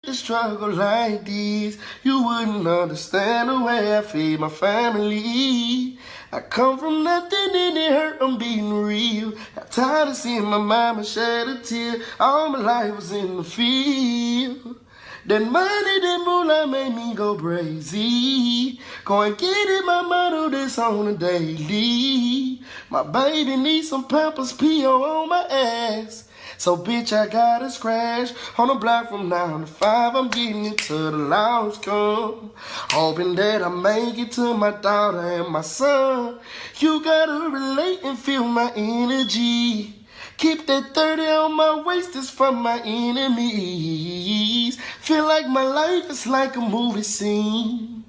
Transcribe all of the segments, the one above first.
the struggle like this, you wouldn't understand the way I feed my family. I come from nothing and it hurt, I'm being real. Got tired of seeing my mama shed a tear. All my life was in the field. That money, that moolah made me go crazy. Go and get it, my motto, this on a daily. My baby needs some Pampers, P.O. on my ass. So bitch, I got a scratch on the block from 9 to 5. I'm getting it till the lounge come. Hoping that I make it to my daughter and my son. You gotta relate and feel my energy. Keep that 30 on my waist, it's for my enemies. Feel like my life is like a movie scene.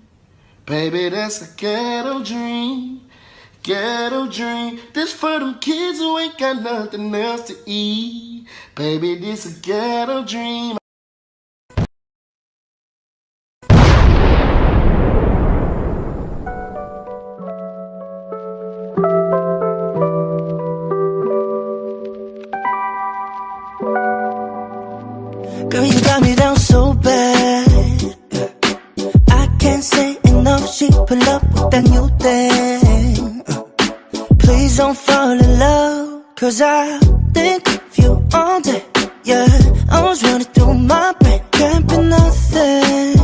Baby, that's a ghetto dream. Ghetto dream. This for them kids who ain't got nothing else to eat. Baby, this a ghetto dream. Girl, you got me down so bad. I can't say enough. She pull up with that new thing. Please don't fall in love, cause I think of you all day. Yeah, I was running through my brain, can't be nothing.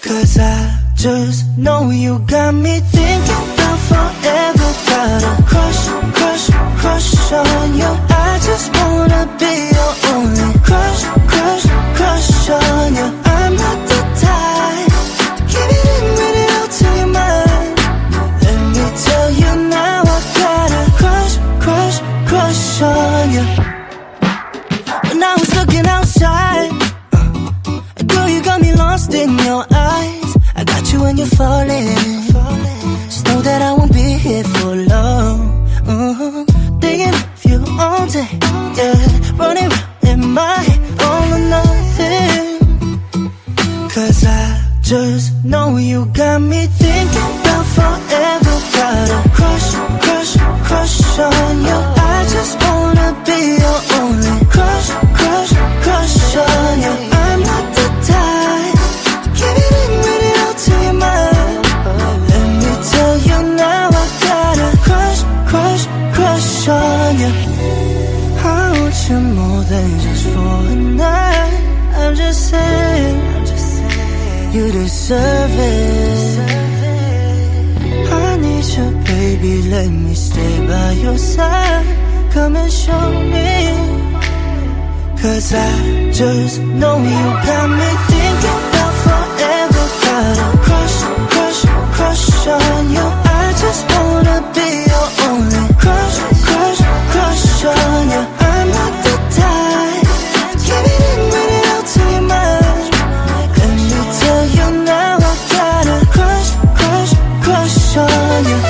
Cause I just know you got me thinking about forever. Got a crush, crush, crush on you. I just wanna be your only crush, crush, crush on you. I'm not the type to give it in, read it out to your mind. Let me tell you now, I got a crush, crush, crush on you. When I was looking outside, girl, you got me lost in your eyes. I got you when you're falling. Just know that I won't be here for long. Thinking of you all day, yeah. Running around in my head, all or nothing. Cause I just know you got me thinking about forever. Got a crush, crush, crush on you. I just wanna be your only crush, crush, crush on you. I'm not the type to give it in, read it out to your mind. Let me tell you now, I got a crush, crush, crush on you. I want you more than just for a night. I'm just saying, you deserve it. I need you, baby, let me stay by your side. Come and show me. Cause I just know you got me thinking about forever. Got a crush, crush, crush on you. I just wanna be your only crush, crush, crush on you. I'm not the type to give it in, read it out to your mind. Let me tell you now, I got a crush, crush, crush on you.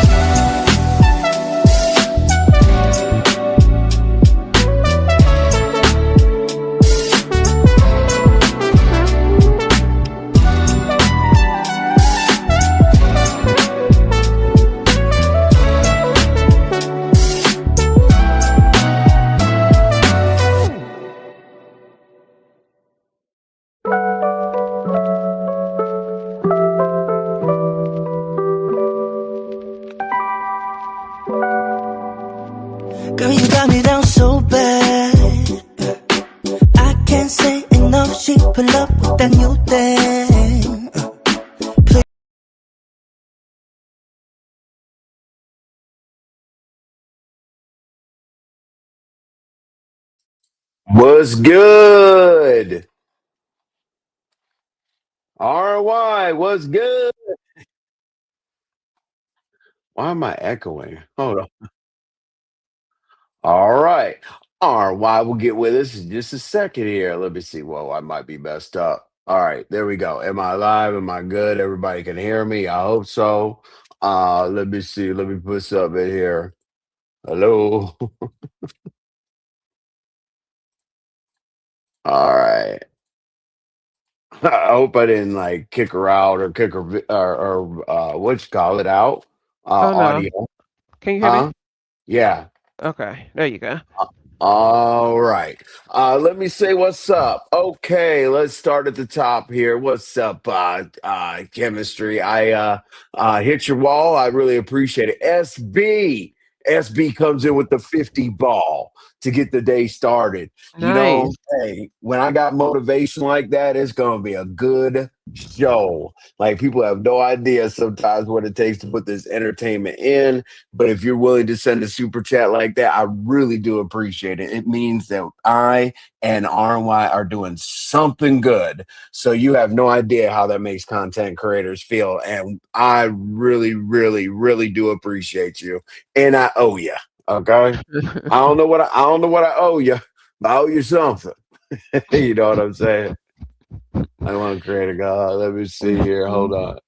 Girl, you got me down so bad. I can't say enough. She pull up with that new thing. What's good? RNY, what's good? Why am I echoing? Hold on. All right. RNY will get with us in just a second here. Let me see. Well, I might be messed up. All right, there we go. Am I live? Am I good? Everybody can hear me. I hope so. Let me see. Let me put something in here. Hello. All right. I hope I didn't like kick her out or kick her or what you call it out. Oh, no. Audio. Can you hear me? Huh? Yeah. Okay, there you go. All right. Let me say what's up. Okay, let's start at the top here. What's up, chemistry? I hit your wall. I really appreciate it. SB comes in with the 50 ball to get the day started. You know, Nice. hey, when I got motivation like that, it's gonna be a good show. Like people have no idea sometimes what it takes to put this entertainment in, but if you're willing to send a super chat like that, I really do appreciate it. It means that I and RNY are doing something good. So you have no idea how that makes content creators feel. And I really, really, really do appreciate you. And I owe you. Okay. I don't know what I owe you, but I owe you something. You know what I'm saying? I want to create a god. Let me see here. Hold on.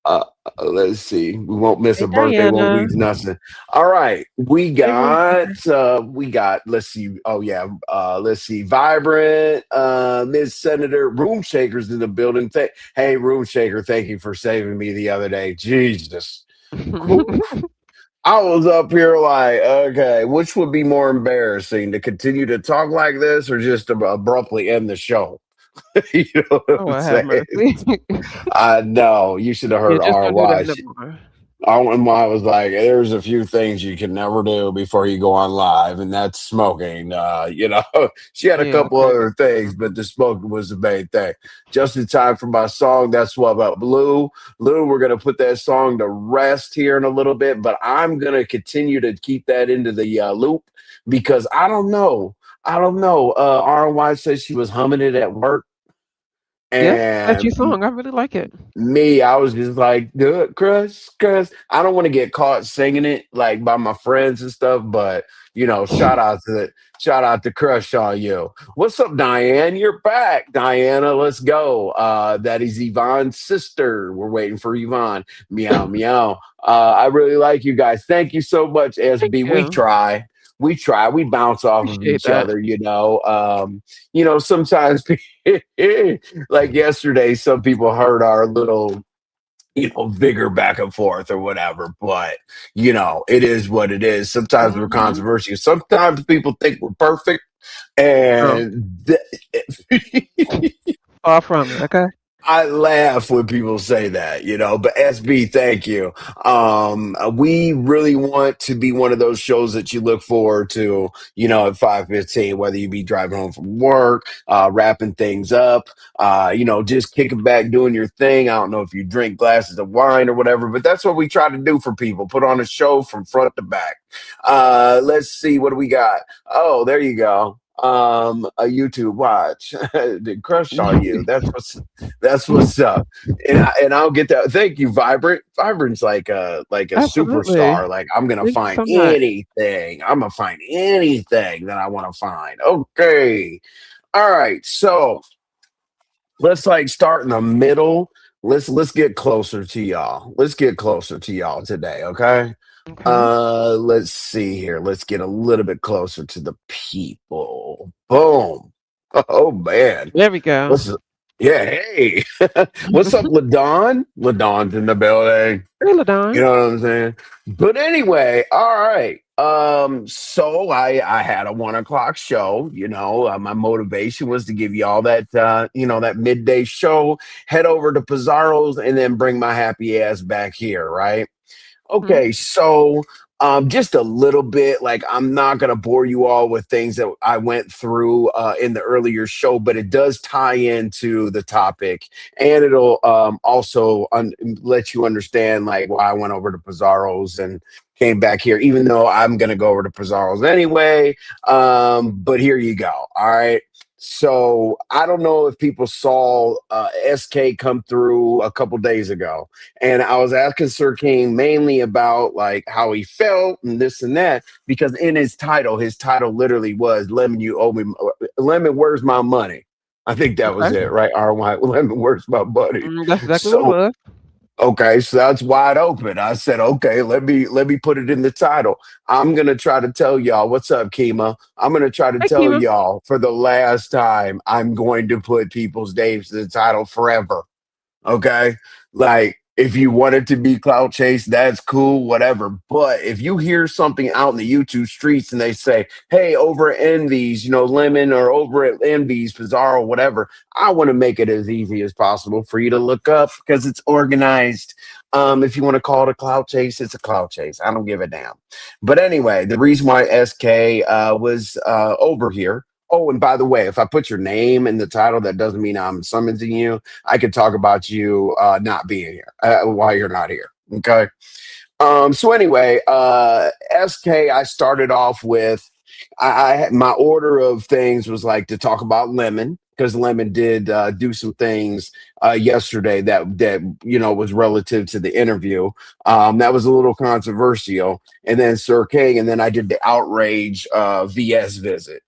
Uh, let's see. We won't miss Hey, a birthday. Won't Diana. lose nothing. All right, Hey, Room Checker. we got. Let's see. Oh yeah. Let's see. Vibrant, Miss Senator Room Shakers in the building. Hey, Room Shaker, thank you for saving me the other day. Jesus. Whew. I was up here like, okay, which would be more embarrassing to continue to talk like this or just to abruptly end the show? You know what Oh, I'm I have saying? mercy. I know you should have Yeah, heard just don't do that RY. no more. I was like, there's a few things you can never do before you go on live, and that's smoking. She had a Yeah, couple okay. other things, but the smoking was the main thing. Just in time for my song. That's what about Blue. Blue, we're gonna put that song to rest here in a little bit, but I'm gonna continue to keep that into the loop because I don't know. I don't know. RY says she was humming it at work, Yeah, catchy and song. I really like it. me, I was just like, good, crush. I don't want to get caught singing it like by my friends and stuff, but shout out to Crush on you. What's up, Diane? You're back, Diana. Let's go. That is Yvonne's sister. We're waiting for Yvonne. Meow meow. I really like you guys. Thank you so much, Thank SB. We you. try. We try. We bounce off of Appreciate each that. other, sometimes like yesterday, some people heard our little, vigor back and forth or whatever. But it is what it is. Sometimes we're Mhm. controversial. Sometimes people think we're perfect, No, and far from it. Okay. I laugh when people say that, but SB, thank you. We really want to be one of those shows that you look forward to, at 5:15, whether you be driving home from work, wrapping things up, just kicking back, doing your thing. I don't know if you drink glasses of wine or whatever, but that's what we try to do for people. Put on a show from front to back. Let's see, what do we got? Oh, there you go. A YouTube watch. The crush on you. That's what's up. And I'll get that. Thank you, Vibrant. Vibrant's like a Absolutely. superstar. Like I'm gonna Thank you find so much. anything. I'm gonna find anything that I want to find. Okay. All right. So let's like start in the middle. Let's get closer to y'all. Let's get closer to y'all today, okay? Okay. Let's see here. Let's get a little bit closer to the people. Boom. Oh man. There we go. What's yeah, hey. What's up, Ladon? Ladon's in the building. Hey, You LaDon. know what I'm saying? But anyway, all right. So I had a 1 o'clock show. My motivation was to give you all that that midday show. Head over to Pizarro's and then bring my happy ass back here, right? Mhm. Okay, so just a little bit. Like, I'm not gonna bore you all with things that I went through in the earlier show, but it does tie into the topic, and it'll also let you understand like why I went over to Pizarro's and came back here. Even though I'm gonna go over to Pizarro's anyway, but here you go. All right. So I don't know if people saw SK come through a couple days ago, and I was asking Sir King mainly about like how he felt and this and that because in his title literally was "Lemon, you owe me, Lemon, where's my money?" I think that was Okay. it, right? RY, Lemon, where's my money? That's exactly what it So was. okay, so that's wide open. I said, okay, let me put it in the title. I'm gonna try to tell y'all what's up, Kima. I'm gonna try to Hey, tell Kima. y'all for the last time. I'm going to put people's names in the title forever. Okay, like if you want it to be clout chase, that's cool, whatever. But if you hear something out in the YouTube streets and they say, hey, over at Envy's, Lemon, or over at Envy's, Pizarro, whatever, I want to make it as easy as possible for you to look up because it's organized. If you want to call it a clout chase, it's a clout chase. I don't give a damn. But anyway, the reason why SK was over here. Oh, and by the way, if I put your name in the title, that doesn't mean I'm summoning you. I could talk about you not being here while you're not here. Okay. So anyway, SK, I started off with my order of things was like to talk about Lemon because Lemon did do some things yesterday that was relative to the interview. That was a little controversial, and then Sir King, and then I did the outrage VS visit.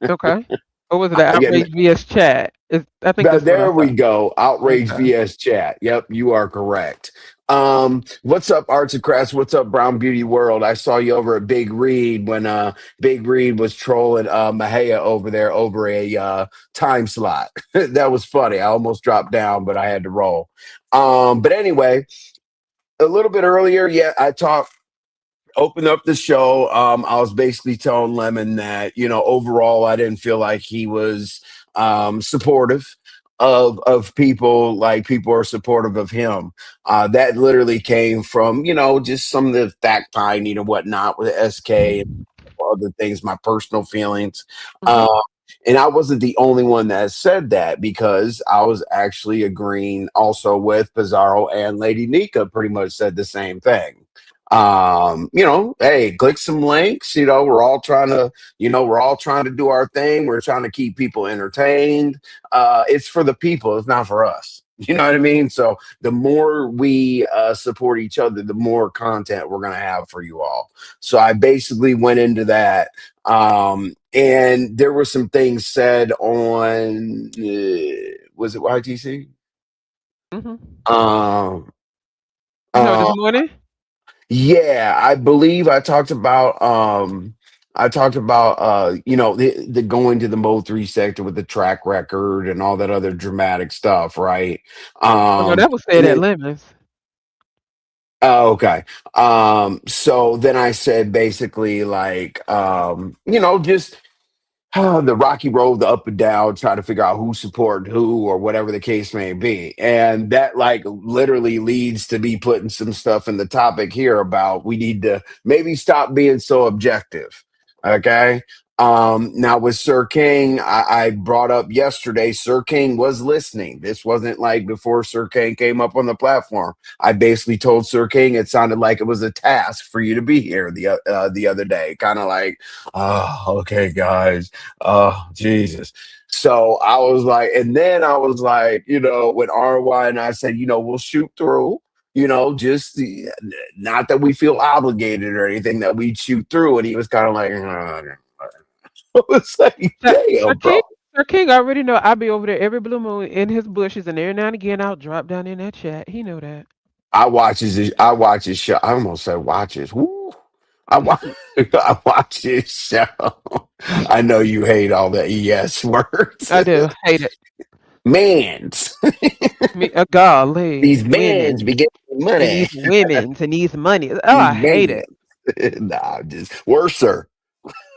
Okay. Or was it the Again, outrage vs chat? I think that's what I there we saw. go. Outrage Okay. VS chat. Yep, you are correct. What's up, Arts and Crafts? What's up, Brown Beauty World? I saw you over at Big Read when Big Read was trolling Mahia over there over a time slot. That was funny. I almost dropped down, but I had to roll. But anyway, a little bit earlier, yeah, I talked opened up the show. I was basically telling Lemon that, overall, I didn't feel like he was supportive of people, like people are supportive of him. That literally came from, just some of the fact finding and whatnot with SK and other things, my personal feelings. Mhm. Uh, and I wasn't the only one that said that because I was actually agreeing also with Pizarro and Lady Nika pretty much said the same thing. Hey, click some links. We're all trying to do our thing. We're trying to keep people entertained. It's for the people, it's not for us. You know what I mean? So the more we support each other, the more content we're gonna have for you all. So I basically went into that. And there were some things said on was it YTC? Mhm. Um, No, this uh, morning. Yeah, I believe I talked about the going to the Mo 3 sector with the track record and all that other dramatic stuff, right? Oh no, Um that was said and at then Lemons. oh, okay. So then I said basically like just the rocky road, the up and down, trying to figure out who supported who or whatever the case may be. And that like literally leads to me putting some stuff in the topic here about we need to maybe stop being so objective. Okay. Now with Sir King, I brought up yesterday, Sir King was listening. This wasn't like before Sir King came up on the platform. I basically told Sir King it sounded like it was a task for you to be here the other day. Kind of like, oh, okay, guys. Oh, Jesus. So I was like, and then I was like, with RNY and I said, we'll shoot through, just not that we feel obligated or anything that we shoot through. And he was kind of like, I was like, Sir damn, King, bro. Sir King already know I be over there every blue moon in his bushes, and every now and again I'll drop down in that chat. He know that. I watch his show. I almost said watches. Woo. I watch, I watch his show. I know you hate all the ES words. I do hate it. Mans. Me, golly, These mans be women, getting money. these women's and these money. Oh, These I hate it. mans. Nah, just worser.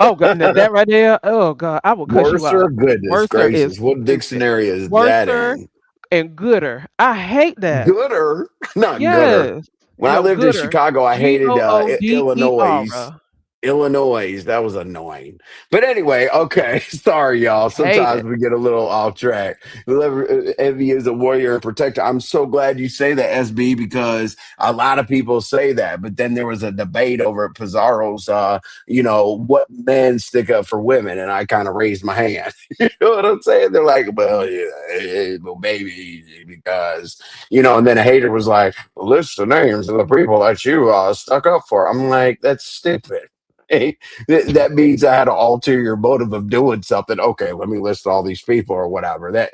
Oh God, now that right there. Oh God, I will cuss you Worser, out. goodness Worser is gracious. What stupid. dictionary is that Worser in? and gooder. I hate that. Gooder, not gooder. Yes. When I No, lived in gooder. Chicago, I hated Illinois. Gooder. Illinois, that was annoying. But anyway, okay. Sorry, y'all. Hate Sometimes it. we get a little off track. Evie is a warrior and protector. I'm so glad you say that, SB, because a lot of people say that. But then there was a debate over at Pizarro's, what men stick up for women. And I kind of raised my hand. You know what I'm saying? They're like, well, yeah, well, maybe because, and then a hater was like, list the names of the people that you stuck up for. I'm like, that's stupid. Hey, that means I had an ulterior motive of doing something. Okay, let me list all these people or whatever.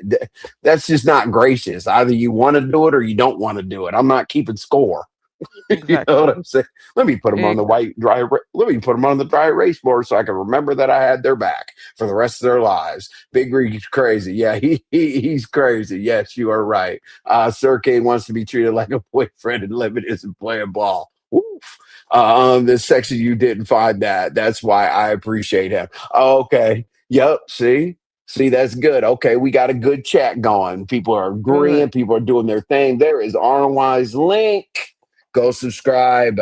That's just not gracious. Either you want to do it or you don't want to do it. I'm not keeping score. You know what Exactly. I'm saying? Let me put them on the Exactly. let me put them on the dry erase board so I can remember that I had their back for the rest of their lives. Big Reed's crazy. Yeah, he's crazy. Yes, you are right. Sir Kane wants to be treated like a boyfriend and limit isn't playing ball. Oof. This section you didn't find that. That's why I appreciate him. Okay. Yep. See, that's good. Okay, we got a good chat going. People are agreeing. Good. People are doing their thing. There is RNY's link. Go subscribe.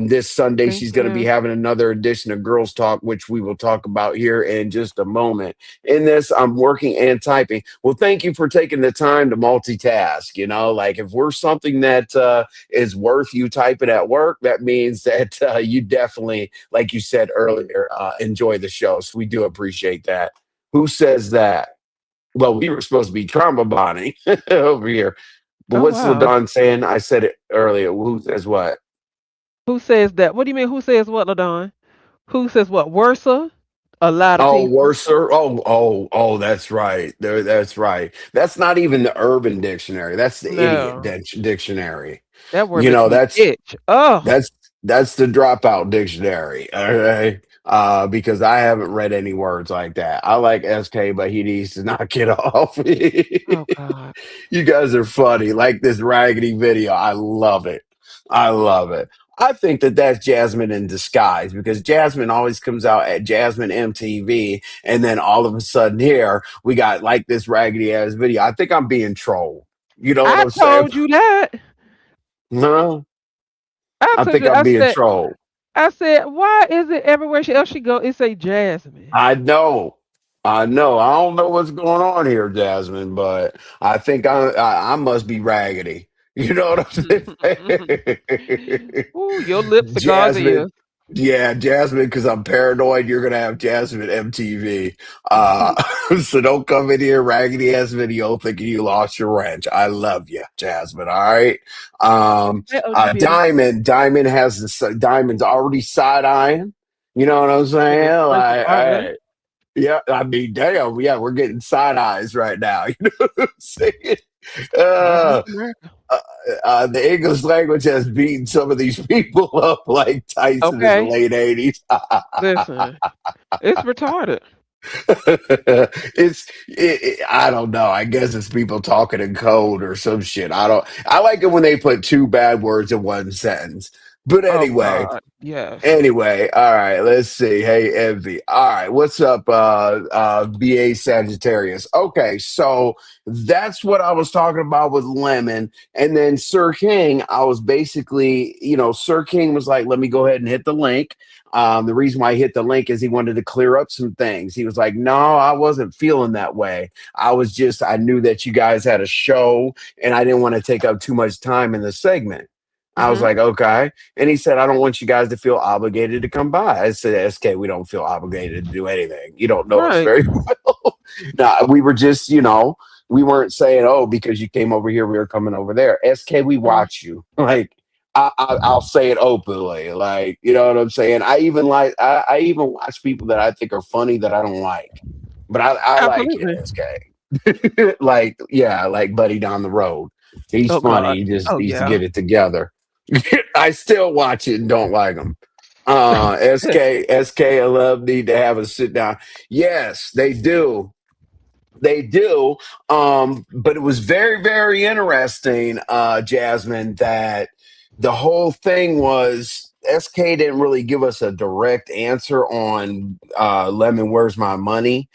This Sunday, Thank she's going to be you. having another edition of Girls Talk, which we will talk about here in just a moment. In this, I'm working and typing. Well, thank you for taking the time to multitask. You know, like if we're something that is worth you typing at work, that means that you definitely, like you said earlier, enjoy the show. So we do appreciate that. Who says that? Well, we were supposed to be trauma bonding over here. But Oh what's wow. LaDon saying? I said it earlier. Who says what? Who says that? What do you mean? Who says what, Ladon? Who says what? Worser? A lot of Oh, people. worser. Oh, that's right. There, that's right. That's not even the Urban Dictionary. That's the idiot No, dictionary. that word You makes know, me itch. Oh, that's that's the dropout dictionary. Okay. Because I haven't read any words like that. I like SK, but he needs to knock it off. oh God. You guys are funny. Like this raggedy video. I love it. I love it. I think that that's Jasmine in disguise because Jasmine always comes out at Jasmine MTV, and then all of a sudden here we got like this raggedy ass video. I think I'm being trolled. You know what I I'm saying? told you that. No, I I told think you. I'm being trolled. I said, why is it everywhere else she go? It say Jasmine. I know. I know. I don't know what's going on here, Jasmine, but I think I must be raggedy. You know what I'm saying? Ooh, your lips are God's Jasmine. ears. Yeah, Jasmine, because I'm paranoid you're gonna have Jasmine MTV. So don't come in here raggedy ass video thinking you lost your ranch. I love you, Jasmine. All right. Hey, OG Beauty. Diamond has Diamond's already side eyeing. You know what I'm Goodness saying? gracious, already. Yeah, I mean, damn, yeah, we're getting side eyes right now. You know what I'm saying? God bless Uh, America. the English language has beaten some of these people up like Tyson in the Okay, late 80s. listen, it's retarded. I don't know. I guess it's people talking in code or some shit. I like it when they put two bad words in one sentence. But Oh anyway, God, yes. Anyway, all right, let's see. Hey, Envy. All right, what's up, BA Sagittarius? Okay, so that's what I was talking about with Lemon. And then Sir King, I was basically, Sir King was like, let me go ahead and hit the link. The reason why he hit the link is he wanted to clear up some things. He was like, no, I wasn't feeling that way. I knew that you guys had a show and I didn't want to take up too much time in the segment. I was Mhm. like, okay. And he said, I don't want you guys to feel obligated to come by. I said, SK, we don't feel obligated to do anything. You don't know us Right. very well. No, we were just, we weren't saying, oh, because you came over here, we were coming over there. SK, we Mm. watch you. Like, I'll say it openly. Like, you know what I'm saying? I even watch people that I think are funny that I don't like. But I like it, Absolutely. SK. Like, yeah, like Buddy down the road. He's Oh funny. God. He just Oh needs to yeah. get it together. I still watch it and don't like them. SK, and Love need to have a sit down. Yes, they do. They do. But it was very, very interesting, Jasmine, that the whole thing was SK didn't really give us a direct answer on Lemon, Where's My Money?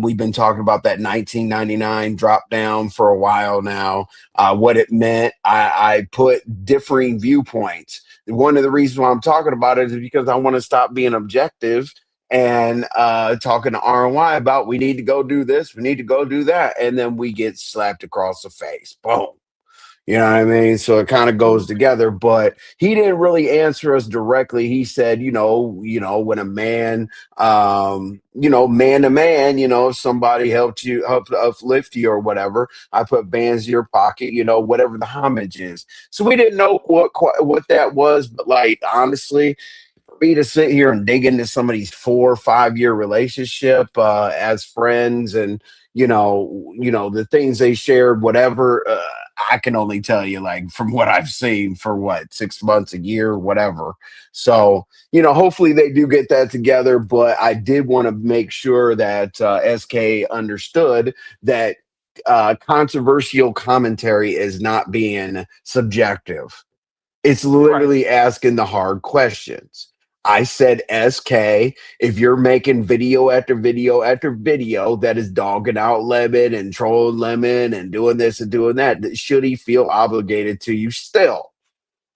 We've been talking about that 1999 drop down for a while now, what it meant. I put differing viewpoints. One of the reasons why I'm talking about it is because I want to stop being objective and talking to RNY about we need to go do this, we need to go do that, and then we get slapped across the face. Boom. You know what I mean? So it kind of goes Mhm. together, but he didn't really answer us directly. He said, when a man, man to man, if somebody helped uplift you or whatever, I put bands in your pocket, whatever the homage is. So we didn't know what that was, but like honestly, for me to sit here and dig into somebody's 4 or 5 year relationship as friends and the things they shared, whatever. I can only tell you like from what I've seen for what 6 months, a year, whatever. So hopefully they do get that together. But I did want to make sure that SK understood that controversial commentary is not being subjective. It's Right. literally asking the hard questions. I said, SK, if you're making video after video after video that is dogging out Lemon and trolling Lemon and doing this and doing that, should he feel obligated to you still?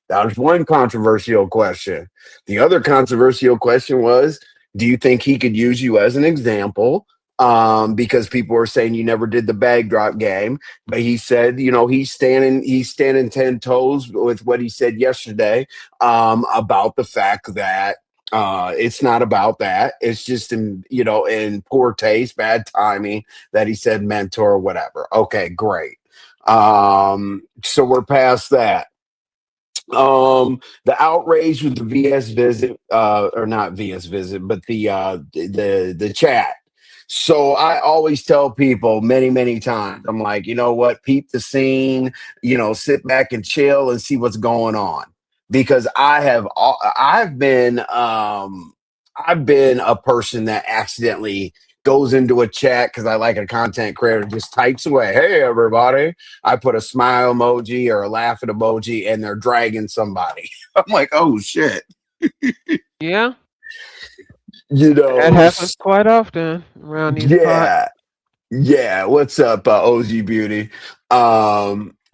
That was one controversial question. The other controversial question was, do you think he could use you as an example? Because people were saying you never did the bag drop game, but he said, he's standing 10 toes with what he said yesterday about the fact that it's not about that. It's just in poor taste, bad timing that he said mentor or whatever. Okay, great. So we're past that. The outrage with the VS visit, or not VS visit, but the chat. So I always tell people many, many times, I'm like, you know what, peep the scene, sit back and chill and see what's going on. Because I've been a person that accidentally goes into a chat because I like a content creator, just types away, hey everybody. I put a smile emoji or a laughing emoji and they're dragging somebody. I'm like, oh shit. Yeah, You that know, happens quite often around these parts. yeah. Yeah, what's up, OG Beauty?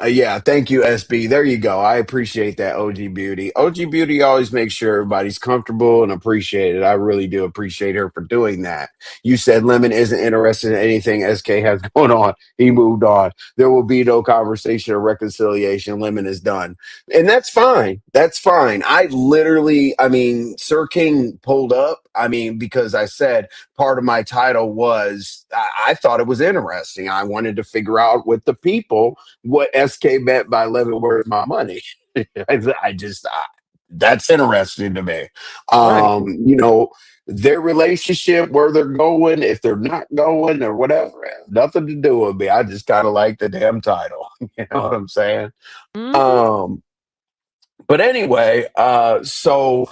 Yeah, thank you, SB. There you go. I appreciate that, OG Beauty. OG Beauty always makes sure everybody's comfortable and appreciated. I really do appreciate her for doing that. You said Lemon isn't interested in anything SK has going on. He moved on. There will be no conversation or reconciliation. Lemon is done. And that's fine. That's fine. Sir King pulled up. Because I said, part of my title was I thought it was interesting. I wanted to figure out with the people what SK meant by "living where's my money." That's interesting to me. Right. Their relationship, where they're going, if they're not going or whatever, has nothing to do with me. I just kind of like the damn title. You know what I'm saying? Mhm. Um, but anyway, so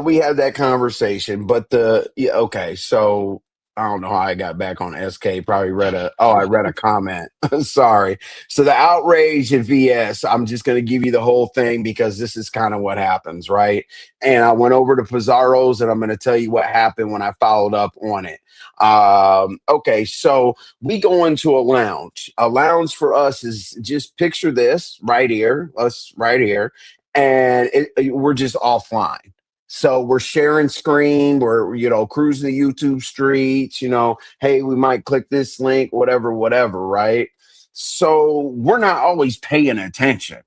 we had that conversation. But okay, so I don't know how I got back on SK. Probably I read a comment. Sorry. So the outrage in VS, I'm just gonna give you the whole thing because this is kind of what happens, right? And I went over to Pizarro's and I'm gonna tell you what happened when I followed up on it. Okay, so we go into a lounge. A lounge for us is just picture this right here, us right here, and we're just offline. So we're sharing screen, we're cruising the YouTube streets, hey, we might click this link, whatever, right? So we're not always paying attention.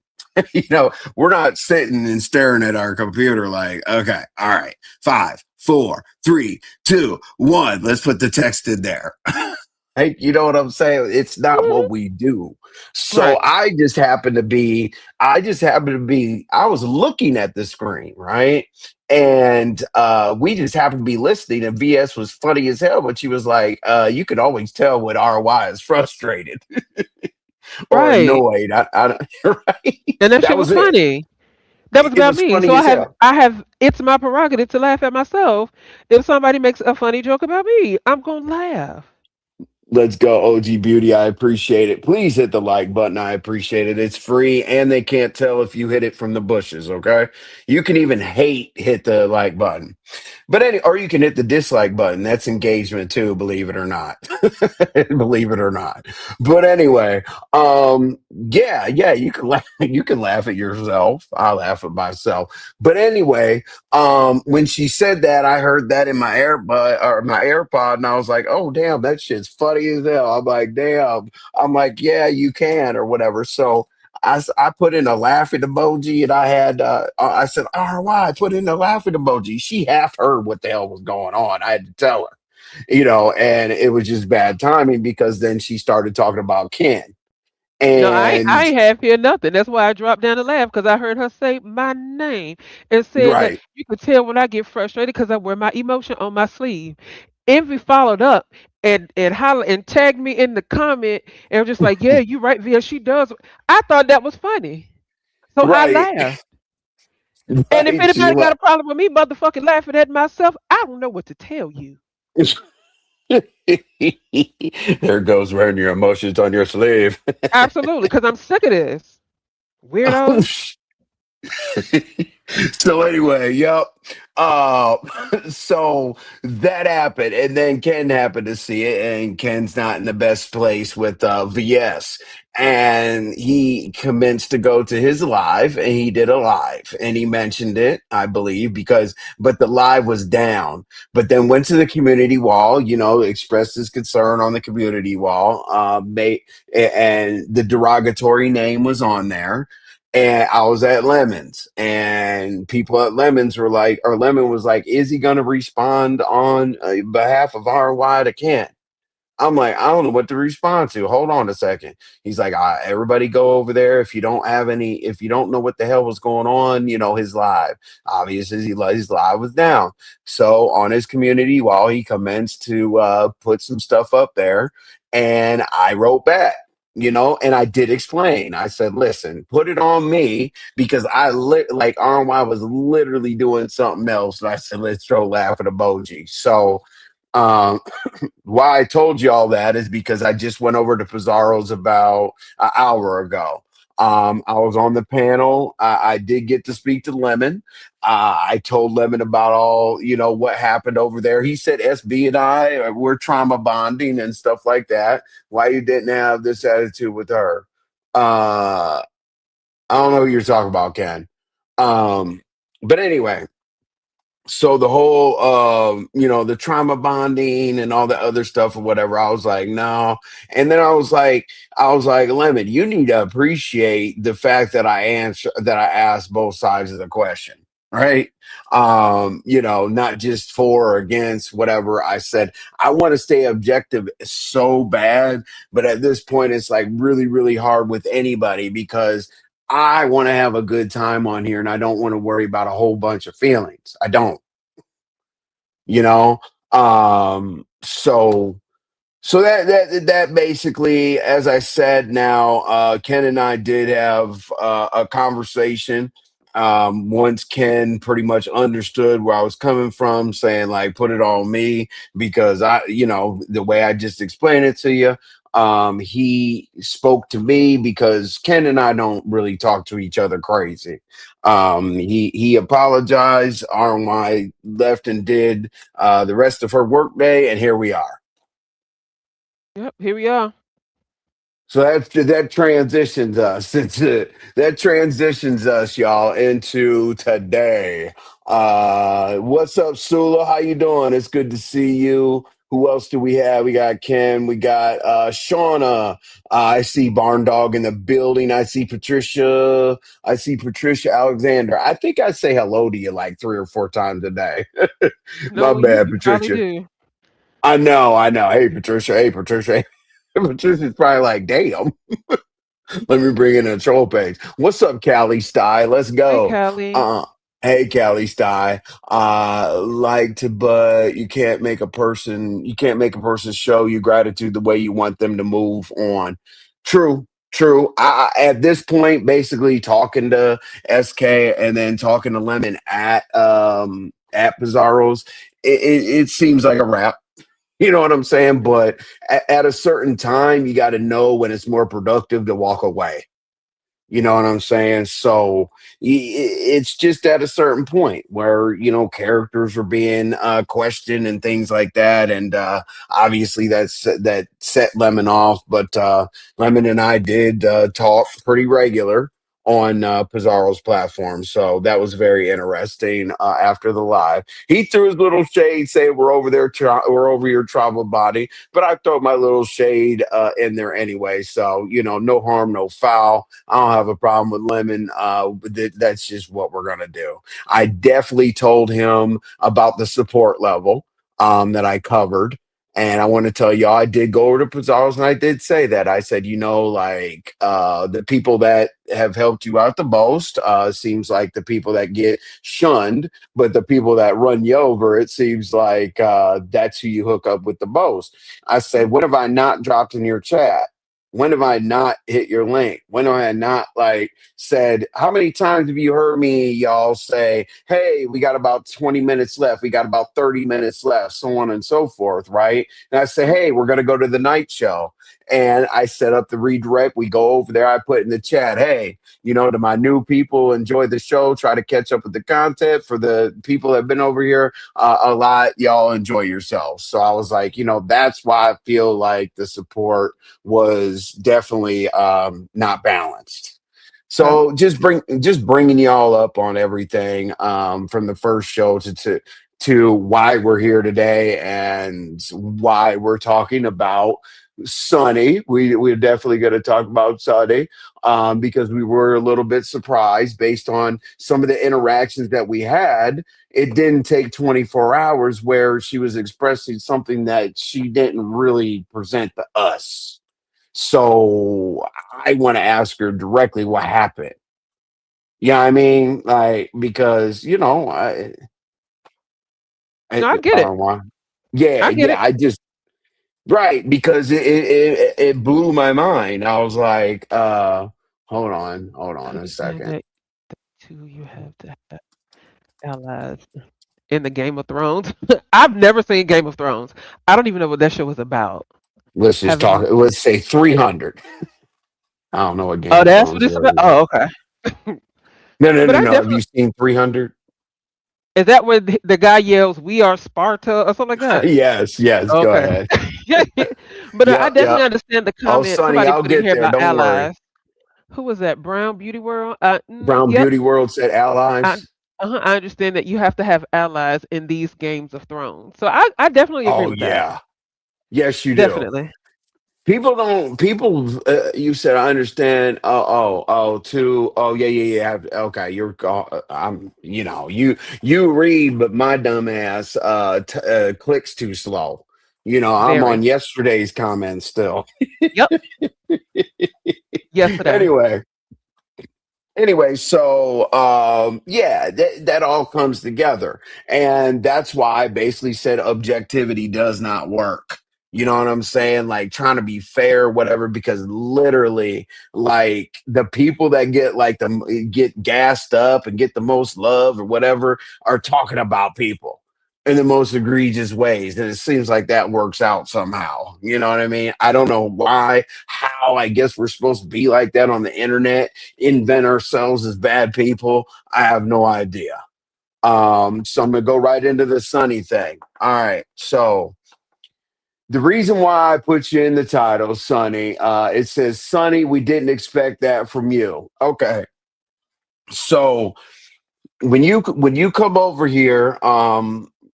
We're not sitting and staring at our computer like, okay, all right, 5, 4, 3, 2, 1, let's put the text in there. Hey, you know what I'm saying? It's not Mhm. what we do. So Right. I was looking at the screen, right? And we just happened to be listening, and VS was funny as hell, but she was like, you could always tell when RY is frustrated or Right. annoyed. I don't, right? And that That shit was was it. funny. That was It about was me. So funny I as have hell. I have it's my prerogative to laugh at myself. If somebody makes a funny joke about me, I'm gonna laugh. Let's go, OG Beauty. I appreciate it. Please hit the like button. I appreciate it. It's free, and they can't tell if you hit it from the bushes. Okay, you can even hit the like button. Or you can hit the dislike button. That's engagement too, believe it or not. Believe it or not. But anyway, yeah, you can laugh, you can laugh at yourself. I laugh at myself. But anyway, when she said that, I heard that in my earbud or my AirPod, and I was like, oh damn, that shit's funny as hell. I'm like, damn. I'm like, yeah, you can or whatever. So I put in a laughing emoji and I said, RY, put in a laughing emoji. She half heard what the hell was going on. I had to tell her, and it was just bad timing because then she started talking about Ken. No, And I ain't half hear nothing. That's why I dropped down to laugh because I heard her say my name and said that right, you could tell when I get frustrated because I wear my emotion on my sleeve. Envy followed up and holler and tagged me in the comment and was just like, "Yeah, you right, Via. She does." I thought that was funny, so I Right. laughed. And if Right. She anybody got like a problem with me, motherfucking laughing at myself, I don't know what to tell you. there goes wearing your emotions on your sleeve. Absolutely, because I'm sick of this weirdo. so anyway, yep. Uh, so that happened, and then Ken happened to see it, and Ken's not in the best place with VS, and he commenced to go to his live, and he did a live, and he mentioned it, I believe, because but the live was down, but then went to the community wall, expressed his concern on the community wall, and the derogatory name was on there, and I was at Lemons, and people at Lemons were like, or Lemon was like, "Is he going to respond on behalf of RY to Kent?" I'm like, I don't know what to respond to. Hold on a second. He's like, everybody go over there. If you don't know what the hell was going on, his live. Obviously, his live was down. So on his community wall, he commenced to put some stuff up there. And I wrote back. And I did explain. I said, listen, put it on me because like RNY was literally doing something else. And I said, let's throw laughing emoji. So, um, why I told you all that is because I just went over to Pizarro's about an hour ago. I was on the panel. I did get to speak to Lemon. I told Lemon about all, what happened over there. he said SB and I we're trauma bonding and stuff like that. Why you didn't have this attitude with her? I don't know who you're talking about, Ken. But anyway, so the whole the trauma bonding and all the other stuff or whatever, I was like, no. And then I was like, Lemon, you need to appreciate the fact that I asked both sides of the question, right? Not just for or against whatever. I said I want to stay objective so bad, but at this point it's like really really hard with anybody because I want to have a good time on here and I don't want to worry about a whole bunch of feelings. I don't, you know? So that basically, as I said, now Ken and I did have a conversation. Once Ken pretty much understood where I was coming from, saying like, "Put it on me," because the way I just explained it to you. He spoke to me because Ken and I don't really talk to each other crazy. He apologized. RNY left and did the rest of her workday, and here we are. Yep, here we are. So that transitions us that transitions us, y'all, into today. What's up, Sula? How you doing? It's good to see you. Who else do we have? We got Ken. We got Shauna. I see Barn Dog in the building. I see Patricia. I see Patricia Alexander. I think I say hello to you like 3 or 4 times a day. My No, you bad, you probably Patricia. do. I know, I know. Hey, Patricia. Hey, Patricia. Patricia's probably like, damn. Let me bring in a troll page. What's up, Callie Sty? Let's Hi, go. Callie. Uh, hey, Callie Sty. Like to, but you can't make a person show you gratitude the way you want them to move on. True, true. At this point, basically talking to SK and then talking to Lemon at Pizarro's, it seems like a wrap. You know what I'm saying? But at a certain time, you got to know when it's more productive to walk away. You know what I'm saying? So it's just at a certain point where, characters are being questioned and things like that. And obviously that set Lemon off. But Lemon and I did talk pretty regular on Pizarro's platform. So that was very interesting after the live. He threw his little shade, saying we're over there, we're over your travel body. But I throw my little shade in there anyway. So, no harm, no foul. I don't have a problem with Lemon. That's just what we're gonna do. I definitely told him about the support level that I covered, And I want to tell y'all, I did go over to Pizarro's and I did say that. I said, like the people that have helped you out the most seems like the people that get shunned, but the people that run you over, it seems like that's who you hook up with the most. I said, what have I not dropped in your chat? When have I not hit your link? When have I not like said, how many times have you heard me, y'all say, hey, we got about 20 minutes left. We got about 30 minutes left, so on and so forth, right? And I say, hey, we're going to go to the night show. And I set up the redirect. We go over there. I put in the chat, hey, to my new people, enjoy the show. Try to catch up with the content. For the people that have been over here a lot, y'all enjoy yourselves. So I was like, that's why I feel like the support was definitely not balanced. Okay. So just bringing y'all up on everything from the first show to why we're here today and why we're talking about Sunny. We're definitely going to talk about Sunny because we were a little bit surprised based on some of the interactions that we had. It didn't take 24 hours where she was expressing something that she didn't really present to us. So I want to ask her directly what happened. Yeah, I mean, like because No, I get it. RNY. Yeah, I get yeah. it. I just right because it blew my mind. I was like, hold on So a you're saying second. that too, you have to have allies in the Game of Thrones? I've never seen Game of Thrones. I don't even know what that show was about. Let's just Have talk. you? Let's say 300. I don't know what Game Oh, of that's what Thrones it's about. is. Oh, okay. No, no, But no, I no. Have definitely you seen 300? is that where the guy yells, "We are Sparta" or something like that? Yes, yes. Go Okay. ahead. But I Yep, definitely yep. understand the Oh, comment. Sonny, Somebody I'll put in get here there. about Don't worry. allies. Who was that? Brown Beauty World? Brown Yep. Beauty World said I allies. I understand that you have to have allies in these games of Thrones. So I definitely agree Oh with that. yeah, yes you do. Definitely. People don't. People. You said I understand. Oh. Too. Oh yeah, yeah, yeah. Okay, I'm. You read, but my dumb ass clicks too slow. I'm on Very. yesterday's comments still. Yep. Yesterday. Anyway, so yeah, that all comes together, and that's why I basically said objectivity does not work. You know what I'm saying? Like trying to be fair, whatever, because literally, like the people that get gassed up and get the most love or whatever are talking about people in the most egregious ways, and it seems like that works out somehow. You know what I mean? I don't know why, how. I guess we're supposed to be like that on the internet, invent ourselves as bad people. I have no idea. So I'm gonna go right into the Sunny thing. All right. So the reason why I put you in the title, Sunny, it says, Sunny, we didn't expect that from you. Okay. So when you come over here,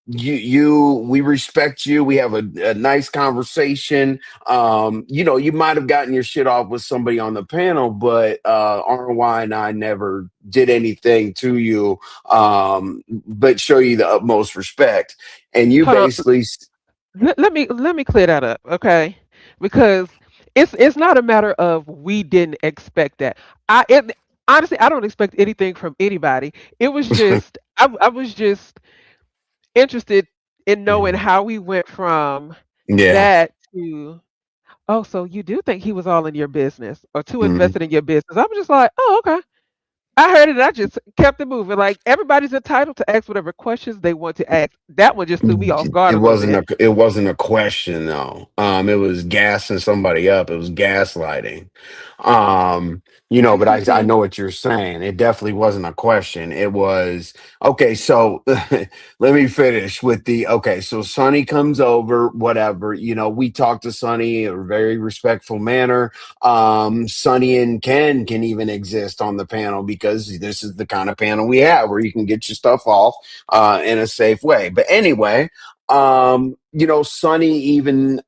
we respect you. We have a nice conversation. You might have gotten your shit off with somebody on the panel, but RY and I never did anything to you, but show you the utmost respect. And you Hold on. basically, Let me clear that up, okay? Because it's not a matter of we didn't expect that. Honestly, I don't expect anything from anybody. It was just I was just interested in knowing how we went from yeah. that to, oh, so you do think he was all in your business or too Mhm. invested in your business. I'm just like, oh, okay. I heard it. I just kept it moving. Like everybody's entitled to ask whatever questions they want to ask. That one just threw me off guard It a little wasn't bit. a question though. It was gassing somebody up. It was gaslighting. Um, See, but see, I see. know what you're saying. It definitely wasn't a question. It was okay. So let me finish with the okay. So Sonny comes over, whatever. We talk to Sonny in a very respectful manner. Sonny and Ken can even exist on the panel because this is the kind of panel we have where you can get your stuff off in a safe way. But anyway, Sonny even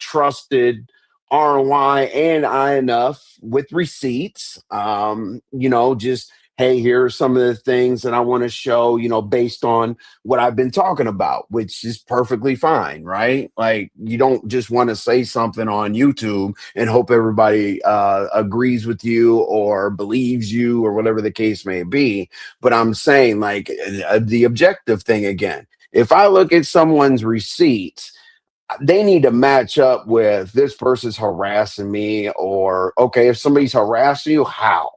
trusted RY and I enough with receipts. Just hey, here are some of the things that I want to show, based on what I've been talking about, which is perfectly fine, right? Like, you don't just want to say something on YouTube and hope everybody agrees with you or believes you or whatever the case may be. But I'm saying, like, the objective thing again. If I look at someone's receipts, they need to match up with this person's harassing me, or okay, if somebody's harassing you, how?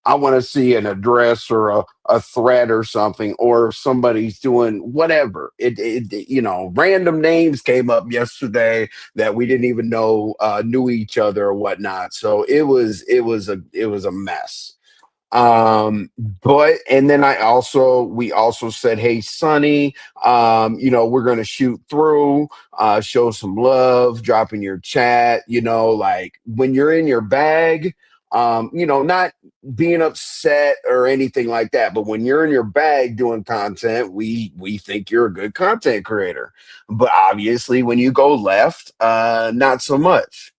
I want to see an address or a threat or something, or if somebody's doing whatever. Random names came up yesterday that we didn't even know knew each other or whatnot. So it was a mess. But and then we also said, hey, Sunny, we're gonna shoot through, show some love, drop in your chat, like when you're in your bag, not being upset or anything like that, but when you're in your bag doing content, we think you're a good content creator. But obviously when you go left, not so much.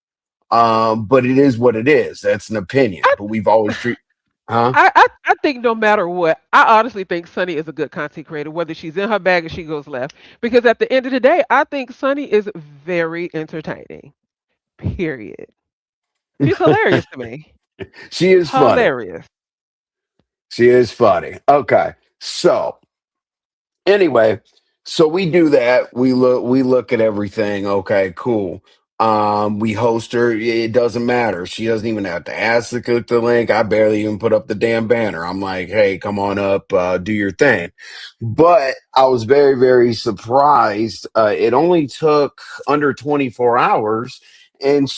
But it is what it is. That's an opinion. I, But we've always treated. Huh? I think no matter what, I honestly think Sunny is a good content creator, whether she's in her bag or she goes left. Because at the end of the day, I think Sunny is very entertaining. Period. She's hilarious to me. She is funny. Hilarious. She is funny. Okay. So anyway, so we do that. We look at everything. Okay, cool. We host her. It doesn't matter. She doesn't even have to ask to click the link. I barely even put up the damn banner. I'm like, hey, come on up, do your thing. But I was very, very surprised. It only took under 24 hours. And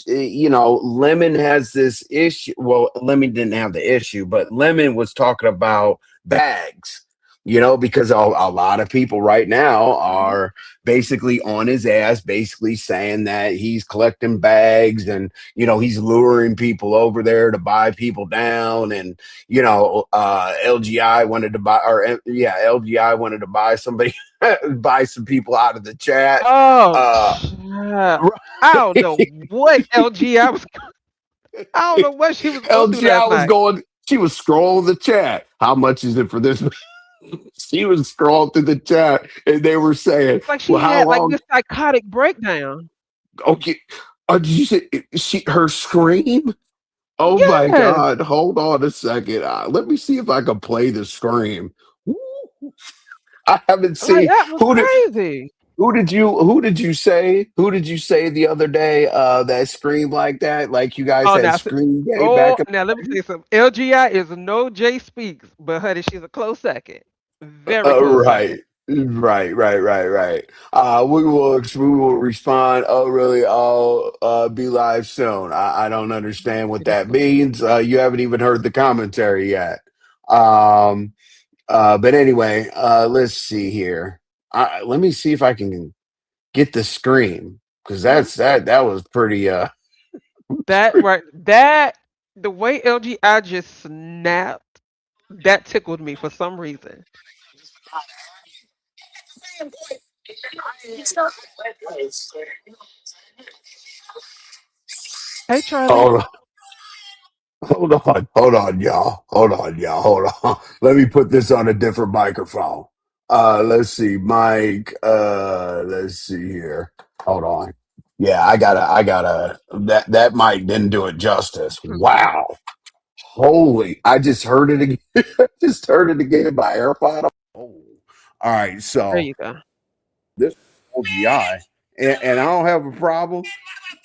Lemon has this issue. Well, Lemon didn't have the issue, but Lemon was talking about bags, because a lot of people right now Hmm. are basically on his ass, basically saying that he's collecting bags and, he's luring people over there to buy people down. And, LGI wanted to buy, LGI wanted to buy somebody, buy some people out of the chat. Oh, Uh, I don't know what LG I was. I don't know what she was going through last LGI was night. going, she was scrolling the chat. How much is it for this? She was scrolling through the chat and they were saying, Like well, she how had like long? this psychotic breakdown. Okay. Did you say her scream? Oh my Yes, God. Hold on a second. Let me see if I can play the scream. Woo. I haven't like seen that was who did crazy. who did you say the other day that screamed like that? Like you guys Oh, had now, scream day oh, back in now let me the day? tell you something. LGI is no J Speaks, but honey, she's a close second. Very close Right. second. Right. We will respond. Oh, really? I'll be live soon. I don't understand what that means. You haven't even heard the commentary yet. Um, but anyway, let's see here. Let me see if I can get the scream because Hmm. that was pretty. That right, that the way LGI just snapped, that tickled me for some reason. Hey, Charlie. Oh, hold on. Let me put this on a different microphone. Let's see, Mike. Let's see here. Hold on. Yeah, I gotta. That mic didn't do it justice. Wow. Holy! I just heard it again. Just heard it again by AirPod. Oh. All right. There So you go. this LGI, and I don't have a problem.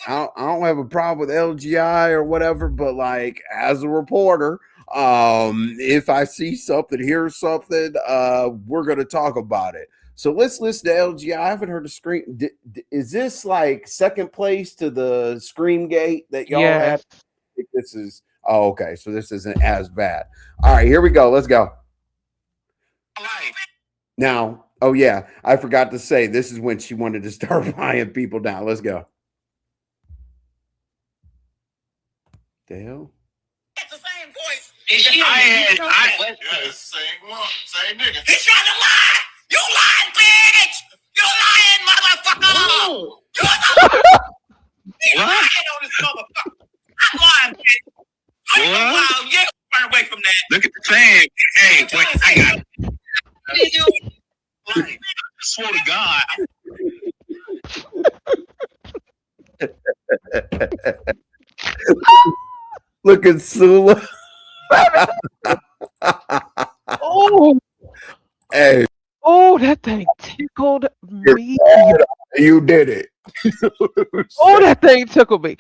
I don't have a problem with LGI or whatever, but like as a reporter, if I see something, hear something, we're gonna talk about it. So let's listen to LGI. I haven't heard the scream. Is this like second place to the Scream Gate that y'all had? Yes. This is okay. So this isn't as bad. All right, here we go. Let's go. Now, oh yeah, I forgot to say this is when she wanted to start buying people down. Let's go. The hell? It's the same voice. Yeah, same one, same nigga. He's trying to lie. You lying, bitch. You lying, motherfucker. Whoa. You lying on this motherfucker. I'm lying, bitch. Wow, yeah, run away from that. Look at the saying, hey, but I got like, I swear to God, Look at Sula. Oh, Hey, oh, that thing tickled me. you did it. Oh, that thing tickled me.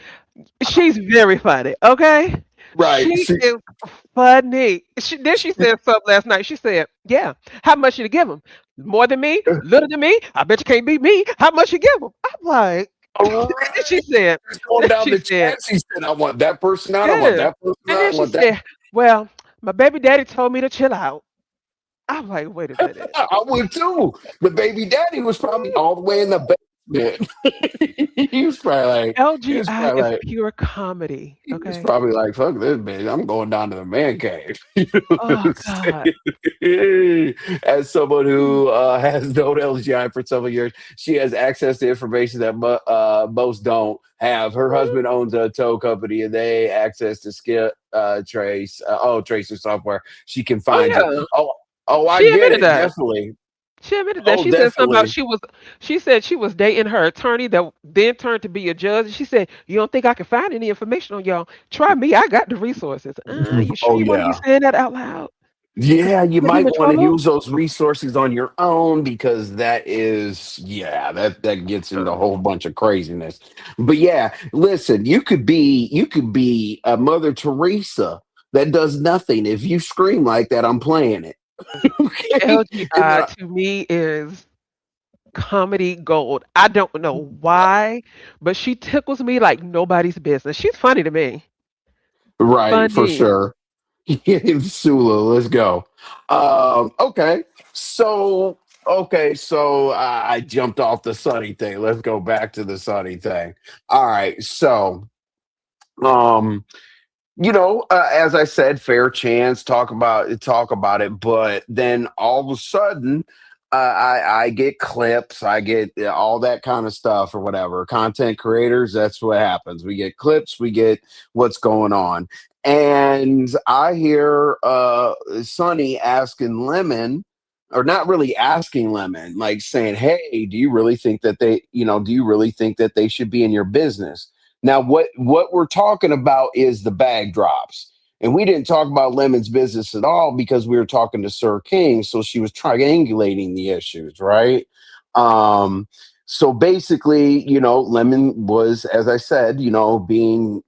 She's very funny, okay? Right. She is funny. Then she said something last night. She said, "Yeah, how much you give him? More than me? Little than me? I bet you can't beat me. How much you give him?" I'm like, All and then right. she said, Just going down she the said, chat. She said, I want that person out. I want "Yeah," that person and out. then I she want that. said, "Well, my baby daddy told me to chill out." I'm like, "Wait a minute." I would too. The baby daddy was probably all the way in the basement. he was probably like, he was LGI probably is like, pure comedy. he was Okay. probably like, fuck this bitch. I'm going down to the man cave. You know what Oh I'm God. saying? As someone who has known LGI for several years, she has access to information that most don't have. Her husband owns a tow company and they access to skip tracer software. She can Oh find you. yeah. Oh, I She get admitted it. that. Definitely. She admitted that. Oh, She said something about definitely. she said she was dating her attorney that then turned to be a judge. She said, "You don't think I can find any information on y'all? Try me. I got the resources." You sure Oh, you want to be yeah. saying that out loud? Cause Yeah, you you get him might in want to trouble. use those resources on your own because that is, yeah, that gets into a Uh, whole bunch of craziness. But yeah, listen, you could be a Mother Teresa that does nothing. If you scream like that, I'm playing it. Okay, and then LGI to me is comedy gold. I don't know why, but she tickles me like nobody's business. She's funny to me. right for Funny. sure. Sula, let's go. Okay, so I jumped off the Sunny thing. Let's go back to the Sunny thing. All right, so um, as I said, fair chance. Talk about it, but then all of a sudden, I get clips, I get all that kind of stuff or whatever. Content creators, that's what happens. We get clips, we get what's going on, and I hear Sonny asking Lemon. Or not really asking Lemon, like saying, "Hey, do you really think that they should be in your business?" Now, what we're talking about is the bag drops. And we didn't talk about Lemon's business at all because we were talking to Sir King. So she was triangulating the issues, right? Um, so basically, Lemon was, as I said, being,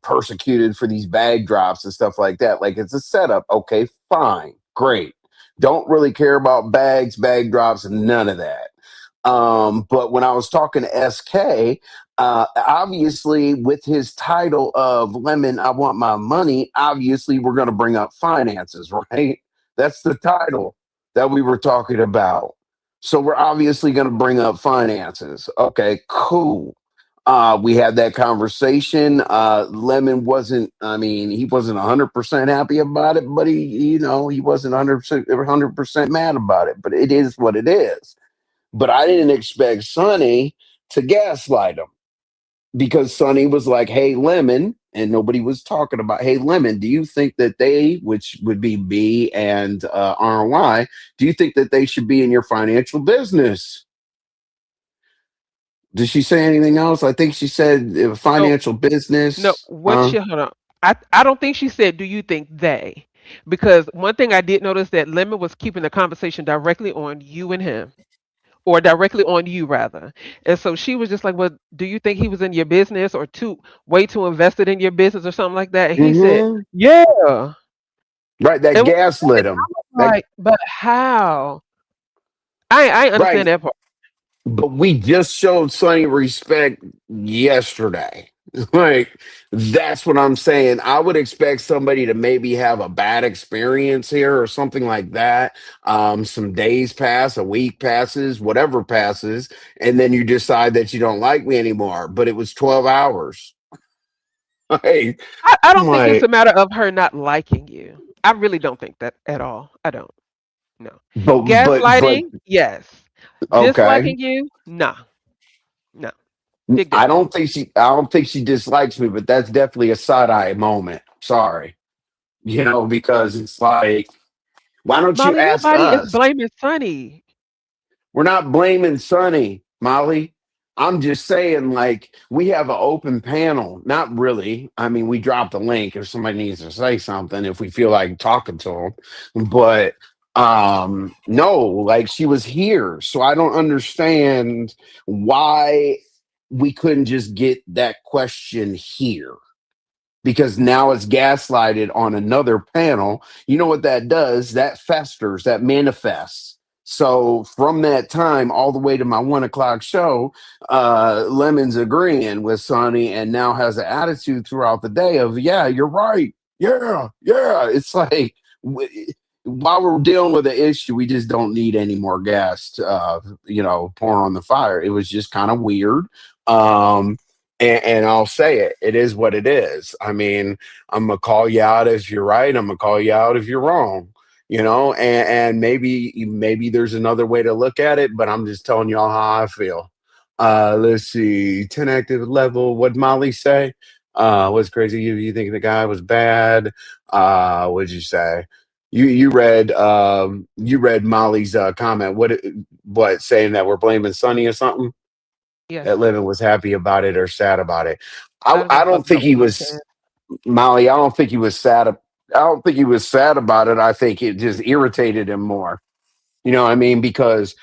persecuted for these bag drops and stuff like that. Like it's a setup. Okay, fine, great. Don't really care about bag drops, and none of that. But when I was talking to SK, obviously with his title of Lemon, I want my money, obviously we're going to bring up finances, right? That's the title that we were talking about. So we're obviously going to bring up finances. Okay, cool. We had that conversation. Lemon wasn't, I mean, he wasn't 100% happy about it, but he wasn't 100% mad about it, but it is what it is. But I didn't expect Sonny to gaslight him because Sonny was like, "Hey, Lemon," and nobody was talking about, "Hey, Lemon, do you think that they, which would be B and RNY, do you think that they should be in your financial business?" Did she say anything else? I think she said No, financial no. business. What she hold on. I don't think she said, "Do you think they?" Because one thing I did notice that Lemon was keeping the conversation directly on you and him, or directly on you rather. And so she was just like, "Well, do you think he was in your business or too way too invested in your business or something like that?" And he said, Mm-hmm. "Yeah." Right, that And when he said gaslit it, I him. was That like, "But how?" I understand right. that part. But we just showed Sonny respect yesterday. Like, that's what I'm saying. I would expect somebody to maybe have a bad experience here or something like that. Some days pass, a week passes, whatever passes, and then you decide that you don't like me anymore. But it was 12 hours. Like, I I'm don't think it's like, a matter of her not liking you. I really don't think that at all. I don't. No. but Gaslighting, yes. okay. Disliking you, nah, no. Big I difference. don't think she I don't think she dislikes me, but that's definitely a side eye moment. Sorry. because it's like, why don't you Molly, ask nobody is us? blaming Sunny. We're not blaming Sonny, Molly. I'm just saying, like, we have an open panel. Not really. I mean, we drop the link if somebody needs to say something, if we feel like talking to them. But no, like, she was here. So I don't understand why we couldn't just get that question here, because now it's gaslighted on another panel. You know what that does? That festers, that manifests. So from that time all the way to my 1 o'clock show, Lemon's agreeing with Sonny and now has an attitude throughout the day of, yeah, you're right. Yeah, yeah. It's like, while we're dealing with the issue, we just don't need any more gas, pour on the fire. It was just kind of weird. Um, and I'll say it. It is what it is. I mean, I'm gonna call you out if you're right. I'm gonna call you out if you're wrong. And maybe there's another way to look at it, but I'm just telling y'all how I feel. Let's see, 10 active level. What Molly say? What's crazy? You think the guy was bad? What'd you say? You read Molly's comment. What saying that we're blaming Sonny or something? Yes, That Living was happy about it or sad about it. I, I was I gonna talk don't think about he one more was time. Molly. I don't think he was sad. I don't think he was sad about it. I think it just irritated him more. You know what I mean? Because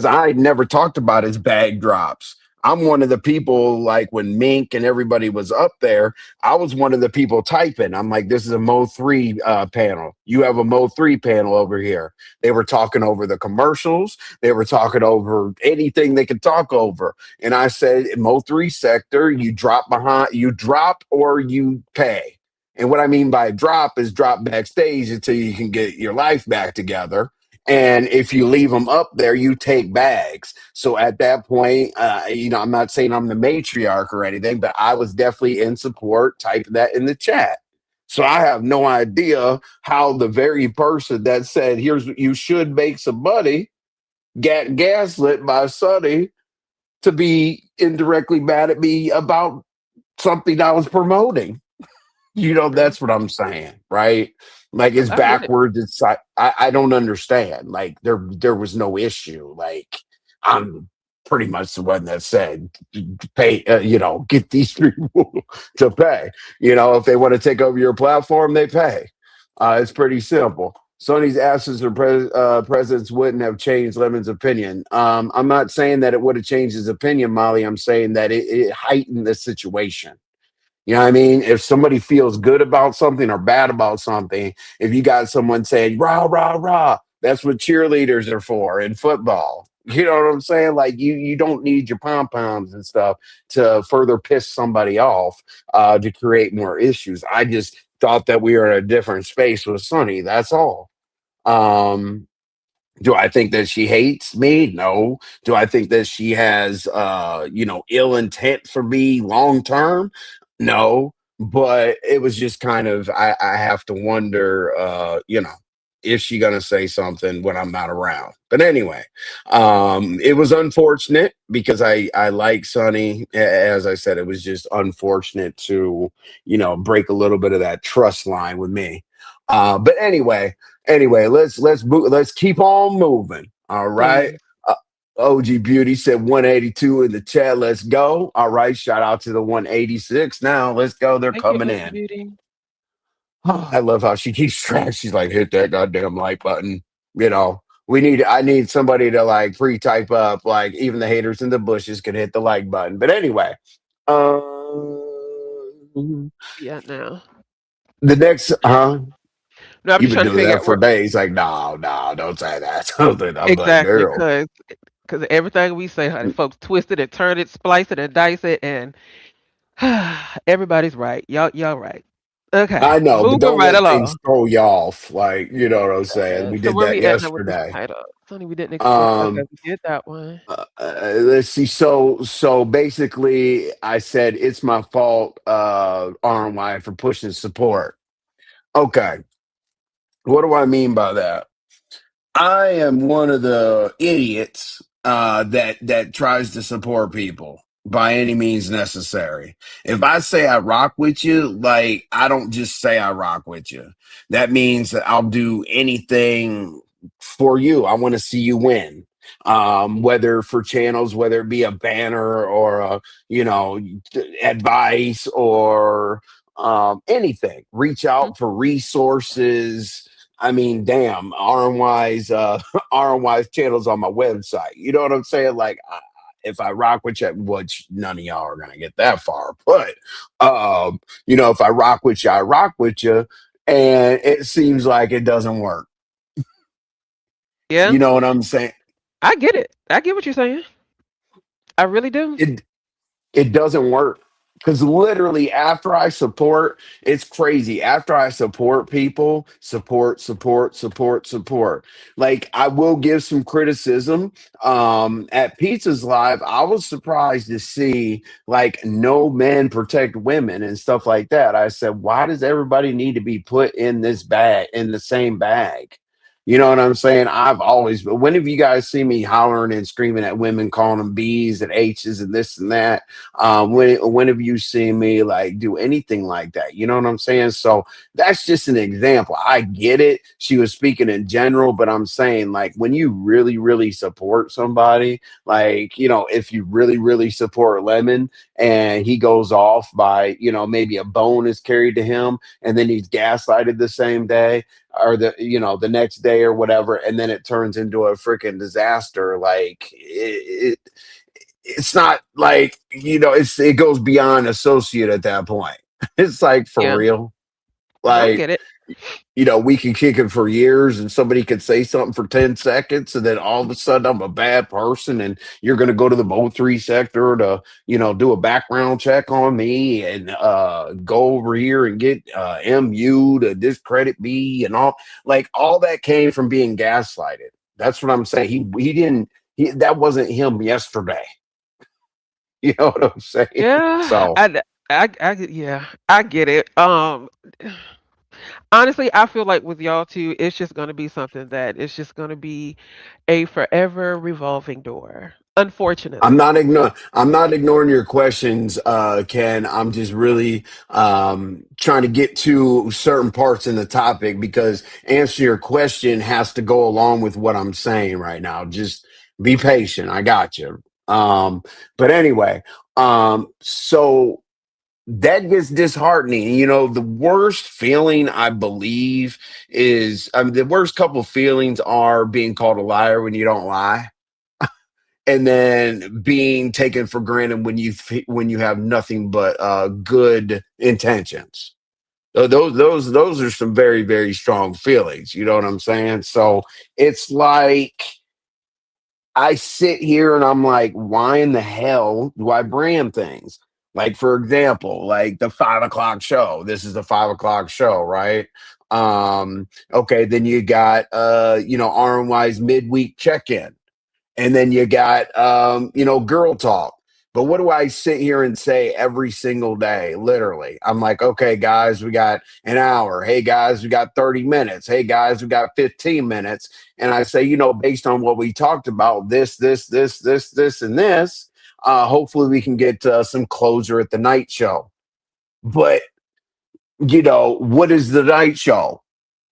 I never talked about his bag drops. I'm one of the people, like when Mink and everybody was up there, I was one of the people typing. I'm like, this is a Mo 3 panel. You have a Mo 3 panel over here. They were talking over the commercials. They were talking over anything they could talk over. And I said, Mo 3 sector, you drop or you pay. And what I mean by drop is drop backstage until you can get your life back together, and if you leave them up there, you take bags. So at that point, I'm not saying I'm the matriarch or anything, but I was definitely in support. Type that in the chat. So I have no idea how the very person that said, "Here's what you should make some money," got gaslit by Sonny to be indirectly mad at me about something I was promoting. True. That's what I'm saying, right? Like, True. it's I get it. backwards. I don't understand. Like, there was no issue. Like, I'm pretty much the one that said pay. Get these people to pay. If they want to take over your platform, they pay. It's pretty simple. Sony's absence of presence wouldn't have changed Lemon's opinion. I'm not saying that it would have changed his opinion, Molly. I'm saying that it heightened the situation. You know what I mean? If somebody feels good about something or bad about something, if you got someone saying, rah, rah, rah, that's what cheerleaders are for in football. You know what I'm saying? Like, you don't need your pom poms and stuff to further piss somebody off, to create more issues. I just thought that we were in a different space with Sonny. That's all. Um, do I think that she hates me? No. Do I think that she has ill intent for me long term? No. But it was just kind of, I have to wonder, is she gonna say something when I'm not around? But anyway, it was unfortunate because I like Sonny. As I said, it was just unfortunate to, break a little bit of that trust line with me. But anyway, let's keep on moving. All right. Please. Uh, OG Beauty said 182 in the chat. Let's go. All right. Shout out to the 186. Now let's go. They're Thank you, coming OG in. Beauty. Oh, I love how she keeps track. She's like, hit that goddamn like button. I need somebody to like pre-type up, like even the haters in the bushes can hit the like button. But anyway, Yeah, now. the next, No, I'm you've just been trying to doing figure that out for where days. Like, no, no, don't say that. I'm like, exactly girl. because everything we say, honey, folks twist it and turn it, splice it and dice it, and everybody's right. Y'all right. Okay, I know, but moving don't right let things along. throw you off. Like, you know what I'm saying? We So did where that we at now with this yesterday. title? Sonny, we didn't expect. Okay, Um, we did that one. let's see. So basically, I said it's my fault, RNY, for pushing support. Okay, what do I mean by that? I am one of the idiots that tries to support people. by any means necessary. If I say I rock with you, like I don't just say I rock with you. That means that I'll do anything for you. I want to see you win. Whether for channels, whether it be a banner or a, you know, advice or anything. Reach Mhm. out for resources. I mean, damn, RNY's RNY's channels on my website. You know what I'm saying? Like if I rock with you, which none of y'all are gonna get that far, but you know, if I rock with you, I rock with you, and it seems like it doesn't work. Yeah, You know what I'm saying? I get it. I get what you're saying. I really do. It it doesn't work because literally after I support, it's crazy. After I support people, support, like I will give some criticism. At Pizza's Live, I was surprised to see like no men protect women and stuff like that. I said, why does everybody need to be put in this bag, in the same bag? You know what I'm saying? I've always, but when have you guys seen me hollering and screaming at women, calling them B's and H's and this and that? When have you seen me like do anything like that? You know what I'm saying? So that's just an example. I get it. She was speaking in general, but I'm saying like when you really, really support somebody, like, you know, if you really, really support Lemon and he goes off by, you know, maybe a bone is carried to him and then he's gaslighted the same day or the, you know, the next day or whatever, and then it turns into a freaking disaster. Like it's not like, you know, it goes beyond associate at that point. It's like for Yeah. real. No, I Like, get it. you know, we can kick it for years and somebody could say something for 10 seconds and then all of a sudden I'm a bad person and you're going to go to the Mo3 sector to, you know, do a background check on me and go over here and get MU to discredit me and all that came from being gaslighted. That's what I'm saying. He didn't, that wasn't him yesterday. You know what I'm saying? Yeah, So yeah, I get it. Honestly, I feel like with y'all two, it's just gonna be something that it's just gonna be a forever revolving door. Unfortunately. I'm not ignoring your questions, Ken. I'm just really trying to get to certain parts in the topic because answer your question has to go along with what I'm saying right now. Just be patient. I got you. But anyway, so that gets disheartening. You know, the worst feeling I believe is the worst couple feelings are being called a liar when you don't lie and then being taken for granted when you have nothing but good intentions. Those are some very very strong feelings. You know what I'm saying? So it's like I sit here and I'm like, why in the hell do I brand things? Like for example, like the 5 o'clock show. This is the 5 o'clock show, right? Okay, then you got you know, RNY's midweek check-in and then you got you know, girl talk. But what do I sit here and say every single day? Literally, I'm like, okay, guys, we got an hour. Hey, guys, we got 30 minutes. Hey, guys, we got 15 minutes. And I say, you know, based on what we talked about, this, and this, hopefully we can get some closure at the night show. But you know, what is the night show?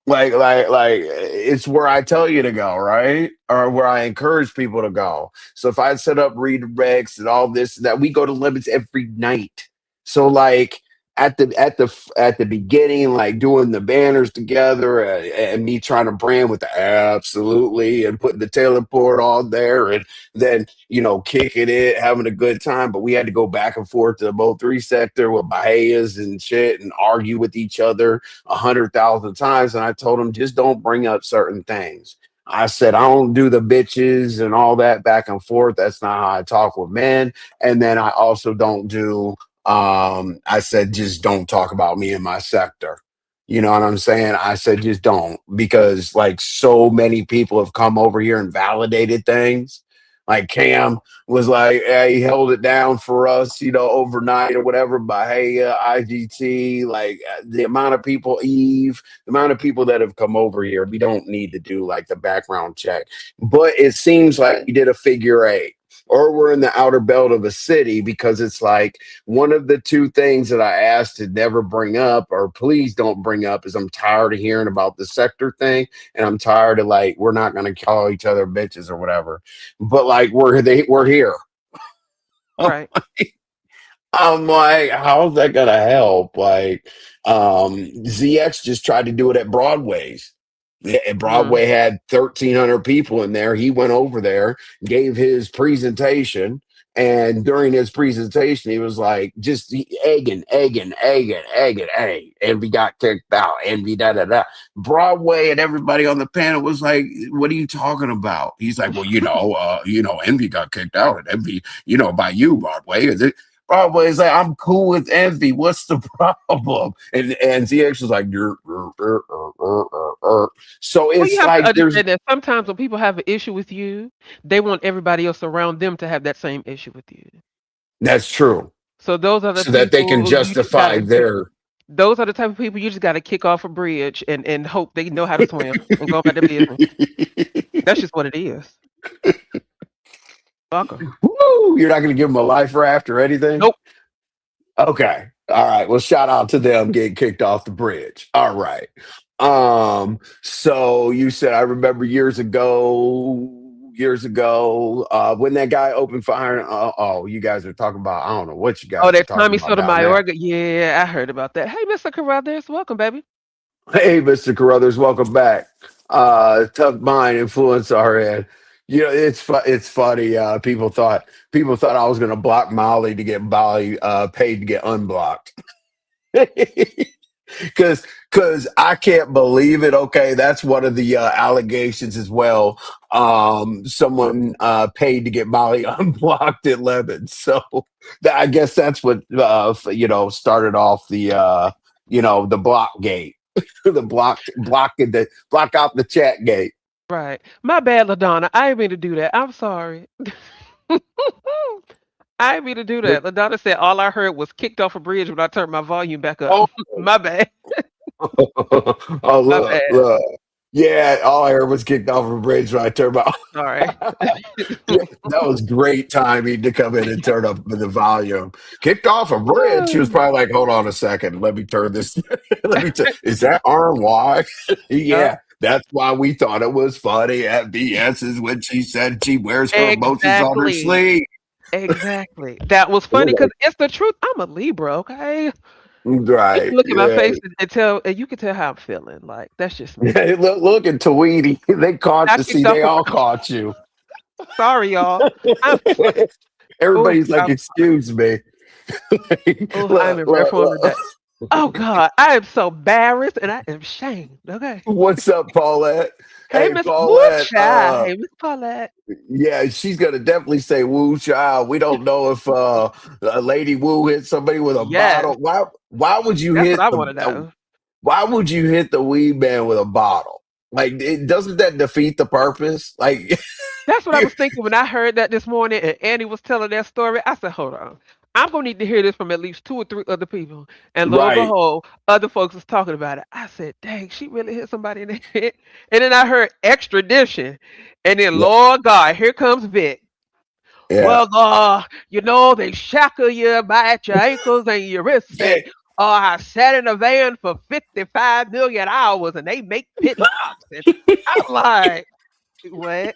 Like it's where I tell you to go, right? Or where I encourage people to go. So if I set up redirects and all this, that we go to limits every night. So like at the beginning, like doing the banners together and me trying to brand with the absolutely and putting the Taylor port on there and then, you know, kicking it, having a good time. But we had to go back and forth to the Mo3 sector with Bahias and shit and argue with each other 100,000 times. And I told him, just don't bring up certain things. I said, I don't do the bitches and all that back and forth. That's not how I talk with men. And then I also don't do, I said, just don't talk about me in my sector. You know what I'm saying? I said, just don't, because like so many people have come over here and validated things. Like Cam was like, hey, he held it down for us, you know, overnight or whatever. But hey, IGT, like the amount of people, Eve, the amount of people that have come over here, we don't need to do like the background check. But it seems like we did a figure eight. or we're in the outer belt of a city, because it's like one of the two things that I asked to never bring up, or please don't bring up, is I'm tired of hearing about the sector thing, and I'm tired of, like, we're not going to call each other bitches or whatever, but like we're here. Right. I'm like, how's that gonna help? Like, ZX just tried to do it at Broadway's. Mm. Broadway had 1,300 people in there. He went over there, gave his presentation, and during his presentation, he was like, just egging, hey, and we got kicked out, and we da da da. Broadway and everybody on the panel was like, "What are you talking about?" He's like, "Well, Envy got kicked out, and Envy, by you, Broadway." Broadway is like, I'm cool with Envy. What's the problem? And ZX was like, so Well, you it's have to like there's understand that sometimes when people have an issue with you, they want everybody else around them to have that same issue with you. that's true. So those are the So that they can people you just justify gotta. their Those are the type of people you just gotta kick off a bridge and hope they know how to swim and go about their business. That's just what it is. Welcome. Woo, you're not gonna give them a life raft or anything? Nope. Okay. All right. Well, shout out to them getting kicked off the bridge. All right. So you said, I remember years ago, when that guy opened fire. Oh, you guys are talking about, I don't know what you Oh, guys are that talking Tommy about down there. Sotomayor. Yeah, I heard about that. Hey, Mr. Carruthers, welcome, baby. Hey, Mr. Carruthers, welcome back. Tough mind influence RN. It's funny. People thought I was gonna block Molly to get Molly paid to get unblocked. Because I can't believe it. Okay, that's one of the allegations as well. Someone paid to get Molly unblocked at Lemon. So I guess that's what started off the block gate, the block out the chat gate. Right. My bad, LaDonna. I didn't mean to do that. I'm sorry. I didn't mean to do that. LaDonna said all I heard was kicked off a bridge when I turned my volume back up. Oh, My bad. oh, My look, bad. look. Yeah, all I heard was kicked off a bridge when I turned my. Sorry. Yeah, that was great timing to come in and turn up the volume. Kicked off a bridge. She was probably like, "Hold on a second, let me turn this. Let me. Is that RNY? Yep. Yeah, that's why we thought it was funny at BS is when she said she wears her emotions on her Exactly. sleeve. Exactly. That was funny because it's the truth. I'm a Libra, okay? You can Right? look at my Yeah. face and tell, and you can tell how I'm feeling. Like that's just me. Look at Tweety. They caught I the kicked see. off. They all caught you. Sorry, y'all. I'm. Oh, Everybody's like, "Excuse me." oh, I'm Look, in rare look, form today. look. Oh God, I am so embarrassed and I am shamed. Okay. What's up, Paulette? Hey, Hey, Miss Paulette. Woodshy. Hey, Miss Paulette. Yeah, she's gonna definitely say "woo child." We don't know if Lady Wu hit somebody with a Yes, bottle. Why would you that's what hit I the want to know. why would you hit the weed man with a bottle? Like, doesn't that defeat the purpose? Like, That's what I was thinking when I heard that this morning and Annie was telling that story. I said, hold on. I'm gonna need to hear this from at least two or three other people. And lo and right? behold, other folks was talking about it. I said, dang, she really hit somebody in the head. And then I heard extradition. And then Yeah, Lord God, here comes Vic. yeah. Well, they shackle you by at your ankles and your wrists, and Vic, I sat in a van for 55 million hours, and they make pit stops. And I'm like, what?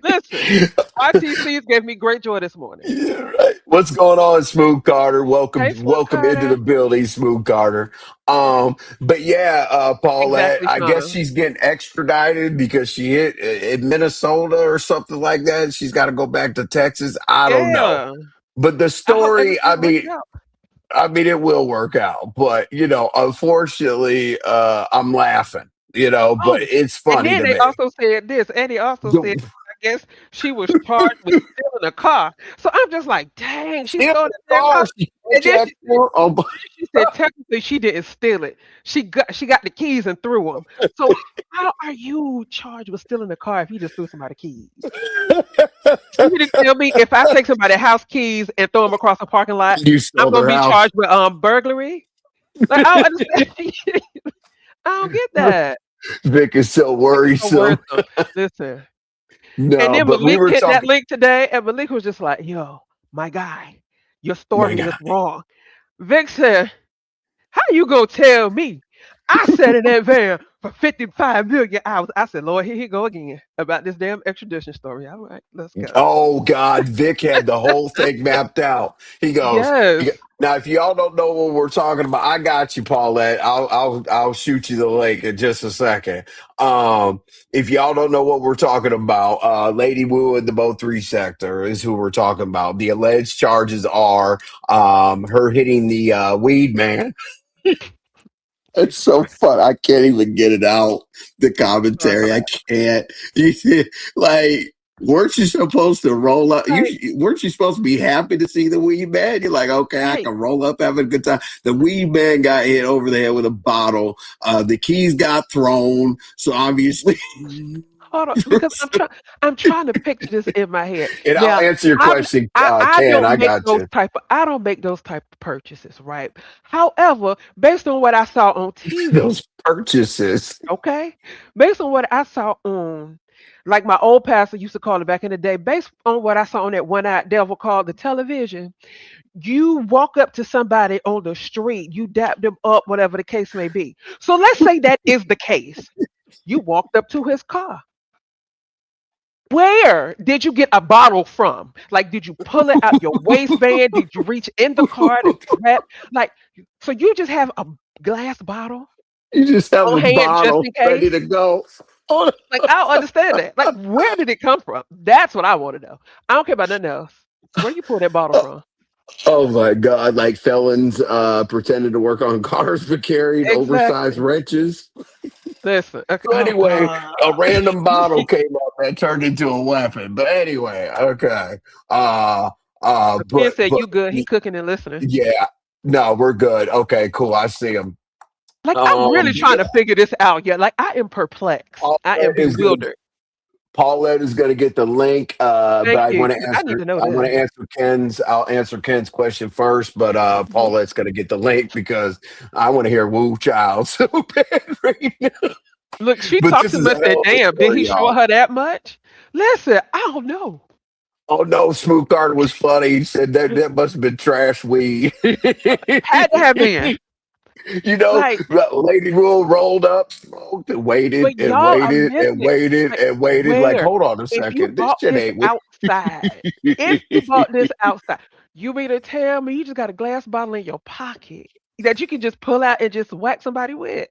Listen, RTCs gave me great joy this morning. Yeah, right. What's going on, Smooth Carter? Welcome, Hey, Smooth welcome into the Carter. building, Smooth Carter. But yeah, Paulette, Exactly, I guess Shauna. she's getting extradited because she hit in Minnesota or something like that. She's got to go back to Texas. I don't know, Yeah. but the I hope story, everything works out. I mean, it will work out. But unfortunately, I'm laughing. But Oh, it's and funny then to they me. also said this. Andy also said, The, I guess she was charged with stealing a car. So I'm just like, dang, she stealing stole the that damn car. car, she And then hijacked her. Oh, she said technically she didn't steal it. She got the keys and threw them. So how are you charged with stealing a car if you just threw somebody keys? You mean to tell me if I take somebody's house keys and throw them across a parking lot, you I'm stole gonna their be house. charged with burglary? Like I don't understand. I don't get that. Vic is so It's so worrisome. worrisome. Listen. And No, then but we Malik were hit that talking. link today, and Malik was just like, "Yo, my guy, your My story is God. wrong." Vic said, "How you gonna tell me? I sat in that van for 55 million hours." I said, "Lord, here he go again about this damn extradition story." All right, let's go. Oh God, Vic had the whole thing mapped out. Yes. Now if y'all don't know what we're talking about, I got you, Paulette. I'll shoot you the link in just a second. If y'all don't know what we're talking about, Lady Wu in the Bo 3 sector is who we're talking about. The alleged charges are her hitting the weed man. It's so fun. I can't even get it out. The Start commentary. I clap. can't. Like, weren't you supposed to roll up? Like, Weren't you supposed to be happy to see the weed man? You're like, okay, I like, can roll up, having a good time. The weed man got hit over the head with a bottle. The keys got thrown. So obviously, hold on, because I'm trying to picture this in my head. and I'll Now, answer your I'm question, I Ken. don't I make got those you. type of I don't make those type of purchases, right? However, based on what I saw on TV, Those purchases. okay, based on what I saw on, like my old pastor used to call it back in the day, based on what I saw on that one-eyed devil called the television, you walk up to somebody on the street, you dap them up, whatever the case may be. So let's say that is the case. You walked up to his car. Where did you get a bottle from? Like, did you pull it out your waistband? Did you reach in the car to grab? Like, so you just have a glass bottle You just have on a hand just bottle in ready case? to go. Oh, Like, I don't understand that. Like, where did it come from? That's what I want to know. I don't care about nothing else. Where you pull that bottle from? oh my God! Like felons pretending to work on cars but carrying oversized Exactly. wrenches. Listen. Okay. So Oh anyway, God. a random bottle came up and turned into a weapon. But anyway, okay. Uh uh So Ken but said but you good. He cooking and listening. yeah. No, we're good. Okay, cool. I see him. Like, I'm really trying Yeah, to figure this out. Yeah. Like, I am perplexed. I am Paulette is gonna bewildered. Paulette is gonna get the link. But Thank you, because I need to know I want this. to answer Ken's I'll answer Ken's question first, but Mhm. Paulette's gonna get the link because I want to hear Woo Child so bad right now. Look, she But talked this to is me a and said, hell of a "Damn, did he story, show y'all. her that much?" Listen, I don't know. Oh no, Smooth Carter was funny. He said that must have been trash weed. Had to have been. You know, Like, Lady Rule rolled up, smoked, and waited but and y'all are waited and missing it. waited Like, and waited. Like, where? hold on a If you second, this bought shit this ain't weed. outside, if you bought this outside, you mean to tell me you just got a glass bottle in your pocket that you can just pull out and just whack somebody with?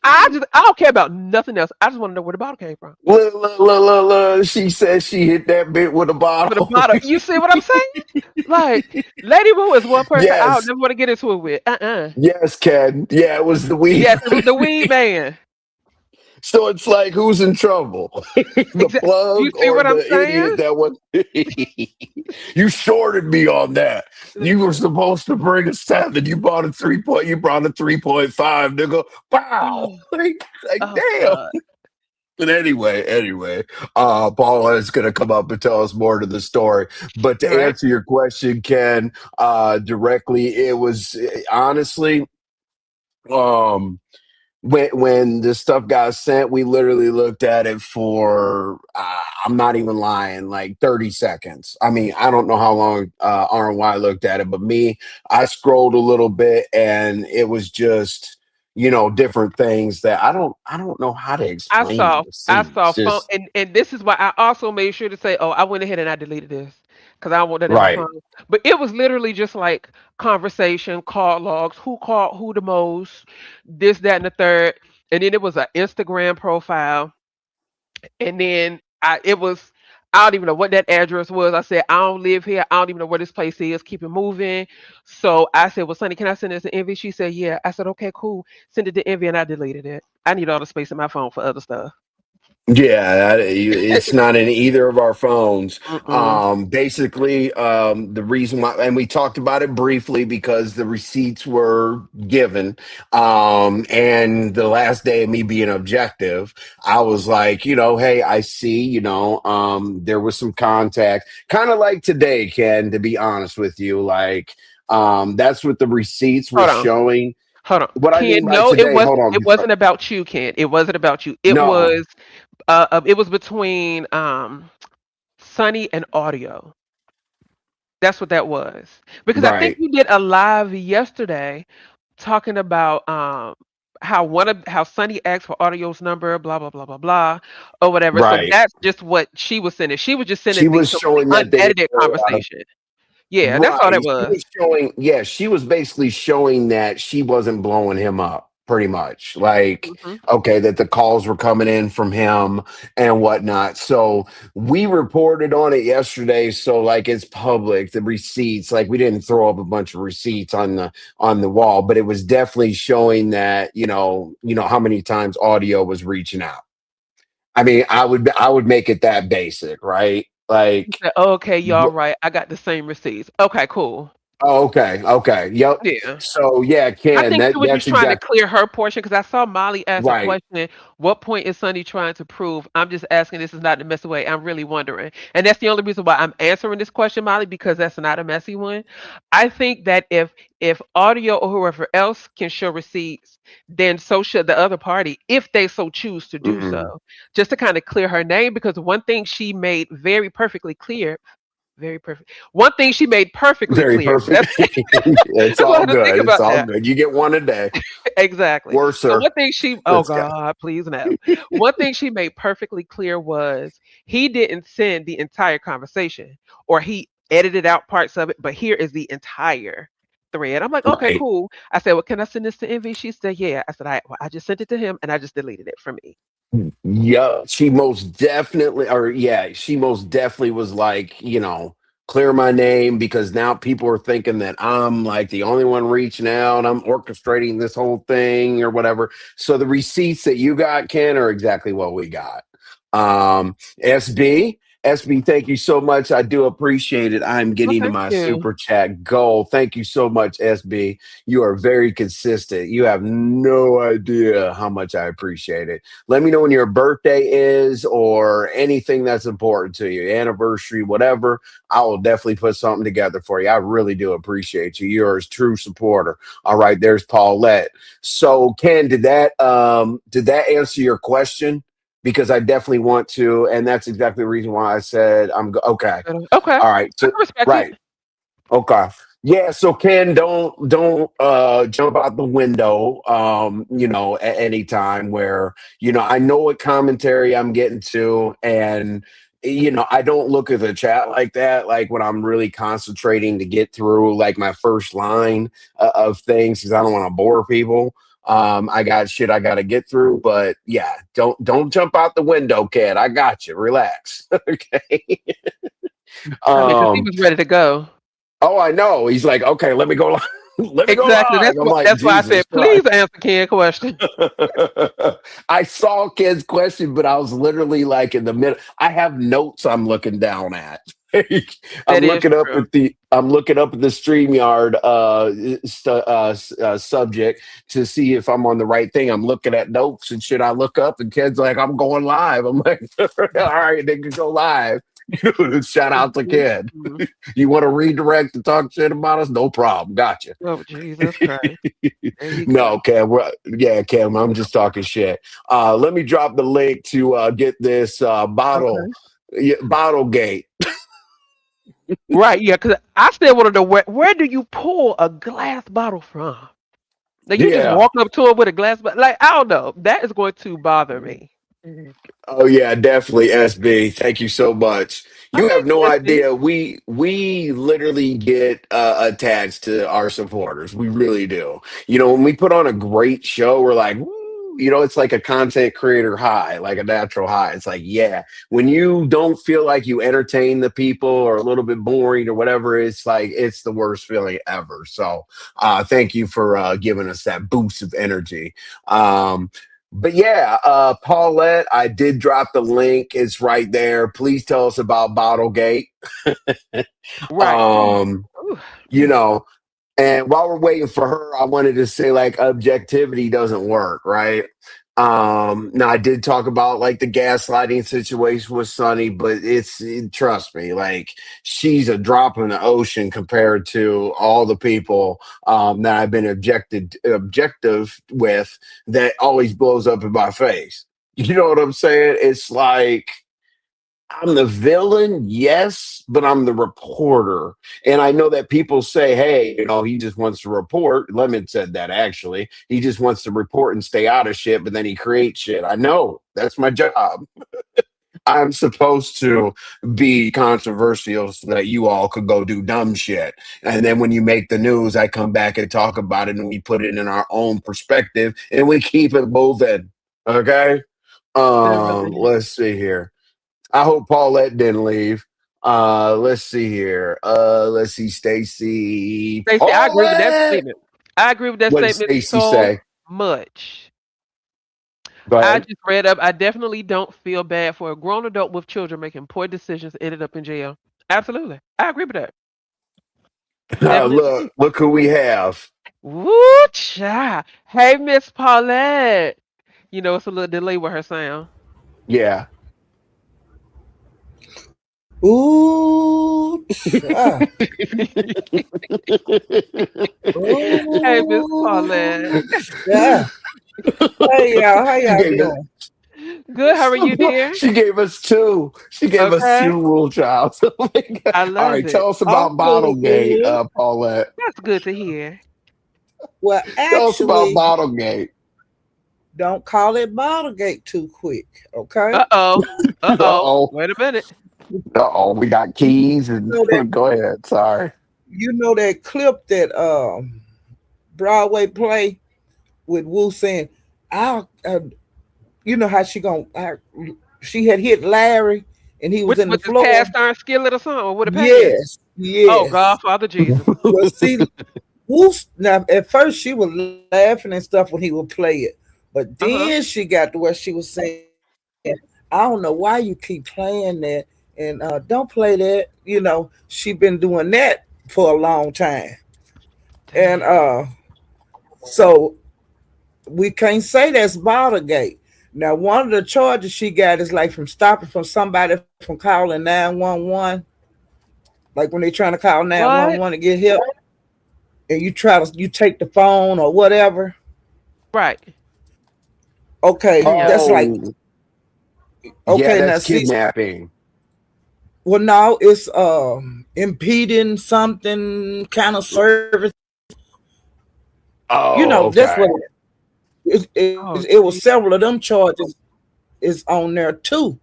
I don't care about nothing else. I just want to know where the bottle came from. Look, she said she hit that bit with a For the bottle. bottle, you see what I'm saying? Like, Lady Wu is one person I would Yes, never want to get into it with. yes, Ken. Yeah, it was the weed. Yes, it was the weed man. So it's like, who's in trouble? The Exactly. You plug see or what I'm the idiot saying? that was? You shorted me on that. You were Listen. supposed to bring a 7. You bought a 3 point. You brought a 3.5, nigga. Wow. Oh, Like oh damn. God. But anyway, Paula is going to come up and tell us more to the story. But All to right. answer your question, Ken, directly, it was honestly, um, when this stuff got sent, we literally looked at it for I'm not even lying, like 30 seconds. I mean, I don't know how long RNY looked at it, but me, I scrolled a little bit and it was just different things that I don't know how to explain the I receipts. saw phone, Just and this is why I also made sure to say, oh, I went ahead and I deleted this because I don't want that in my right. phone. But it was literally just like conversation, call logs, who called who the most, this, that, and the third, and then it was an Instagram profile, and then it was. I don't even know what that address was. I said, I don't live here. I don't even know where this place is. Keep it moving. So I said, well, Sonny, can I send this to Envy? She said, yeah. I said, okay, cool. Send it to Envy, and I deleted it. I need all the space in my phone for other stuff. Yeah, it's not in either of our phones. Mm-mm. Basically, the reason why, and we talked about it briefly because the receipts were given. And the last day of me being objective, I was like, hey, I see, there was some contact, kind of like today, Ken, to be honest with you. Like, that's what the receipts were Hold on. showing. Hold on. What I Ken, mean by no, today, hold on, it wasn't about you, Ken. It wasn't about you. no. It was between Sunny and audio. That's what that was. Because I think Right. you did a live yesterday talking about how Sunny asked for audio's number, blah blah blah blah blah, or whatever. So Right. that's just what she was sending. She was just She sending the was complete showing that they didn't unedited know how to. conversation. Yeah, that's all Right. that She was. was showing, yeah, she was basically showing that she wasn't blowing him up, pretty much. Like, Hmm. okay, that the calls were coming in from him and whatnot. So we reported on it yesterday. So like it's public, the receipts, like we didn't throw up a bunch of receipts on the wall, but it was definitely showing that, how many times audio was reaching out. I mean, I would make it that basic, right? He Like, said, "Oh, okay, y'all right. I got the same receipts. Okay, cool. oh, okay, okay, yep. Yeah." So yeah, I Ken, think she was that's just trying to exactly clear her portion because I saw Molly ask a right. question. What point is Sunny trying to prove? I'm just asking. This is not a messy way. I'm really wondering, and that's the only reason why I'm answering this question, Molly, because that's not a messy one. I think that if audio or whoever else can show receipts, then so should the other party if they so choose to do so, Mm, just to kind of clear her name. Because one thing she made very perfectly clear, very perfect. One thing she made perfectly very clear. perfect. It's That's why I all had to think good. It's about all that. good. You get one a day. Exactly. So Worser. one thing she oh This guy. God, please no. One thing she made perfectly clear was he didn't send the entire conversation or he edited out parts of it, but here is the entire thread. I'm like, okay, Right. cool. I said, well, can I send this to Envy? She said, yeah. I said, I just sent it to him and I just deleted it for me. Yeah, she most definitely, or yeah, she most definitely was like, clear my name because now people are thinking that I'm like the only one reaching out. I'm orchestrating this whole thing or whatever. So the receipts that you got, Ken, are exactly what we got. SB, thank you so much. I do appreciate it. I'm Well, getting to thank my you. super chat goal. Thank you so much, SB. You are very consistent. You have no idea how much I appreciate it. Let me know when your birthday is or anything that's important to you, anniversary, whatever. I will definitely put something together for you. I really do appreciate you. You're a true supporter. All right, there's Paulette. So, Ken, did that answer your question? Because I definitely want to, and that's exactly the reason why I said okay. Okay. All right, I so can respect it. right. Okay. Yeah, so Ken, don't jump out the window at any time where, I know what commentary I'm getting to and I don't look at the chat like that like when I'm really concentrating to get through like my first line of things cuz I don't want to bore people. I got shit I got to get through, but yeah, don't jump out the window, Ken. I got you. Relax. Okay. I mean, because he Um was ready to go. Oh, I know. He's like, okay, let me go live. Let me go Exactly. live. I'm like, That's why I Jesus said, please Christ. answer Ken's question. I saw Ken's question, but I was literally like in the middle. I have notes I'm looking down at. I'm That is looking up true. at the StreamYard subject to see if I'm on the right thing. I'm looking at notes and shit. I look up and Ken's like, I'm going live. I'm like, all right, they can go live. Shout out to Ken. Mhm. You want to redirect to talk shit about us? No problem. Gotcha. Oh, Jesus Christ. There you go. No, Cam. Yeah, Cam. I'm just talking shit. Let me drop the link to get this Okay. bottle gate. Right, yeah, because I still want to know where do you pull a glass bottle from? Now you just Yeah. walk up to it with a glass bottle. Like, I don't know. That is going to bother me. Oh yeah, definitely, SB. Thank you so much. Oh, You have thank you, no SB. idea. We literally get attached to our supporters. We really do. When we put on a great show, we're like, woo, it's like a content creator high, like a natural high. It's like, yeah. When you don't feel like you entertain the people or a little bit boring or whatever, it's like it's the worst feeling ever. So, thank you for giving us that boost of energy. But yeah, Paulette, I did drop the link. It's right there. Please tell us about Bottlegate. Right. um, Ooh, you know, and while we're waiting for her, I wanted to say like objectivity doesn't work, right? Now I did talk about like the gaslighting situation with Sunny, but trust me, like she's a drop in the ocean compared to all the people that I've been objective with that always blows up in my face. You know what I'm saying? It's like I'm the villain, yes, but I'm the reporter. And I know that people say, hey, he just wants to report. Lemon said that actually. He just wants to report and stay out of shit, but then he creates shit. I know that's my job. I'm supposed to be controversial so that you all could go do dumb shit. And then when you make the news, I come back and talk about it and we put it in our own perspective and we keep it moving. Okay. Literally. Let's see here. I hope Paulette didn't leave. Let's see here. Let's see, Stacy. Stacey, I agree with that Paulette. statement. I agree with that What did statement Stacy so say? much. Go I ahead. just read up. I definitely don't feel bad for a grown adult with children making poor decisions ended up in jail. Absolutely. I agree with that. Definitely agree. Look who we have. Woo cha. Hey, Miss Paulette. You know, it's a little delay with her sound. Yeah. Ooh, child. Hey, Miss Ooh, Paulette. child. Hey y'all, how she y'all gave us doing? Good. How are you, dear? she gave us two. She gave us Okay. two rule childs. Oh my God. I All love right, it. tell us I'm about doing Bottlegate, good. Paulette. That's good to hear. Well, Tell us about actually, Bottlegate. don't call it Bottlegate too quick, okay? Uh-oh. Uh-oh. Uh-oh. Wait a minute. Uh-oh. We got keys and You know that go ahead. Sorry. clip that Broadway play with Wu saying, "I," you know how she had hit Larry and he was in the With this floor. cast iron skillet or something, or with a pan? Yes, Oh, yes. God, Father Jesus. Well, see, Woo's now at first she was laughing and stuff when he would play it, but Uh-huh. then she got to where she was saying, "I don't know why you keep playing that, and don't play that." She been doing that for a long time, and Dang. so we can't say that's Baldergate. Now, one of the charges she got is like from stopping from somebody from calling 911, like when they trying to call What? 911 to get help, and you take the phone or whatever. Right. Okay, Yeah. that's like Oh, yeah, okay. Now that's see, kidnapping. well now it's impeding something kind of service. Oh, That's what okay. it Oh, was. gee. Several of them charges is on there too.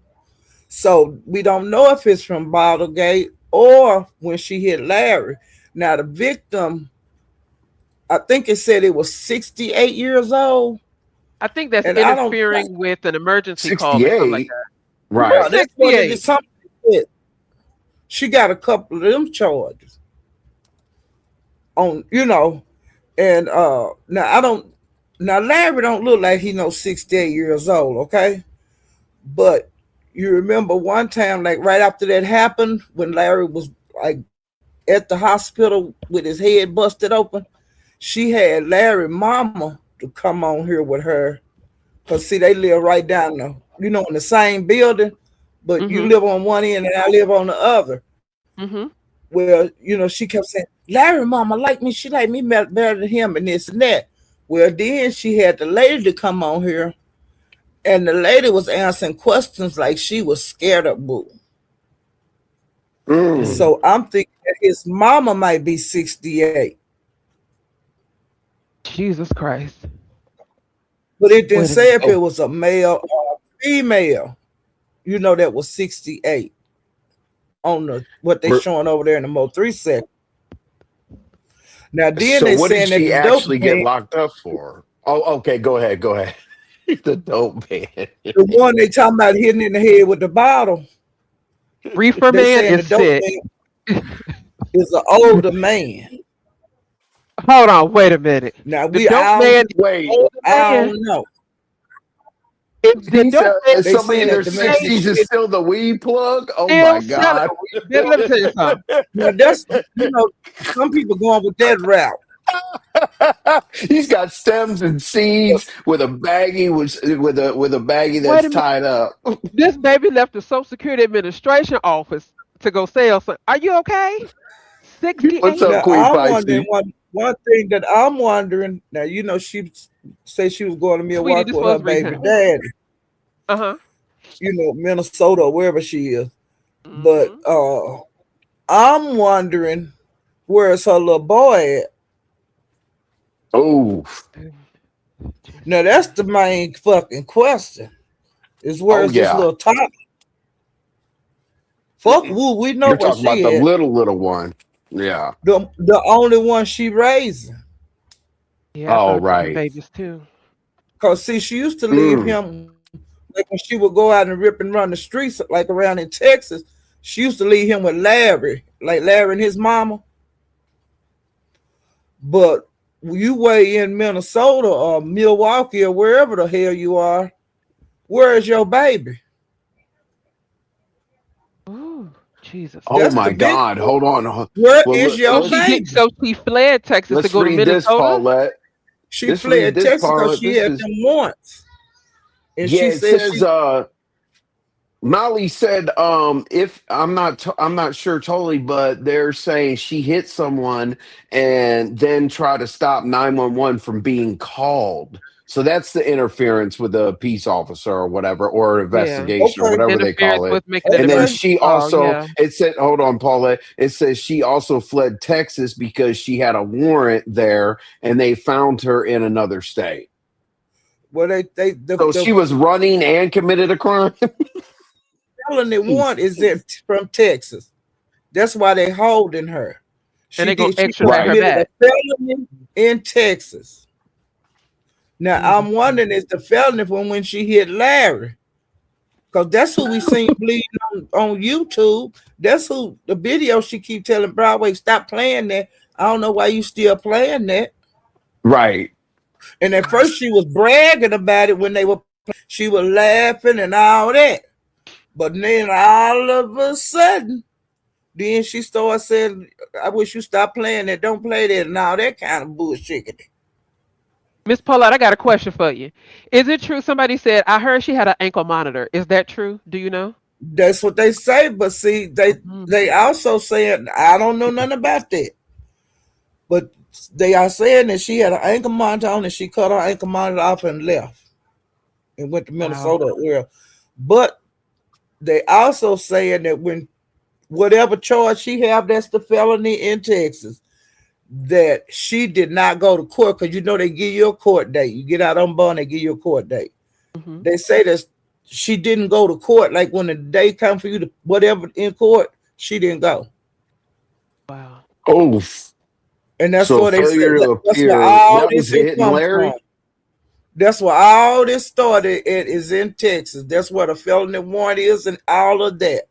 So we don't know if it's from Bottlegate or when she hit Larry. Now the victim, I think it said it was 68 years old, I think that's and I don't think interfering with an emergency call or something like 68. that. yeah, Right. that's what it is. 68. Something she got a couple of them charges on, and now I don't now Larry don't look like he no 68 years old, okay? But you remember one time, like right after that happened, when Larry was like at the hospital with his head busted open, she had Larry mama to come on here with her. Cause see, they live right down in the same building, but you Mm-hmm. live on one end and I live on the other. Mm-hmm. Well, she kept saying, Larry mama like me, she like me better than him and this and that. Well, then she had the lady to come on here, and the lady was answering questions like she was scared of Boo. Mm. So I'm thinking that his mama might be 68. Jesus Christ. But it didn't Wait a say minute. if it Oh, was a male or a female, that was 68 on what they we're- showing over there in the Mo 3 section. Now then so they what did saying that she the dope actually get man, locked up for? Oh, okay. Go ahead. Go ahead. The dope man. the one they talking about hitting in the head with the bottle, Reefer they man saying the is dope sick. man is an older man. Hold on. Wait a minute. Now The we dope I man don't, is Wait. older I man. don't know. If the He dope said man if They somebody saying in that their the man is 60s is still the weed plug. Oh my still selling God. it, baby, let me tell you something. now that's some people going with that route. He's got stems and But seeds with a baggie with a baggie Wait that's a minute. tied up. This baby left the Social Security Administration office to go sell something. Are you okay? What's 68? up, now Queen I'm wondering Feisty? one thing that I'm wondering. Now she say she was going to Sweetie, Milwaukee this with her was baby recent. daddy, Uh-huh. Minnesota or wherever she is. But Mm-hmm. I'm wondering where's her little boy at? Oh, Just Now that's the main fucking question. Is oh where's this yeah. little top? Fuck Woo, we know You're where talking about the she at. little one. Yeah. The only one she raising. yeah, I Oh, thought about them right. babies too. Cause see, she used to leave Mm. him like when she would go out and rip and run the streets like around in Texas. She used to leave him with Larry, like Larry and his mama. But you way in Minnesota or Milwaukee or wherever the hell you are, where is your baby? Ooh, Jesus. Oh That's the my big God. one. Hold on. Where Well, is your baby? So she fled Texas to let's go to read this, Minnesota? Paulette. She Let's read fled this, Texas because Paulette. she This had is them once. And yeah. she It said says she Molly said, if I'm not sure totally, but they're saying she hit someone and then try to stop 911 from being called. So that's the interference with a peace officer or whatever, or Yeah. investigation or okay, whatever they Interference call it. with making an And then okay, emergency she call. also, Yeah. it said, hold on, Paula, it says she also fled Texas because she had a warrant there and they found her in another state. well So the she was running and committed a crime. felony one is Jesus. in, from Texas. That's why they holding her. And they're gonna She extradite her Right. committed a back. felony in Texas. Now Jesus. I'm wondering is the felony from when she hit Larry. Because that's who we seen bleeding on YouTube. That's who the video she keep telling Broadway, stop playing that. I don't know why you still playing that. Right. And at first she was bragging about it when they were she was laughing and all that. But then all of a sudden, then she started saying, I wish you stop playing that, don't play that, and all that kind of bullshit. Miss Paulette, I got a question for you. Is it true somebody said I heard she had an ankle monitor? Is that true? Do you know? That's what they say, but see, Mhm. they also saying I don't know nothing about that. But they are saying that she had an ankle monitor on and she cut her ankle monitor off and left and went to Wow. Minnesota. Where, but they also saying that when whatever charge she have, that's the felony in Texas. That she did not go to court because you know they give you a court date. You get out on bond, they give you a court date. Hmm. They say that she didn't go to court. Like when the day come for you to whatever in court, she didn't go. Wow. Oh, And that's so what they said. failure to That's where appear. all That was this it hitting come from. Larry, That's where all this started. It is in Texas. That's where the felony warrant is, and all of that.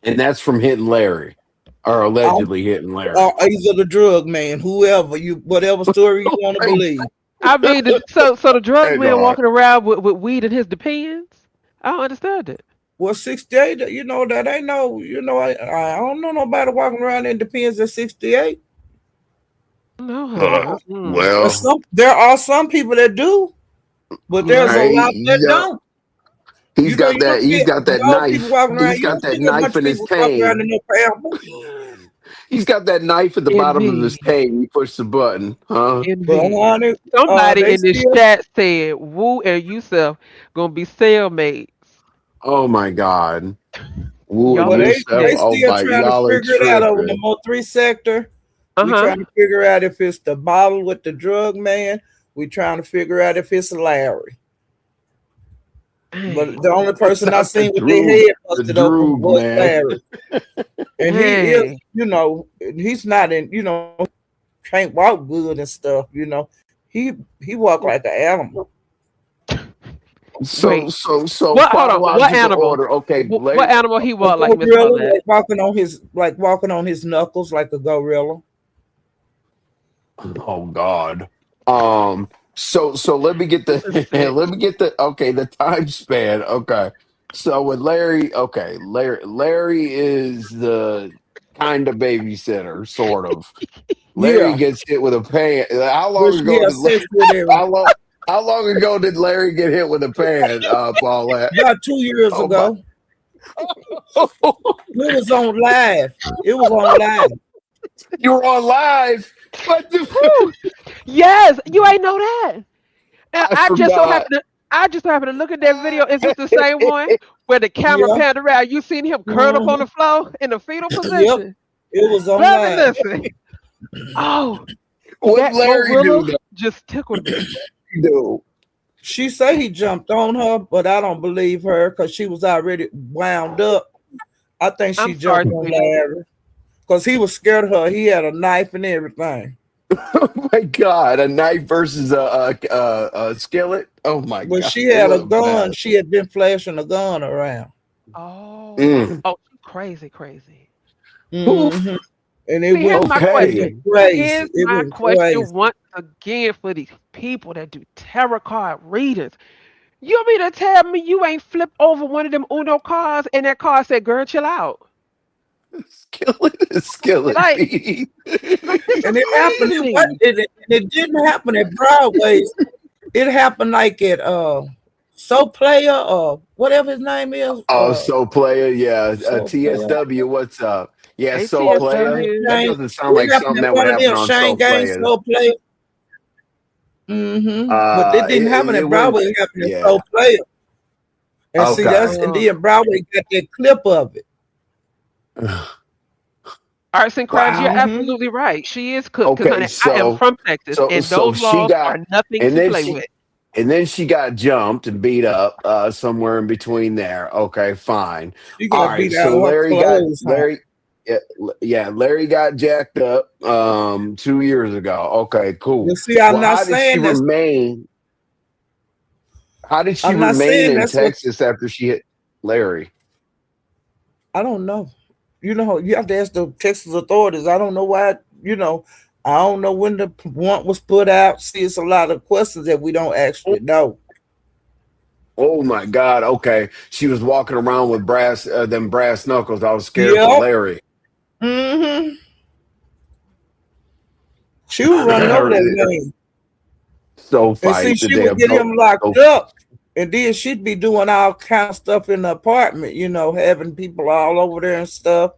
and that's from hitting Larry, or Um, allegedly hitting Larry. either the drug man, whoever you, whatever story you want to Hey, believe. I mean, so the drug hey, man dog. walking around with weed in his depends? I don't understand it. Well, 68, you know that ain't no, I don't know nobody walking around in depends at 68. No, honey. Mm-mm. Well, There are some people that do, but there's a No. hey, lot that yeah, don't. You know, you don't he's get got that those people knife. walking around. He's You got don't that see a bunch knife of in his people walking around cane. in no pamper. He's got that knife at the bottom of his Envy. cane. You push the button, huh? But Envy. honey, Somebody they in this still chat said Woo and Yusuf gonna be cellmates. Oh my God. Woo and Y'all Well, better Yusef. they shit. Oh still my, trying to y'all are figure it out over the tripping. Mo3 sector. We Uh-huh. trying to figure out if it's the bottle with the drug man. We trying to figure out if it's Larry. But Dang. the only It's person I not seen with their head the busted open Droog, was man. Larry. And he is, Dang. he's not in, can't walk good and stuff. He walk like an animal. So, Wait. so, so What hold on. What chronological animal? order. Okay, What Larry. animal he A was like Miss gorilla, Paulette? like walking on his knuckles like a gorilla. Oh God. Um. So let me get This is the sick. let me get the okay the time span. Okay. So with Larry, okay, Larry is the kind of babysitter, sort of. Larry Yeah, gets hit with a pan. How but long she ago has did sex with every how long how long ago did Larry get hit with a pan, Paulette? about 2 years Oh my! ago. It was on live. It was on live. You were on live. What the? Whew. Yes, you ain't know that. And I forgot. I just so happened to look at that video. Is this the same one? where the camera Yeah. panned around, you seen him curled up on Hmm. the floor in the fetal Yep. position. It was Baby, online. listen. Oh, What that Larry do gorilla though? just tickled me. He do. She say he jumped on her, but I don't believe her because she was already wound up. I think I'm she sorry, jumped on sweetie. Larry because he was scared of her. He had a knife and everything. Oh my God, a knife versus a skillet. Oh my But God, she a had a little gun. bad. She had been flashing a gun around. Oh, Mm. oh, she crazy, crazy. Oof. Hmm. And it See, here's went, my it question. went Okay. crazy. Here's It my went question crazy. once again for these people that do tarot card readings. You mean to tell me you ain't flipped over one of them Uno cards and that card said, "Girl, chill out"? Skillet, Like, Petey. this And is it happened. It what? crazy. It didn't happen at Broadway's. It happened like at So Player or whatever his name is. Oh, so player, yeah. So Player. TSW, what's up? Yeah, so player. ATSW. That Shane. doesn't sound It like happened something at that would one of happen them on Shane so Gang player. Slow Player. But it didn't happen It at wouldn't. Broadway. It happened at Yeah. So Player. And see Okay. that's and then Broadway got that clip of it. Arts and crafts, you're Wow. Hmm. absolutely right. She is cooked. Because, Okay, honey, I am from Texas, and so those she laws are got, nothing and to then play she with. and then she got jumped and beat up somewhere in between there. Okay, fine. She All got right. beat out So of her clothes, huh? Yeah, yeah, Larry got jacked up 2 years ago. Okay, You cool. see, I'm Well, not saying that's how did she I'm not remain saying in that's what Texas after she hit Larry? I don't know. You have to ask the Texas authorities. I don't know why, I don't know when the warrant was put out. See, it's a lot of questions that we don't actually know. Oh my God. Okay. She was walking around with them brass knuckles. I was scared for Yep. Larry. Hmm. She was running over that man. So And see, fight the she would damn get him so locked up. And then she'd be doing all kind of stuff in the apartment, having people all over there and stuff.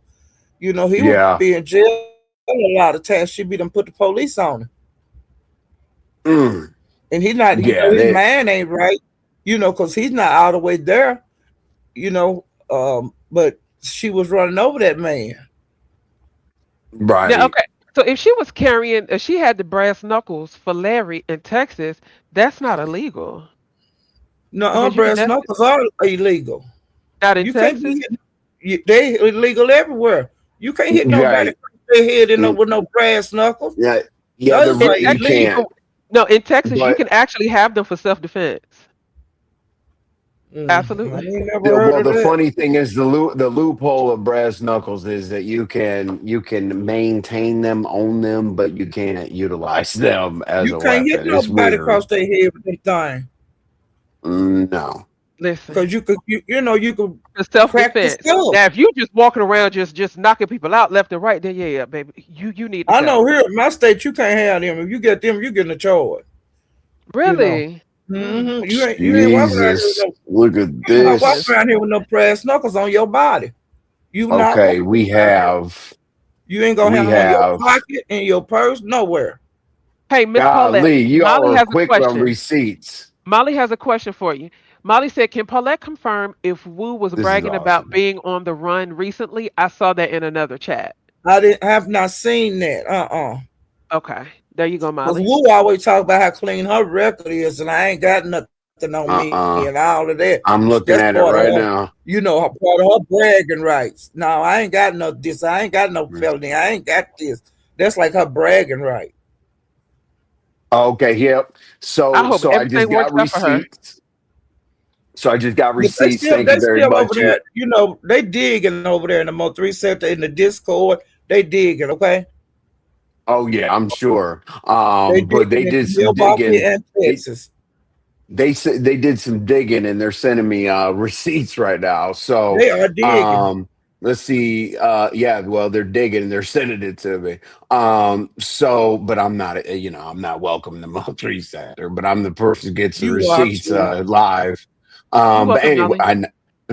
He would yeah. be in jail a lot of times. She'd be done put the police on him. Mm, And he's not, yeah, his that mind ain't right, because he's not all the way there, but she was running over that man. Now, right. okay. So if she had the brass knuckles for Larry in Texas, that's not illegal No, because you can brass definitely knuckles are illegal. not in You can't Texas. be hitting, they illegal everywhere. You can't hit nobody Right. across their head Mm, with no brass knuckles. yeah. Yeah, Those In are you Texas, you illegal. can. can't. No, in Texas, you But can actually have them for self-defense. I Absolutely. ain't never heard of the that. funny thing is the loophole of brass knuckles is that you can maintain them, own them, but you can't utilize them as You a can't hit weapon. It's nobody weird. across their head with them thing. No. Listen, Because you could for crack the self-defense. skull. Now, if you just walking around just knocking people out left and right, then yeah, baby, you need to I know go. here in my state you can't have them. If you get them, you getting a charge. You know. Really? Mm. You ain't walking around here with Jesus. no Look at you not walking Goodness. this. around here with no brass knuckles on your body. You not Okay, walking around here. You ain't gonna have we them on your have pocket, in your purse, nowhere. Hey, Miss Paulette, golly, y'all Molly are has a quick on question. receipts. Molly has a question for you. Molly said, "Can Paulette confirm if Wu was This is bragging about awesome. being on the run recently?" I saw that in another chat. I didn't have not seen that. Okay, there you go, Because Molly. Woo always talk about how clean her record is, and I ain't got nothing on me and Uh-uh. all of that. I'm That's looking part at of it her, right now. her part of her bragging rights. No, I ain't got no this. I ain't got no Mm. felony. I ain't got this. That's like her bragging right. Okay, yep. I So hope so I just everything got works out for her. receipts. So I just got But they receipts. still Thank you they very still over much. there. They digging over there in the Mo 3 sector in the Discord. They digging, okay? Oh yeah, I'm sure. They But digging they in did some Milwaukee digging. and They Texas. they said they did some digging and they're sending me receipts right now. So They are digging. um let's see. Yeah, well, they're digging and they're sending it to me. So but I'm not I'm not welcome to Montreat Center, but I'm the person who gets the You are receipts too. live. You're But welcome, anyway, Molly.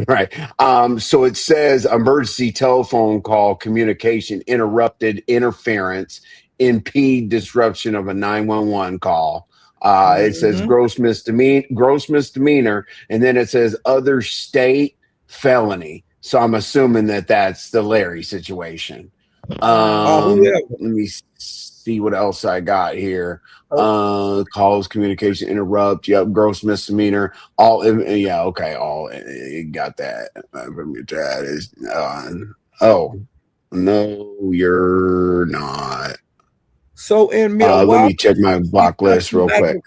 right. So it says emergency telephone call communication interrupted interference impede disruption of a 911 call. It says Hmm. gross misdemeanor, and then it says other state felony. So I'm assuming that that's the Larry situation. Mm. Whoever. Let me see what else I got here. Oh, Calls, communication, interrupt. Yep, gross misdemeanor. All, yeah, okay, all got that. That is, oh, no, you're not. so in Let me check Milwaukee, my she's block list talking real back quick.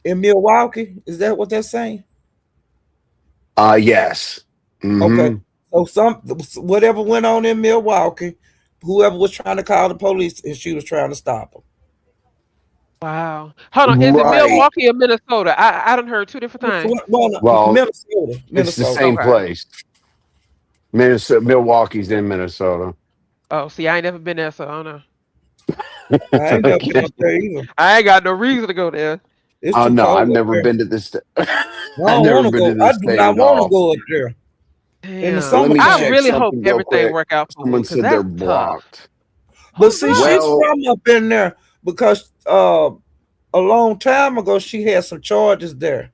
in Milwaukee. Is that what they're saying? Yes. Okay. Mm-hmm. So whatever went on in Milwaukee, whoever was trying to call the police and she was trying to stop them. Wow. Hold on. Is it Right. Milwaukee or Minnesota? I done heard two different things. Well, no, Well, Minnesota, it's the Minnesota. same Okay. place. Minnesota, Milwaukee's in Minnesota. Oh, see, I ain't never been there, so I don't know. I ain't never been Okay. up there either. I ain't got no reason to go there. It's Oh too no, I've cold up never there. been to this. I I've don't never want to been to go. I this do state not at want to all. go up there in the Let Damn. me I summertime. check really hope something real everything quick. work out for her, Someone cause said they're that's tough. blocked. But Who's see, blocked? she's Well, from up in there because a long time ago she had some charges there.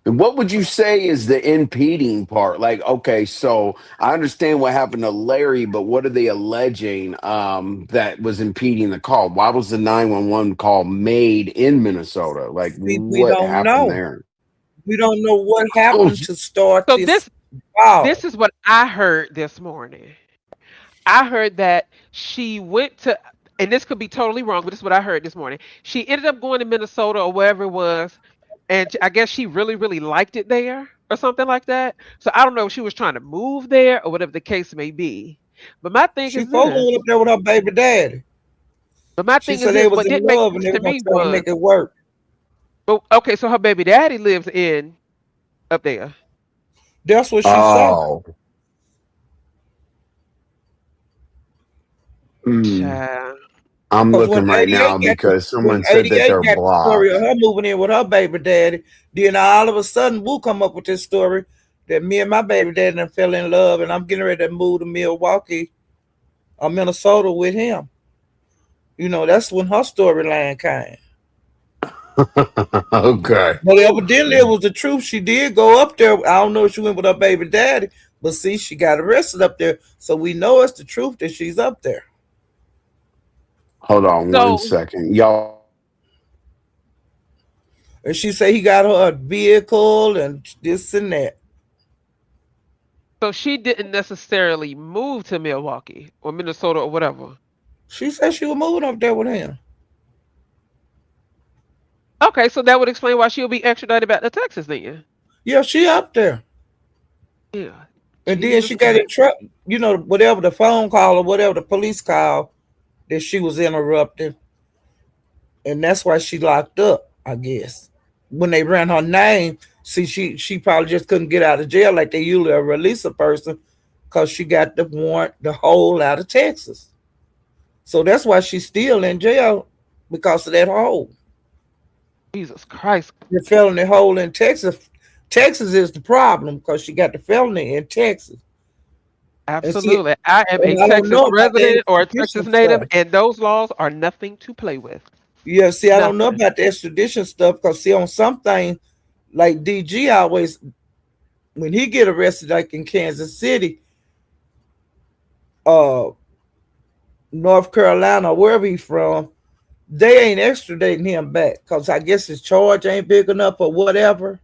what would you say is the impeding part? Like, okay, so I understand what happened to Larry, but what are they alleging that was impeding the call? Why was the 911 call made in Minnesota? Like, See, we what don't happened know. there? We don't know what Oh, happened to start So this this ball. is what I heard this morning. I heard that she went to, and this could be totally wrong, but this is what I heard this morning. She ended up going to Minnesota or wherever it was, and I guess she really, really liked it there or something like that. So I don't know if she was trying to move there or whatever the case may be. But my thing She is supposed to this. went up there with her baby daddy. But my She thing is said they this. was What in didn't make love and sense they to were gonna me try to was, make it work. but okay, so her baby daddy lives in up there. That's what she said. oh, hmm. Child. I'm Because looking right now because when someone said that 88 they're got the story of blocked. her moving in with her baby daddy, then all of a sudden we'll come up with this story that me and my baby daddy done fell in love and I'm getting ready to move to Milwaukee or Minnesota with him. You know, that's when her storyline came. Okay. But Whew. evidently it was the truth. She did go up there. I don't know if she went with her baby daddy, but see, she got arrested up there. So we know it's the truth that she's up there. Hold on one So second. Y'all And she said he got her a vehicle and this and that. so she didn't necessarily move to Milwaukee or Minnesota or whatever. She said she was moving up there with him. Okay, so that would explain why she'll be extradited back to Texas then. Yeah, she up there. Yeah. And then Jesus she got in Christ. trouble, you know, whatever the phone call or whatever the police call that she was interrupting. And that's why she locked up, I guess. When they ran her name, see, she probably just couldn't get out of jail like they usually release a person because she got the warrant, the hold out of Texas. So that's why she's still in jail because of that hold. Jesus Christ. The felony hold in Texas. Texas is the problem because she got the felony in Texas. And see, Absolutely. I am a and I don't Texas know about the resident or a extradition Texas native, stuff. and those laws are nothing to play with. Yeah, see, I don't know Nothing. about the extradition stuff because see, on something like DG always, when he get arrested, like in Kansas City, uh, North Carolina, wherever he's from, they ain't extraditing him back because I guess his charge ain't big enough or whatever.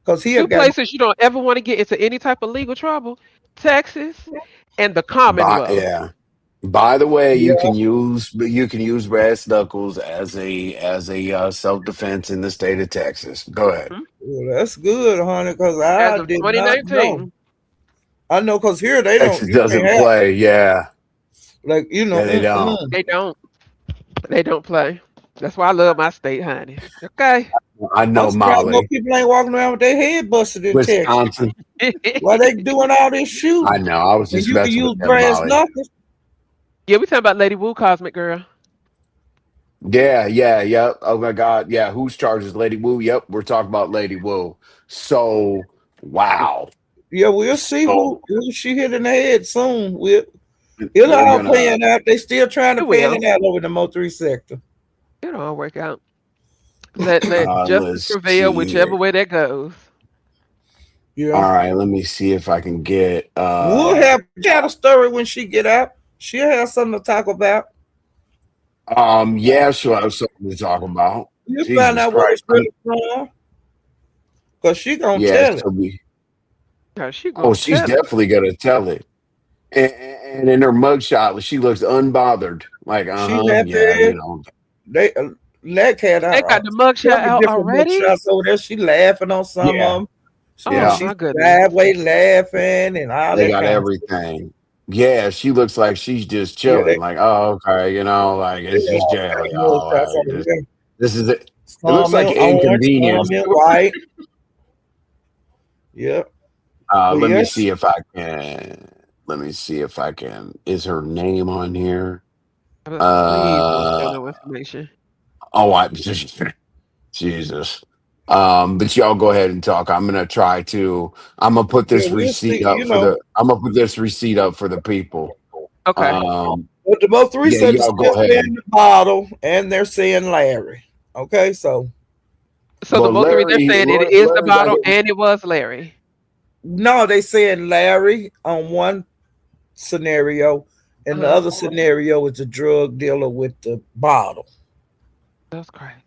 Because he Two had got, places you don't ever want to get into any type of legal trouble: Texas and the Commonwealth. yeah. By the way, yeah, you can use brass knuckles as a self defense in the state of Texas. Go ahead. Mhm. well, that's good, honey, because As I of did not know. 2019. I know because here they don't, Texas you can't doesn't have, play. Yeah, like, you know, yeah, they don't. They don't. They don't play. That's why I love my state, honey. Okay. I I'm know surprised more Molly, people ain't walking around with their head busted in Texas. Wisconsin. Why they doing all this I shooting? know. I was When just you can messing with use them, brass Molly. knuckles. Yeah, we talking about Lady Wu, Cosmic Girl. Yeah, yeah, yep. Oh my God, yeah. Who's charges Lady Wu? Yep, we're talking about Lady Wu. So, wow. Yeah, we'll see So who she hit in the head soon. It's we're all gonna playing out. They still trying to It pan will. it out over the Mo3 sector. It'll all work out. Let justice Let's prevail, see whichever here. way that goes. Yeah. All right, let me see if I can get She had a story when she get out. She'll have something to talk about. yeah, she'll have something to talk about. You find Jesus out what Christ. it's really from, cause she gonna Yeah, tell it. she'll be Yeah, she oh, gonna she's tell it. definitely gonna tell it. And in her mugshot, she looks unbothered. Like, She uh-huh, yeah, happy. They Leck had They got the mugshot several out different mug already. shots over there. She laughing on some yeah, of them. Oh yeah. She's my goodness. sideways laughing and all They that got kind of stuff. everything. Yeah, she looks like she's just Yeah, chilling. Like, oh, okay, like they it's had just all jail, kind of mug y'all. shots Like, over there. this is it. It looks Some like in an orange, inconvenience. some in white. Yeah, but Let me yes, see if I can. Let me see if I can. Is her name on here? Please don't show Uh no information. oh, I Jesus. But y'all go ahead and talk. I'm gonna try to. I'm gonna put yeah, this we'll receipt see. up for the. I'm gonna put this receipt up for the people. Okay. But the most Yeah, recent is y'all still go saying ahead. the bottle, and they're saying Larry. Okay, so So the Well, both of you, they're saying it is the Larry got bottle hit. and it was Larry. no, they saying Larry on one scenario, and the Uh-huh. other scenario is a drug dealer with the bottle. That's Christ.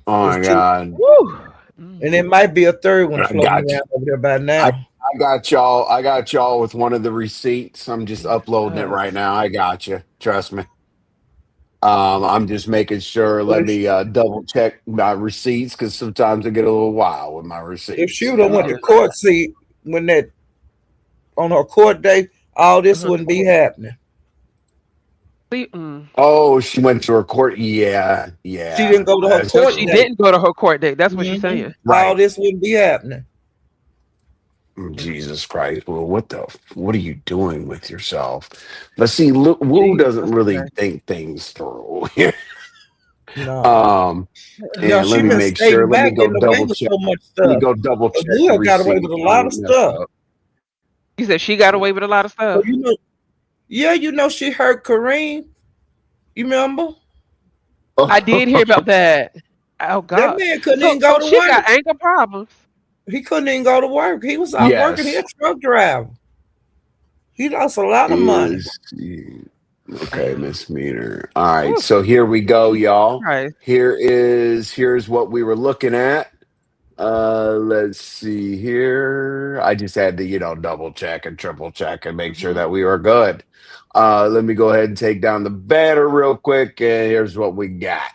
Oh It's my two, God. Woo. and Mm. it might be a third one I floating got you. around over there by I now. I got y'all. I got y'all with one of the receipts. I'm just uploading it right Jesus. now. I got you. Trust me. I'm just making sure. But Let me double check my receipts because sometimes I get a little wild with my if she receipts. would have went to Yeah. court, see when that on her court day, all this Uh-huh. wouldn't be happening. Mm. Oh, she went to her court. Yeah, She didn't yeah. go to her So court she date. didn't go to her court date. That's what she's Hmm. saying. All Right. this wouldn't be happening. Jesus Christ. Well, what are you doing with yourself? But see, look, Wu doesn't Jesus really Christ. think things through. No. um, No, and let she me been make sure. staying Let me back, go getting away double with check. so much Let me stuff. go double But check the Will got away receipt. with a I lot of ain't messed stuff. up. You said she got away with a lot of So stuff. yeah, she hurt Kareem. You remember? I did hear about that. Oh That God. man couldn't So even go so to she work. got anger problems. He couldn't even go to work. He was out working. He a Yes. truck driver. He lost a lot of money. Is okay, Damn. misdemeanor. All right, Woo. so here we go, Jesus y'all. Christ. Here's what we were looking at. Let's see here. I just had to, double check and triple check and make sure Hmm. that we were good. Let me go ahead and take down the banner real quick, and here's what we got.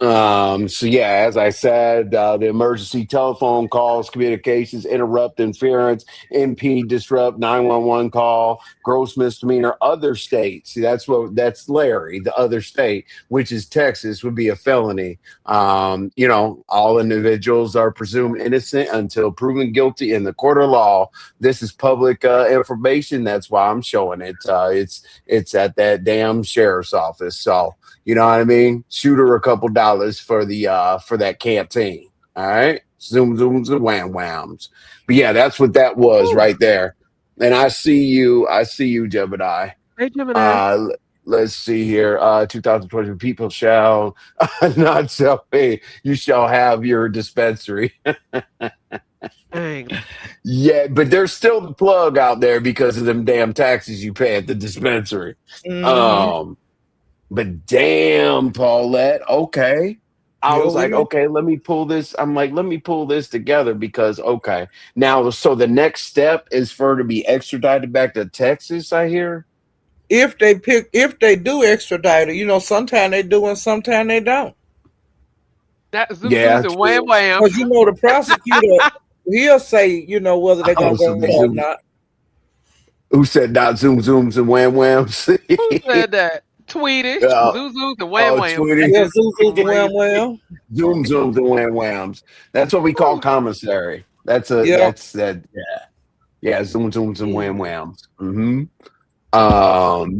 So yeah, as I said, the emergency telephone calls, communications, interrupt, interference, impede, disrupt, 911 call, gross misdemeanor, other states. See, that's Larry, the other state, which is Texas, would be a felony. All individuals are presumed innocent until proven guilty in the court of law. This is public information. That's why I'm showing it. It's at that damn sheriff's office. So you know what I mean? Shoot her a couple dollars for the for that canteen. All right. Zoom zooms and wham whams. But yeah, that's what that was Woo. right there. And I see you, Gemini. Hey Gemini. Let's see here. 2020 people shall not shall pay. You shall have your dispensary. Dang. Yeah, but there's still the plug out there because of them damn taxes you pay at the dispensary. Mm-hmm. Um, but damn, Paulette, okay. I Yeah, was like, we okay, let me pull this. I'm like, let me pull this together because okay. Now, so the next step is for her to be extradited back to Texas, I hear. if they do extradite her, sometimes they do and sometimes they don't. That zoom Yeah, zooms and wham true. Because whams. the prosecutor, he'll say, whether they're I gonna was go some with it or zoom. not. Who said not zoom zooms and wham whams? Who said that? Tweetish, uh, zoom zooms and wham oh, whams. That Tweety, Yeah, is Zuzu's the crazy. wham wham. zoom zooms and wham whams. That's what we call Woo. commissary. Yeah. That's that. Yeah, zoom zooms and wham Mm. whams. Hmm.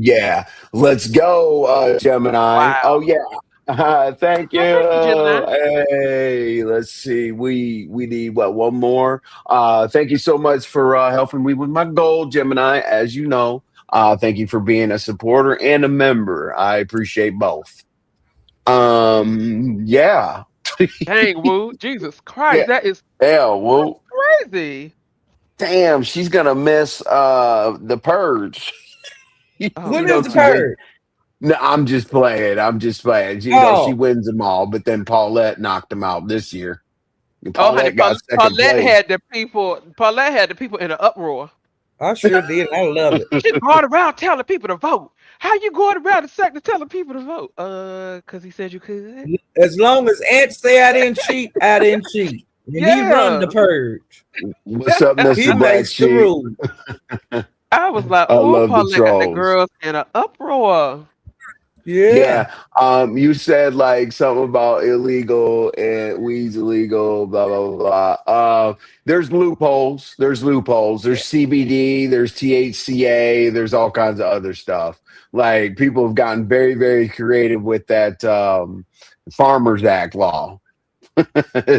Yeah, let's go, Gemini. Oh Wow. yeah, thank Oh, thank you, Gemini. you. Hey, let's see. We need what one more. Thank you so much for helping me with my goal, Gemini. As you know, thank you for being a supporter and a member. I appreciate both. Yeah. Dang, Woo. Jesus Yeah. Christ. Hell, That's well, crazy. damn, she's gonna miss the purge. Oh You When know, is the she God. wins. purge? No, I'm just playing. I'm just playing. You know, she Oh, wins them all, but then Paulette knocked him out this year. And Oh, honey, Paulette got second Paulette place. had the people. Paulette had the people in an uproar. I sure did. I love it. She's going around telling people to vote. How you going around the sector telling people to vote? Because he said you could. As long as Ant say I didn't cheat, I didn't cheat. And he run the Yeah. purge. What's up, He Mr. Black makes the Sheep? rules. I was like, I oh, love the Paulette got the trolls. girls in an uproar. Yeah. Yeah. You said like something about illegal and weed's illegal, blah blah blah. There's loopholes. There's loopholes. There's CBD. There's THCA. There's all kinds of other stuff. Like people have gotten very very creative with that Farmers Act law.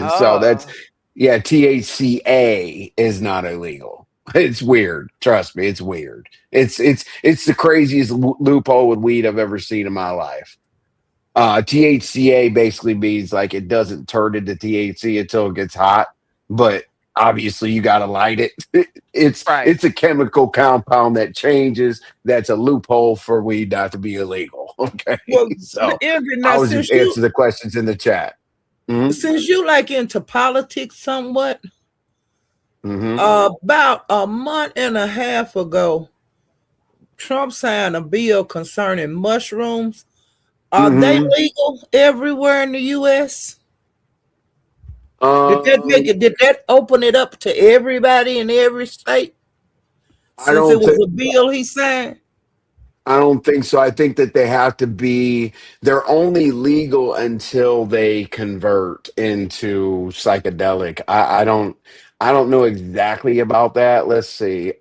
So that's Oh, yeah. THCA is not illegal. It's weird. Trust me, it's weird. It's the craziest loophole with weed I've ever seen in my life. THCA basically means like it doesn't turn into THC until it gets hot, but obviously you got to light it. It's right. it's a chemical compound that changes. That's a loophole for weed not to be illegal. Okay, Well, so Envy, I now was just answering the questions in the chat. Hmm. since you like into politics somewhat, Hmm. about a month and a half ago, Trump signed a bill concerning mushrooms. Are they Hmm. legal everywhere in the US? Did that make Um, it? Did that open it up to everybody in every state? I Since it don't was think. a bill he signed. I don't think so. I think that they have to be, they're only legal until they convert into psychedelic. I don't know exactly about that. Let's see.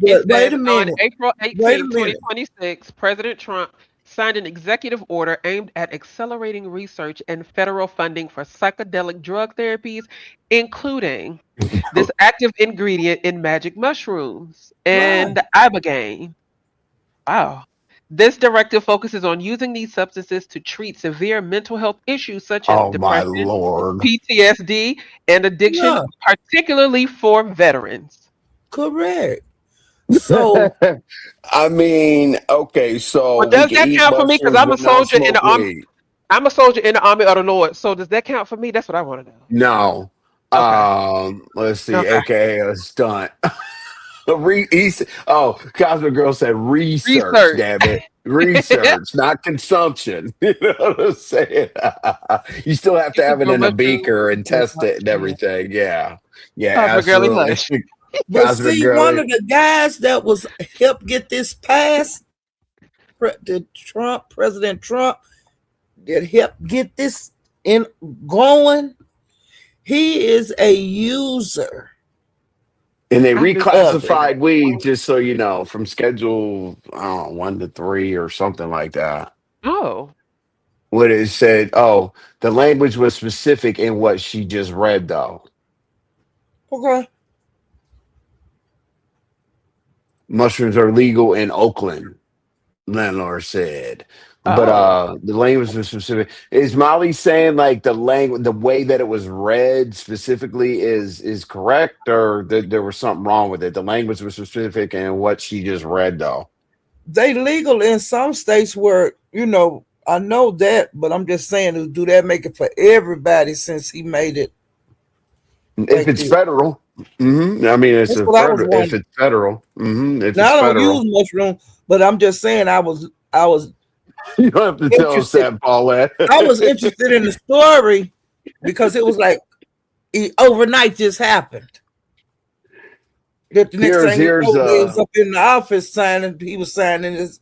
It But says on April wait a 18, minute. 2026, President Trump signed an executive order aimed at accelerating research and federal funding for psychedelic drug therapies, including this active ingredient in magic mushrooms Right. and ibogaine. Wow. This directive focuses on using these substances to treat severe mental health issues such as Oh my depression, Lord. PTSD, and addiction, Yeah, particularly for veterans. correct. So I mean, okay, so Well, we does can that eat count for me? Because mushrooms I'm a but not soldier in smoke the army. weed. I'm a soldier in the army of the Lord. So does that count for me? That's what I want to know. No. Okay. Let's see. Okay. Okay, a stunt. Cosmic Girl said research, Research. damn it. Research, not consumption. You know what I'm saying? You still have to You can have it grow in a mushrooms beaker and and do test it and what? everything. Yeah. Yeah, Cosmic girly absolutely. hush. but Cosmic see, one Girl. of the guys that was helped get this passed, President Trump, that helped get this in going, he is a user And they I knew of something it. like reclassified weed, just so you know, from schedule, I don't know, 1 to 3 or something like that. that. Oh. What it said, the language was specific in what she just read, though. Okay. Mushrooms are legal in Oakland, landlord said. But Oh. the language was specific. Is Molly saying like the language, the way that it was read specifically is correct, or that there was something wrong with it? The language was specific and what she just read, though. They legal in some states where, I know that, but I'm just saying, do that make it for everybody since he made it If like it's this? federal, I mean, it's That's a what I was federal. If wondering. it's federal, if it's Now I don't use federal, mushroom, but I'm just saying I was you don't have to tell us interested. that, Paulette. I was interested in the story because it was like overnight just happened. That the next thing you Here's know, they was up in the office signing. He was signing his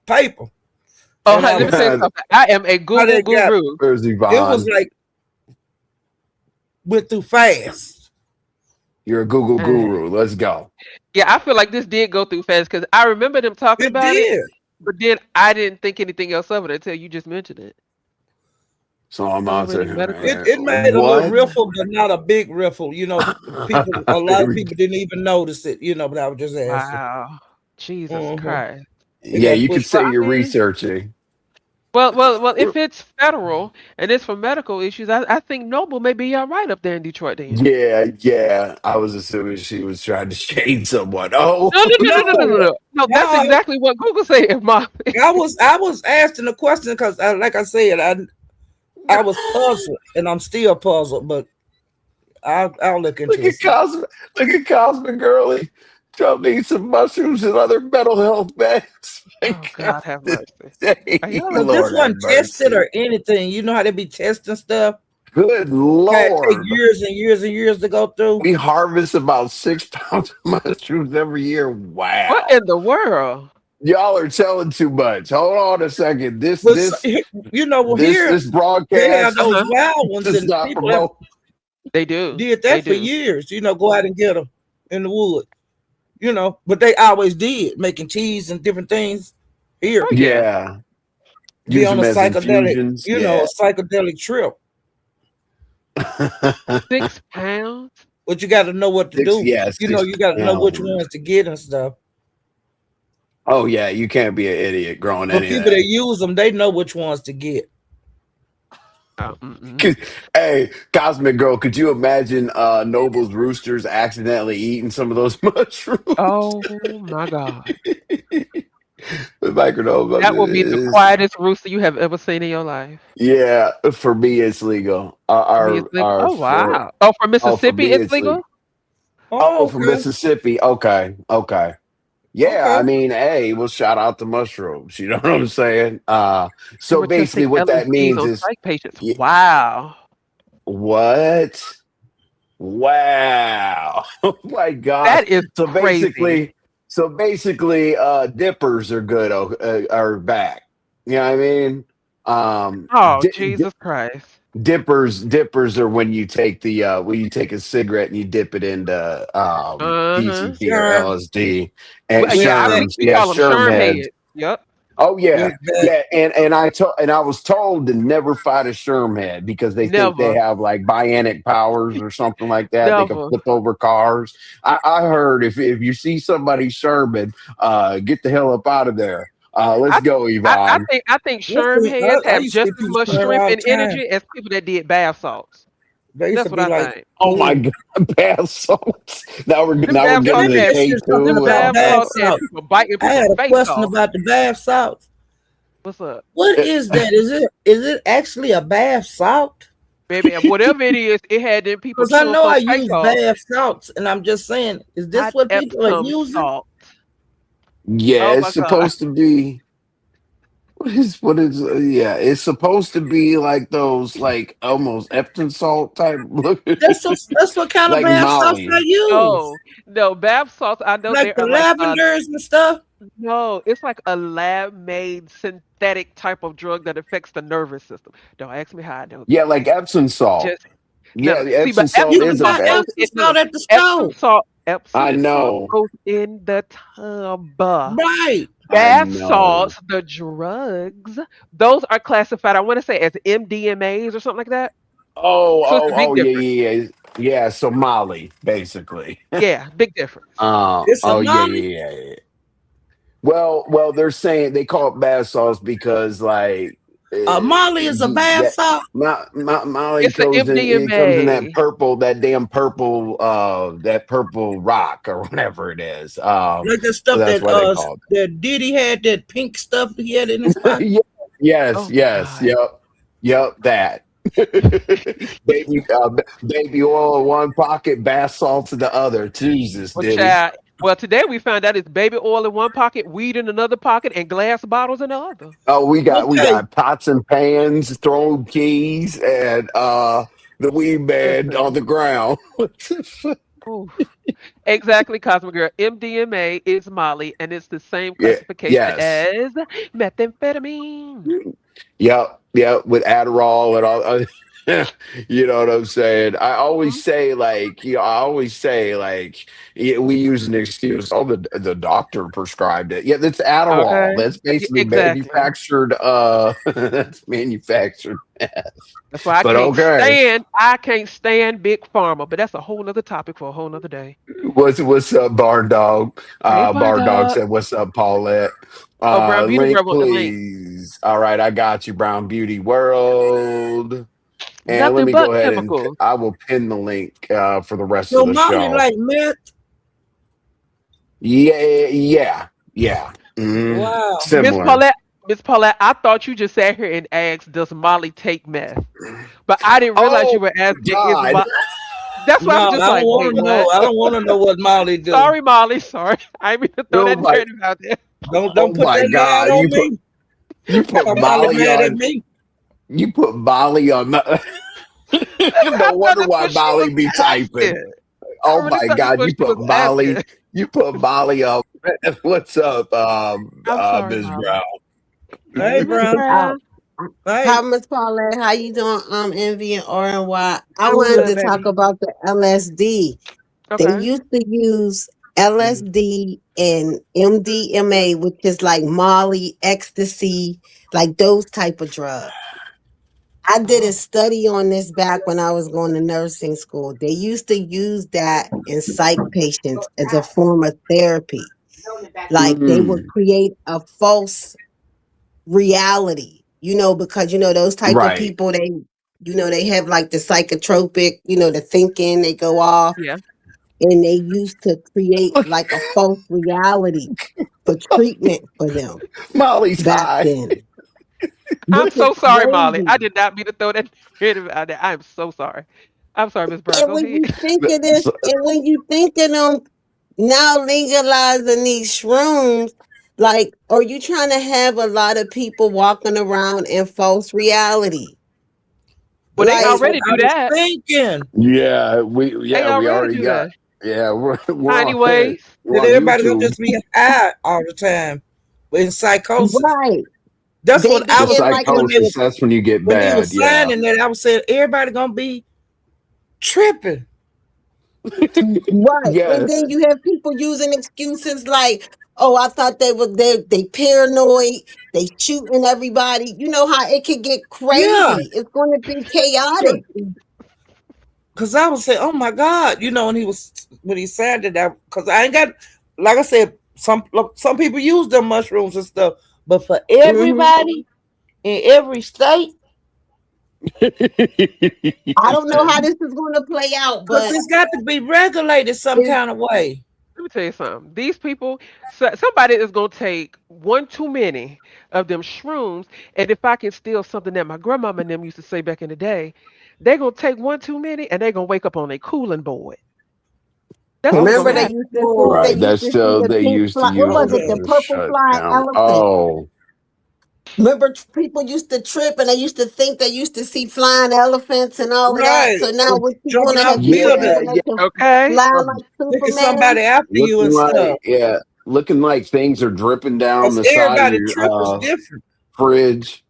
paper, Oh, and honey, I let me was tell you Where's something. I am a how Google they got. guru. It was Yvonne? like went through fast. You're a Google Uh, guru. Let's go. yeah, I feel like this did go through fast because I remember them talking It about it, did. but then I didn't think anything else of it until you just mentioned it. So I'm out Accelerating medical. It made a little what? riffle, but not a big riffle. A lot Here of we people didn't even notice it. But I was just asking. Wow. Jesus hmm Christ. It Yeah, got you could pushed. Well, say I you're mean, researching. Well. If it's federal and it's for medical issues, I think Noble may be all right up there in Detroit. Then. Yeah, yeah. I was assuming she was trying to shade someone. Oh, No, no, no, No, no, no, no, no, no. No, that's no. exactly what Google said, Mom. I was asking the question because, like I said, I was puzzled, and I'm still puzzled. But I'll look look into it. at Cosmic, look at Cosmic Girly. Trump needs some mushrooms and other mental health meds. My Oh God, God, have mercy. Are today. y'all Because this Lord okay? have wasn't tested mercy. or anything. You know how they be testing stuff? Good Okay, it take Lord. years and years and years to go through. We harvest about 6 pounds of mushrooms every year. What Wow. in the world? Y'all are telling too much. Hold on a second. This But this well, this here this they have broadcast those Uh-huh. wild ones, does and not people have promote. They do. did They that for do. years. Go out and get them in the wood. But they always did making cheese and different things here. Oh yeah. Yeah. Be Use on them a as psychedelic, infusions. a Yeah. psychedelic trip. 6 pounds. But you got to know what to Six, do. yeah, six You got to know which pounds. ones to get and stuff. Oh yeah, you can't be an idiot growing But people that anything. use them, they know which ones to get. Mm-mm. 'Cause- Hey, Cosmic Girl, could you imagine Noble's roosters accidentally eating some of those mushrooms? Oh my God. The microdome That will be the is, quietest rooster you have ever seen in your life. yeah, for me it's legal. For me, it's legal. Our Oh for wow. Oh, for oh for Mississippi, me it's it's legal. legal. Oh, Oh, from okay. Mississippi. Okay, okay. Yeah, Okay. I mean, hey, well, shout out to mushrooms. You know what I'm saying? They So were basically, testing what that LSDs means on is, psych patients. y- Wow. what? Wow! Oh my gosh! That is So crazy. basically, dippers are good. Are back. You know what I mean? Um, Oh, di- Jesus Christ. dippers are when you take a cigarette and you dip it into Uh-huh. PCP or Sure. LSD, and Well, Where's yeah, that? sherms, we yeah, call them sherm sherm heads. heads. Yep. Oh Where's yeah, that? yeah, and I was told to never fight a sherm head because they think they Never. have like bionic powers or something like that. They can Never. flip over cars. I heard if you see somebody sherming, get the hell up out of there. Let's I go, Yvonne. I think What's sherm the, heads I have used to just see as people much swear strength all and the time. energy as people that did bath salts. They used to That's what be I like, think. Oh my ooh. god, bath salts. Them Now we're bath Yeah, getting let salts me into had ask you Take something them Two. about bath bath Okay. salts had salts. people biting I people's had a face question off. about the bath salts. What's up? What is that? Is it actually a bath salt? Baby, and whatever it is, it had them people Because I chewing know I folks' face use off. bath salts, and I'm just saying, is this Not what people are Epsom using? salt. Yeah, Oh it's my God. supposed to be. Yeah, it's supposed to be like those like almost Epsom salt type look, That's what kind of like bath salts I Molly. use, No, no, bath salts, I know like they the are like lavenders and stuff. no, it's like a lab-made synthetic type of drug that affects the nervous system. Don't ask me how I know Yeah, this. like Epsom salt. Just no, Yeah, no. the See, but Epsom You salt Epsom can is a salt buy bad. goes Epsom in no, no. salt at the Epsom store, salt, I Epsom salt know. goes in the tub. right? I Bath know. salts, the drugs, those are classified, I want to say, as MDMAs or something like that. So it's a big Yeah, difference. yeah, yeah. Yeah, so Molly, basically. Yeah, big difference. It's a Yeah, Molly. yeah, yeah, yeah. Well, they're saying they call it bath sauce because like Molly is a bath that salt, Molly It's the goes in. It comes in MDMA. that damn purple, that purple rock or whatever it is. like the So stuff that's why they call that Diddy had, that pink stuff he had in his it. pocket. Yes, Oh my yes, God. yep, that. Baby oil in one pocket, bath salts in the other. Jesus, Well, Diddy. child. Well, today we found out it's baby oil in one pocket, weed in another pocket, and glass bottles in the other. Oh, we Okay, got pots and pans, throwing keys, and the weed man on Listen. the ground. Ooh. Exactly, Cosmo Girl. MDMA is Molly, and it's the same Yeah, classification yes. as methamphetamine. Yep, with Adderall and all. You know what I'm saying? Mhm. I always say like, yeah, we use an excuse. Oh, the doctor prescribed it. Yeah, that's Adderall. Okay. That's Yeah, basically exactly. manufactured. That's manufactured. That's why But okay, I can't stand big pharma, but that's a whole nother topic for a whole nother day. what's up, Barn Dog? Hey, Barn Barn Dog Dog. said, "What's up, Paulette?" Oh, Brown Beauty Link, World want the link. please. All right, I got you, Brown Beauty World. And let Nothing me but go ahead and chemicals. I will pin the link for the rest of So the Molly show. like meth. Yeah, yeah, yeah. Wow. Miss Similar. Paulette, Miss Paulette, I thought you just sat here and asked, does Molly take meth? But I didn't realize Oh you were my asking, is God. Mo-? That's why I No, was I just don't like, want wait, to know. what? I don't want to know what Molly do. Sorry, Molly. Sorry. I didn't mean to throw Oh that my, narrative out there. Don't oh put my that lie God. on me. You put Cause Molly Molly mad at on me. you put Molly on I no thought wonder that's why what she Molly was be typing. asking. I Oh really my thought that's God, what she was asking. You put Molly on. What's up, I'm sorry, Ms. Molly. Brown? Hey, Miss Brown. Uh, Brown. Hey, Hi, Miss Paulette. How you doing? Envy and RNY. I I'm wanted good, to talk baby. about the LSD. They Okay. used to use LSD and MDMA, which is like Molly, ecstasy, like those type of drugs. I did a Oh. study on this back when I was going to nursing school. They used to use that in psych patients as a form of therapy. Like they would Mm, create a false reality, because those type of right. people, they have like the psychotropic, the thinking, they go off, Yeah. and they used to create like a false reality for treatment for them Molly's back high. then, I'm which is so sorry, Molly. I crazy. did not mean to throw that narrative out there. I'm so sorry. I'm sorry, Miss Brown. And Go when ahead. you think of this, So- and when you think of them now legalizing these shrooms, like, are you trying to have a lot of people walking around in false reality? Well, they that's Like, what already I do was that. thinking. They we already already do got that. we're Tiny on ways. we're That on everybody gonna YouTube. just be high all the time, in psychosis. right. That's They what I The be was in thinking like a psychosis, that's when you get when they were bad, yeah. signing that. I was saying everybody gonna be tripping. right. And Yes. then you have people using excuses like, oh, I thought they paranoid, they shooting everybody. You know how it could get Yeah, crazy. It's gonna be chaotic. because I was saying, oh my God, when he signed it, because I ain't got, like I said, some people use them mushrooms and stuff, but for Hmm. everybody in every state, I don't know how Listen, this is gonna play out, because but it's got to be regulated some it's kind of way. let me tell you something. These people, somebody is gonna take one too many of them shrooms, and if I can steal something that my grandmama and them used to say back in the day, they're gonna take one too many, and they're gonna wake up on a cooling board. That's what's gonna remember they Exactly. used happen. to see they Right. used That's to see still the they pink used to fly. What use was it it? The to Okay. purple shut flying down. elephant. Oh, Remember, people used to trip and they used to think they used to see flying elephants and all of that. Right. So now what you're Jumping gonna off have people yeah, buildings, thinking they yeah. can Okay. fly or like picking Superman? somebody after you Looking and like stuff. yeah, looking like things are dripping down Because the side of everybody your trip is different. fridge.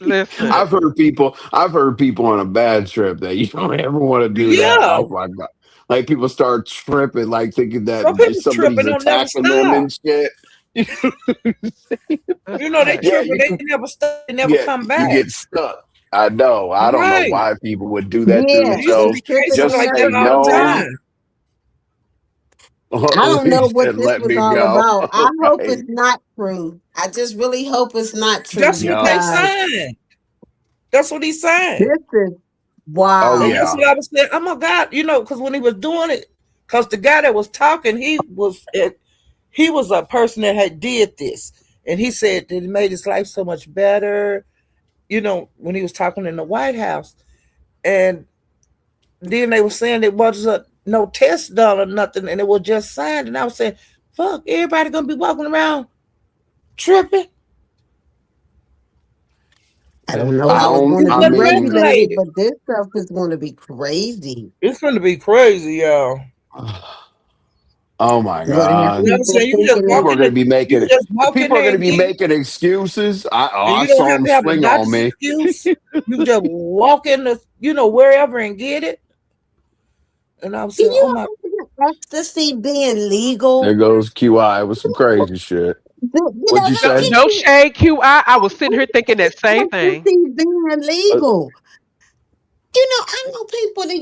Listen, I've heard people on a bad trip that you don't ever want to do that. Yeah. Oh my God. Like people start tripping, like thinking that Some people somebody's tripping don't never attacking them stop. and shit. that's They crazy. Yeah, tripping, they never stop, they never yeah, come you back. get stuck. I know. I don't know Right. why people would do that to Yeah, There used to they themselves be tripping cases and just like to that never say all come the back. no. time. I Oh, don't he know what said, this "Let was me all go." about. I hope Right? it's not true. I just really hope it's not true That's what they Yup. because saying. That's what he's saying. this is Oh And wow. that's yeah. what I was saying. Oh my God, because when he was doing it, because the guy that was talking, he was a person that had did this. And he said that it made his life so much better, when he was talking in the White House. And then they were saying there wasn't no test done or nothing, and it was just signed. And I was saying, fuck, everybody gonna be walking around tripping. I don't know I how Listen, it's don't. going to It I be wasn't mean, regulated, regulated. but this stuff is going to be crazy. It's gonna be crazy, y'all. oh my You're going to have And God. I was people saying, thinking People are going to be you making just walk in people are there going to and be get it, making excuses. and I you don't saw have him to have a swing on doctor's me. excuse. You can just walk in wherever and get it. And I was can saying, oh you my, imagine ecstasy being There legal? goes QI with some crazy shit. What'd you no, say? Can no you shade, QI. I was sitting here thinking that same imagine thing. ecstasy being Uh, legal? I know people that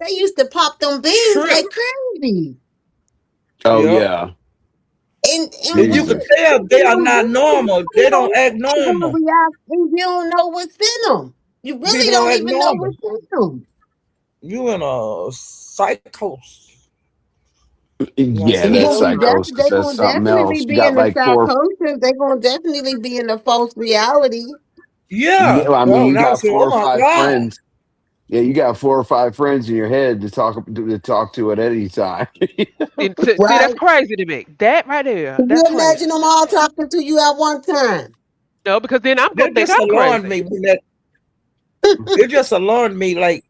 used to pop them beans trip. like crazy. oh Yep. yeah. And And when you you can Jesus. tell they are them, not you normal. don't They don't know, act they gonna normal. react, and you don't know what's in them. You People really don't don't act even know normal. what's in them. You in a psychos. And I Yeah, said, that They psychosis. That's gonna something definitely else. You be got in the like four. psychosis. They gonna definitely be in the false reality. Yeah, yeah. I mean, Oh, you and I got was saying, four oh or my five God. friends. Yeah, you got four or five friends in your head to talk to at any time. And see, that's Right? crazy to me. That right there, Can you that's imagine crazy. them all talking to you at one time? No, because then I'm gonna That think just I'm alarmed crazy. me when that it just alarmed me like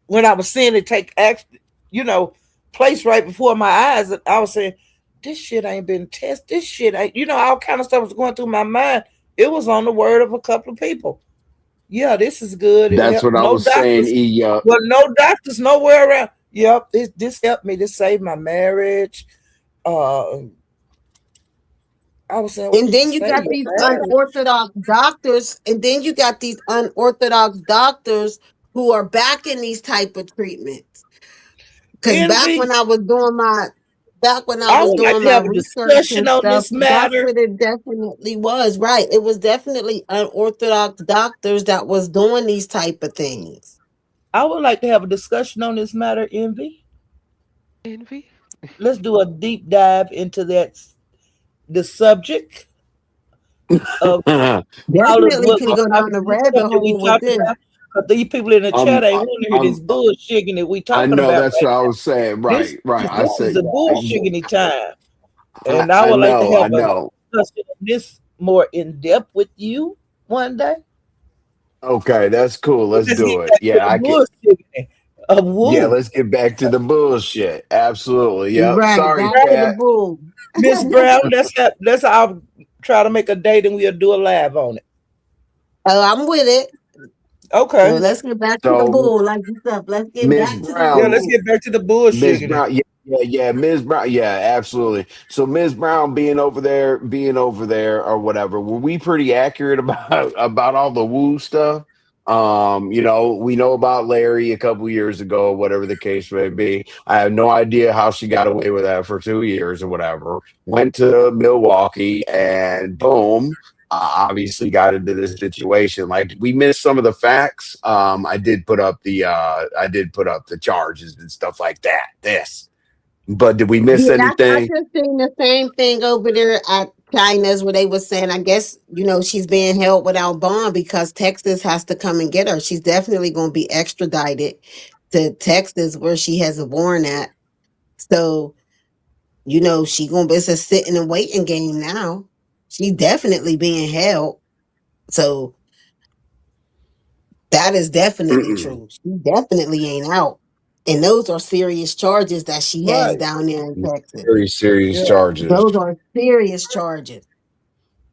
when I was seeing it take action, you know, place right before my eyes, I was saying, this shit ain't been tested. This shit ain't, all kind of stuff was going through my mind. It was on the word of a couple of people. Yeah, this is good. It That's helped. what I No was saying. doctors. Well, no doctors nowhere around. Yep, this helped me. This saved my marriage. Uh, I was saying, And then you save got your these marriage. unorthodox doctors, and then you got these unorthodox doctors who are backing these type of treatments. Because Envy. back when I I was would like doing to my have a research discussion and on stuff, this that's matter. what it definitely was. Right? It was definitely unorthodox doctors that was doing these type of things. I would like to have a discussion on this matter, Envy. Envy. Let's do a deep dive into the subject of all of Definitely what can we go talked, down the this rabbit subject we hole with talked this. about. Because these people in the chat um, ain't I- want to hear this I'm, bullshitting that we I talking know about that's right what I now. was saying. This Right, right. I this is said, a bullshitting time, and I I would like to know, I have a know. discussion on this more in depth with you one day. Okay, that's cool. Let's Let's do get it. back to Yeah, the I can. bullshitting of Yeah, woo. let's get back to the bullshit. Absolutely. Yep. Right, Sorry, back to the chat. bull. Miss Brown, let's all try to make a date and we'll do a live on it. Oh, I'm with it. So Okay. let's get back to the So, bull, like you said. Let's get Miss back to the Yeah, Brown, let's bull. get back to the Ms. bullshitting. Brown, yeah, Ms. Brown, yeah, absolutely. So Ms. Brown being over there or whatever, were we pretty accurate about all the woo stuff? We know about Larry a couple years ago, whatever the case may be. I have no idea how she got away with that for 2 years or whatever. Went to Milwaukee and boom, obviously got into this situation. Like we missed some of the facts. I did put up the charges and stuff like that. But did we miss Yeah, I anything? just seen the same thing over there at China's where they were saying, I guess, she's being held without bond because Texas has to come and get her. She's definitely going to be extradited to Texas where she has a warrant at. So, she going to be, it's a sitting and waiting game now. She's definitely being held. So that is definitely true. She definitely ain't out. And those are serious charges that she has Right. down there in Texas. Very serious Yeah. charges. Those are serious charges.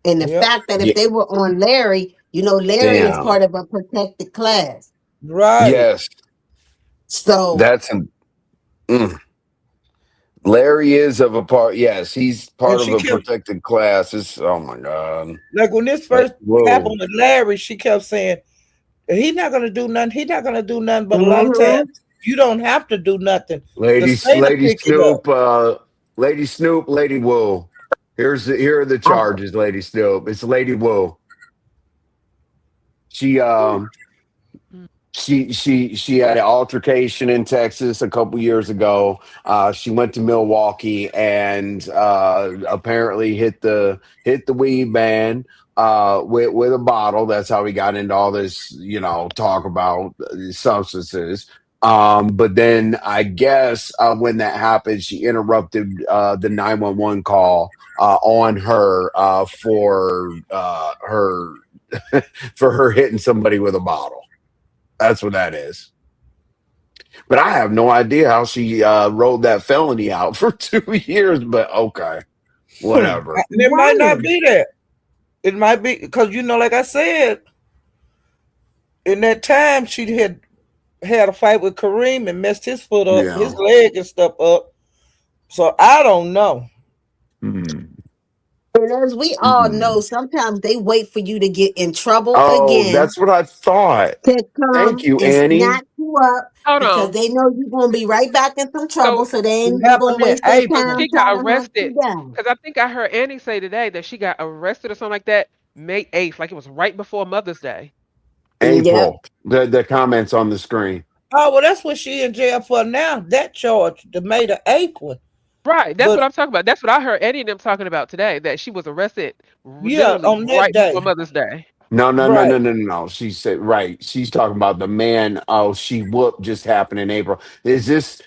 And the Yep. fact that if Yeah, they were on Larry, Larry is damn. part of a protected class. Right. Yes, So that's an. Mm. Larry is of a part. Yes, he's And part of she a kept protected class. Oh my god. like when this Like, first whoa, happened with Larry, she kept saying, he's not gonna do nothing. He's not gonna do nothing. But a lot of mhm. times you don't have to do nothing. The lady, state will lady pick it up. Snoop, lady Snoop, lady Woo. Here are the I, charges, lady Snoop. It's lady Woo. She she had an altercation in Texas a couple years ago. She went to Milwaukee and apparently hit the weed man with a bottle. That's how we got into all this, talk about substances. But then I guess when that happened, she interrupted the 911 call on her for her for her hitting somebody with a bottle. That's what that is. But I have no idea how she rolled that felony out for 2 years. But okay, whatever. And it might not right. be that. It might be because like I said, in that time she had a fight with Kareem and messed his foot up, his Yeah. leg and stuff up. So I don't know. Mm. And as we all know, Mm. sometimes they wait for you to get in trouble Oh, again that's what I thought. to Thank come you, and snatch Annie. you up Hold because on. they know you're gonna be right back in some trouble, So so they It ain't even gonna happened in waste their so April. time she got trying to hunt arrested you down. because I think I heard Annie say today that she got arrested or something like that May 8th, like it was right before Mother's Day. Yep. April. The comments on the screen. Oh well, that's what she in jail for now. That charge, the May the 8th one. Right, that's what But I'm talking about. That's what I heard Eddie and them talking about today. That she was arrested yeah, literally on that right before day, Mother's Day. No, no, no, right? no, no, no, no. She said right. She's talking about the man. Oh, she whooped just happened in April. Is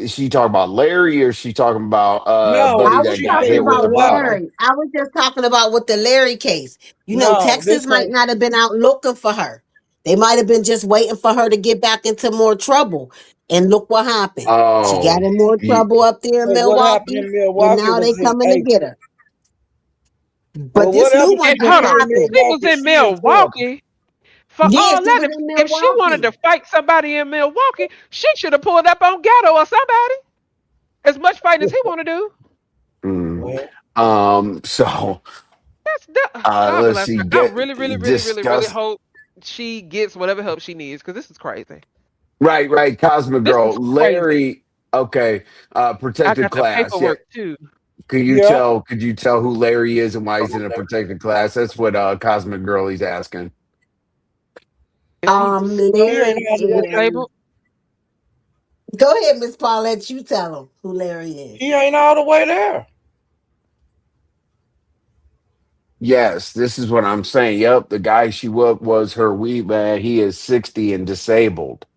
she talking about Larry or is she talking about No, I Buddy was that she got talking hit said with the about bottle? Milwaukee. Larry. I was just talking about with the Larry case. You know, No, Texas this might ain't. not have been out looking for her. They might have been just waiting for her to get back into more trouble. And look what happened. She got Oh, in more ye- trouble up there in But what happened Milwaukee, in and Milwaukee now they was in coming to get April. her. But Well, this new whatever And one she just hold did on, in happened. she was Milwaukee, in she in trouble. Milwaukee for Yeah, all she that. was in If she wanted Milwaukee. to fight somebody in Milwaukee, she should have pulled up on Ghetto or somebody. As much fighting as he want to do. mm. Well, So God let's bless see. her. I Get really, really, really, really, really discuss. hope she gets whatever help she needs because this is crazy. Right, right. Cosmic This is Girl, crazy. Larry. Okay, I protected got the class. Yeah. paperwork too. Could you yeah. tell? Could you tell who Larry is and why he's in a protected class? That's what Cosmic Girl he's asking. Is he He ain't Larry all the way. is. disabled? Go ahead, Miss Paulette. You tell them who Larry is. He ain't all the way there. Yes, this is what I'm saying. Yep, the guy she whooped was her weed man. He is 60 and disabled.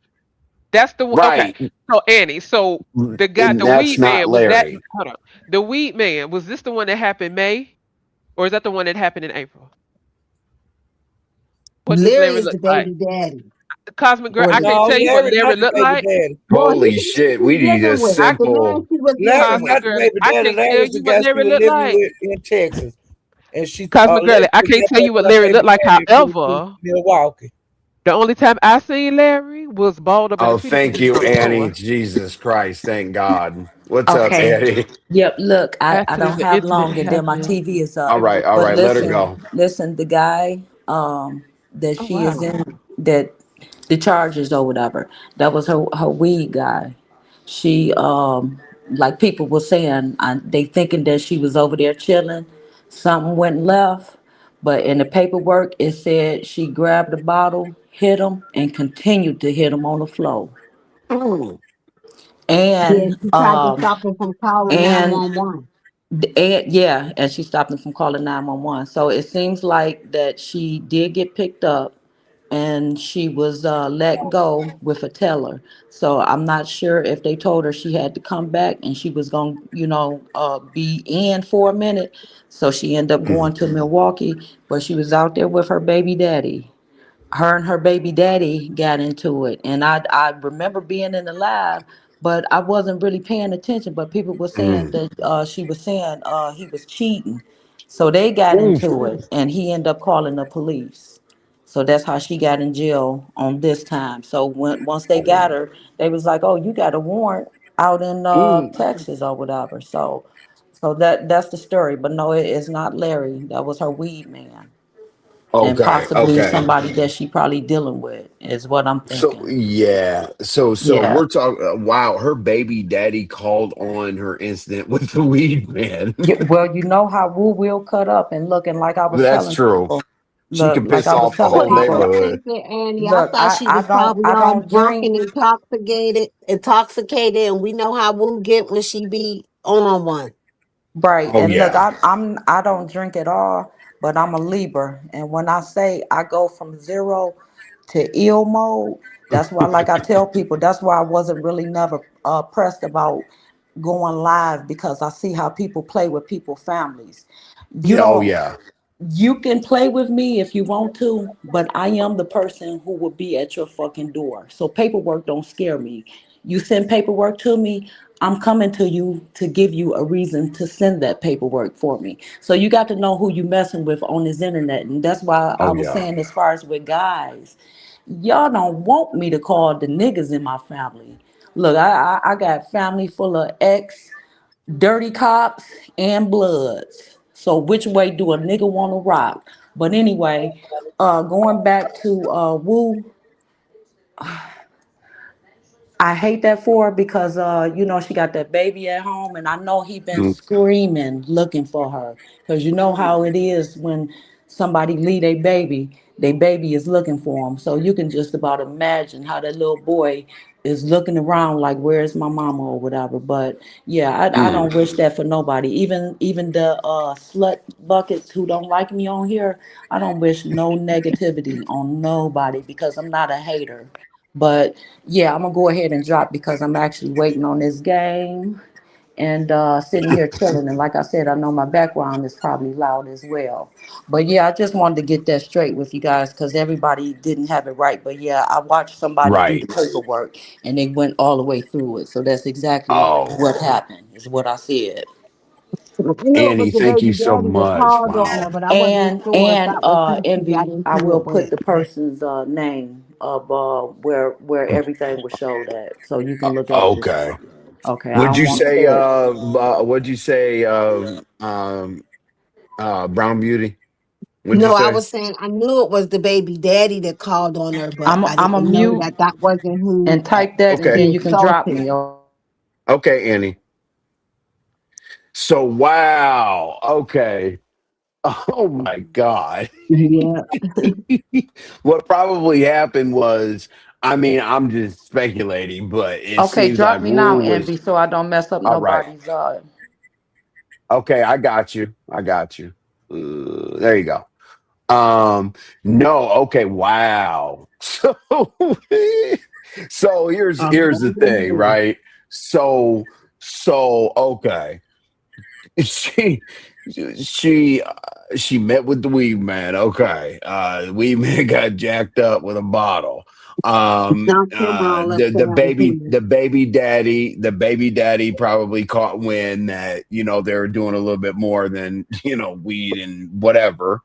That's the okay. Right. So Annie, so the guy, And the that's weed not man, was that? Larry. Hold on, the weed man was this the one that happened May, or is that the one that happened in April? What does Larry Larry is look the like? baby daddy. The Cosmic girl, What? I can't No, tell you what Larry Larry not the looked baby like. daddy. Well, he Holy the one shit. she We was need a living with. I The man simple. she was Larry living Cosmic with. not the girl, baby I daddy. can't Larry tell was the you what guy she Larry was looked living like. with in Texas, and she Cosmic girl, Larry I can't kidnapped tell her you with what her Larry baby looked like. daddy and moved to However, Milwaukee. the only time I seen Larry was balled up in a Oh, pretty thank please you, on the Annie. floor. Jesus Christ. Thank God. What's up, Okay. Annie? Yep. Look, I Acting as don't an have incident long, and then my happened. TV is All up. right. All But right. Let her listen, go. listen. The guy that Oh she is wow. in, that the charges or whatever, that was her weed guy. She like people were saying, they thinking that she was over there chilling. Something went left, but in the paperwork it said she grabbed the bottle, hit him, and continued to hit him on the floor. Mm. Yeah, And she tried to stop him from calling and 911. And yeah, and she stopped him from calling 911. So it seems like that she did get picked up and she was let go with a teller. So I'm not sure if they told her she had to come back and she was going to, be in for a minute. So she ended up Mm. going to Milwaukee, but she was out there with her baby daddy. Her and her baby daddy got into it, and I remember being in the live, but I wasn't really paying attention. But people were saying Mm. that she was saying he was cheating, so they got Ooh. into it, and he ended up calling the police. So that's how she got in jail on this time. So once they got her, they was like, "Oh, you got a warrant out in Mm. Texas or whatever." So that's the story. But no, it's not Larry. That was her weed man, and Okay. possibly Okay. somebody that she probably dealing with is what I'm So thinking. yeah, so Yeah. we're talking. Wow, her baby daddy called on her incident with the weed man. Well, you know how Woo will cut up and look, and like I was That's telling true. people, She look, can like piss I was off the That's telling what whole I people, was neighborhood. thinking, Annie. I look, thought she I was don't probably I all don't drunk drink. and intoxicated, and we know how we'll get when she be on one. Right. Oh And look, yeah. I don't drink at all, but I'm a Libra. And when I say I go from zero to ill mode, that's why, like I tell people, that's why I wasn't really never pressed about going live, because I see how people play with people's families. You Yeah. Oh don't yeah. You can play with me if you want to, but I am the person who will be at your fucking door. So paperwork don't scare me. You send paperwork to me, I'm coming to you to give you a reason to send that paperwork for me. So you got to know who you messing with on this internet. And that's why I Oh was yeah. saying, as far as with guys, y'all don't want me to call the niggas in my family. Look, I got family full of ex dirty cops and bloods. So which way do a nigga want to rock? But anyway, going back to Woo, I hate that for her because she got that baby at home, and I know he been Mm, screaming looking for her, because you know how it is when somebody leave their baby is looking for him. So you can just about imagine how that little boy is looking around like, where's my mama or whatever. But yeah, I mm, don't wish that for nobody. Even the slut buckets who don't like me on here, I don't wish no negativity on nobody because I'm not a hater. But yeah, I'm gonna go ahead and drop because I'm actually waiting on this game and sitting here chilling. And like I said, I know my background is probably loud as well. But yeah, I just wanted to get that straight with you guys because everybody didn't have it right. But yeah, I watched somebody do the right. paperwork and they went all the way through it. So that's exactly Oh, what happened, is what I said. I knew it was Annie, the thank baby you so daddy that much. called on her, Wow. but I wasn't And sure if and that was who she got Envy, I into will it put with. the person's name of where everything was showed at, so you can look at it Okay. yourself. Okay, I Would don't you want to say say it. what'd you say Brown Beauty? What'd you No, I say? was saying I knew it was the baby daddy that called on her, but I I'm a didn't know mute that that wasn't who and type that, and she Okay. then you can drop assaulted. me. Okay. Okay, Annie. So wow. Okay. Oh my God. Yeah. What probably happened was, I mean, I'm just speculating, but it Okay, seems drop like me now, Wu was Envy, so I don't mess up all right. nobody's. Okay, I got you. I got you. There you go. No, okay, wow. So here's the thing, right? So okay. She she she met with the weed man. Okay, the weed man got jacked up with a bottle. Knocked him all upside his head. The baby daddy probably caught wind that they were doing a little bit more than weed and whatever.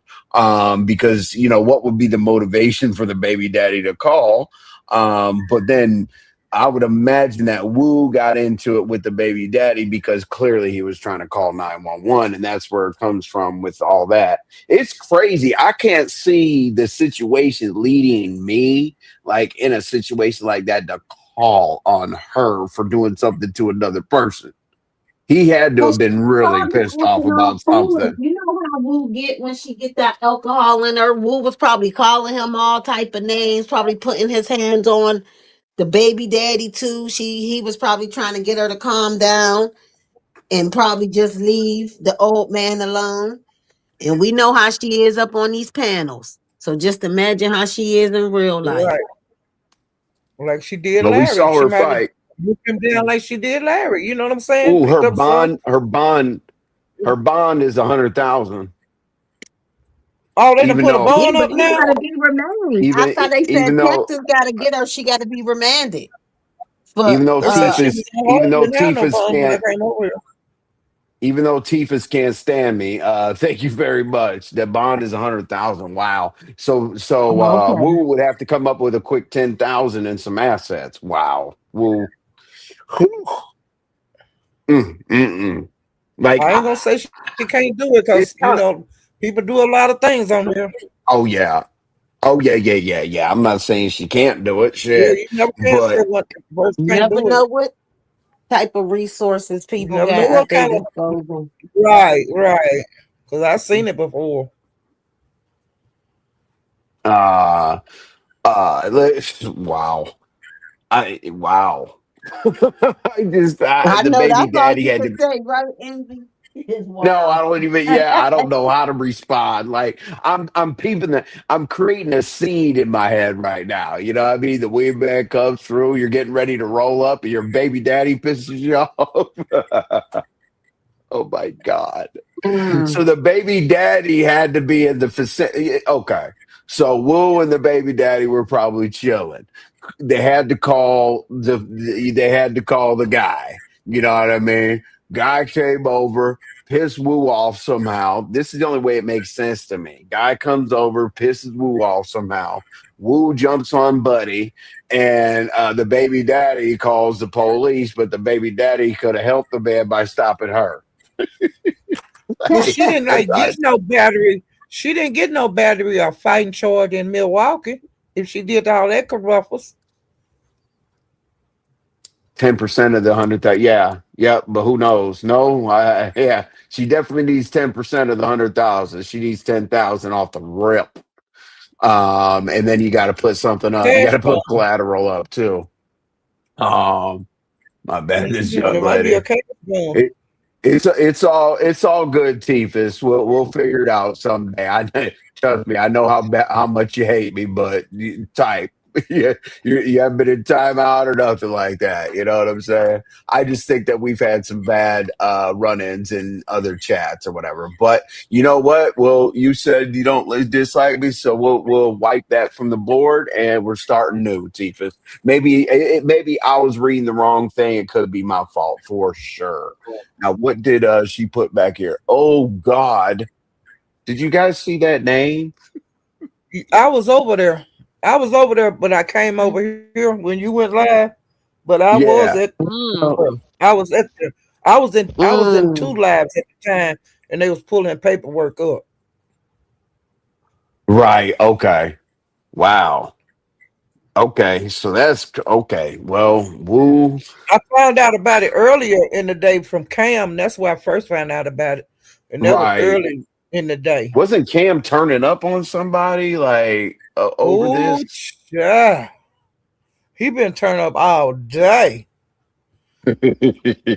Because what would be the motivation for the baby daddy to call? But then I would imagine that Wu got into it with the baby daddy because clearly he was trying to call 911, and that's where it comes from with all that. It's crazy. I can't see the situation leading me, like in a situation like that, to call on her for doing something to another person. He had to Well, have she been was really probably pissed off acting all about foolish. something. You know how Wu get when she get that alcohol in her. Wu was probably calling him all type of names, probably putting his hands on the baby daddy too. He was probably trying to get her to calm down and probably just leave the old man alone. And we know how she is up on these panels. So just imagine how she is in real life. Right. Like she did But we Larry. saw She her might have fight. whipped him down like she did Larry. You know what I'm saying? Ooh, Picked up some. her bond is 100,000. Oh, they done Even put a though Yeah, bond but up she now. gotta be remanded. I even thought they even said though Texas gotta get her. She gotta be remanded. For even though They said she Tifa's was on hold. Didn't have no bond when I came over here. even though Tifa's can't stand me, thank you very much. That bond is 100,000. Wow. So okay. Woo would have to come up with a quick 10,000 and some assets. Wow. Woo. Whew. Mm. Like I ain't gonna say she can't do it because it's kind of people do a lot of things on here. oh yeah. Oh yeah. I'm not saying she can't do it, Yeah, shit. you never can say But what a person You can't never do it. know what type of resources You people never know got what at their kind of disposal. right. Because I've seen it before. uh wow. Wow. I The know baby that's all daddy you had can to. say, right, Envy? Is No, I wow. don't even. Yeah, I don't know how to respond. Like I'm creating a scene in my head right now. You know what I mean? The weed man comes through. You're getting ready to roll up, and your baby daddy pisses you off. Oh my god! Mm. So the baby daddy had to be in the vicinity. Okay, so Wu and the baby daddy were probably chilling. They had to call the guy. You know what I mean? Guy came over, pissed Wu off somehow. This is the only way it makes sense to me. Guy comes over, pisses Wu off somehow. Wu jumps on Buddy, and the baby daddy calls the police, but the baby daddy could have helped the man by stopping her. But she didn't That's like get nice. no battery. She didn't get no battery or fighting charge in Milwaukee if she did all that caruffles. 10% of the 100,000. Yeah, yeah, but who knows? No, yeah, she definitely needs 10% of the 100,000. She needs 10,000 off the rip. And then you got to put something up. You got Cash to put bond. collateral up too. Um, my bad, this young There might be a lady. cash bond. It, it's all good, Tiffus. We'll figure it out someday. Trust me. I know how much you hate me, but type. You haven't been in timeout or nothing like that. You know what I'm saying? I just think that we've had some bad run-ins in other chats or whatever. But you know what? Well, you said you don't dislike me, so we'll wipe that from the board and we're starting new, Tiffus. Maybe I was reading the wrong thing. It could be my fault for sure. Now, what did she put back here? Oh God, did you guys see that name? I was over there. I was over there, but I came over here when you went live. But I was Yeah, at Mm, I was at the I was in two mm. labs at the time, and they was pulling paperwork up. right. Okay. Wow. Okay. So that's okay. Well, woo. I found out about it earlier in the day from Cam. That's where I first found out about it, and that was Right. early in the day. Wasn't Cam turning up on somebody like over Oh, this? yeah, he been turned up all day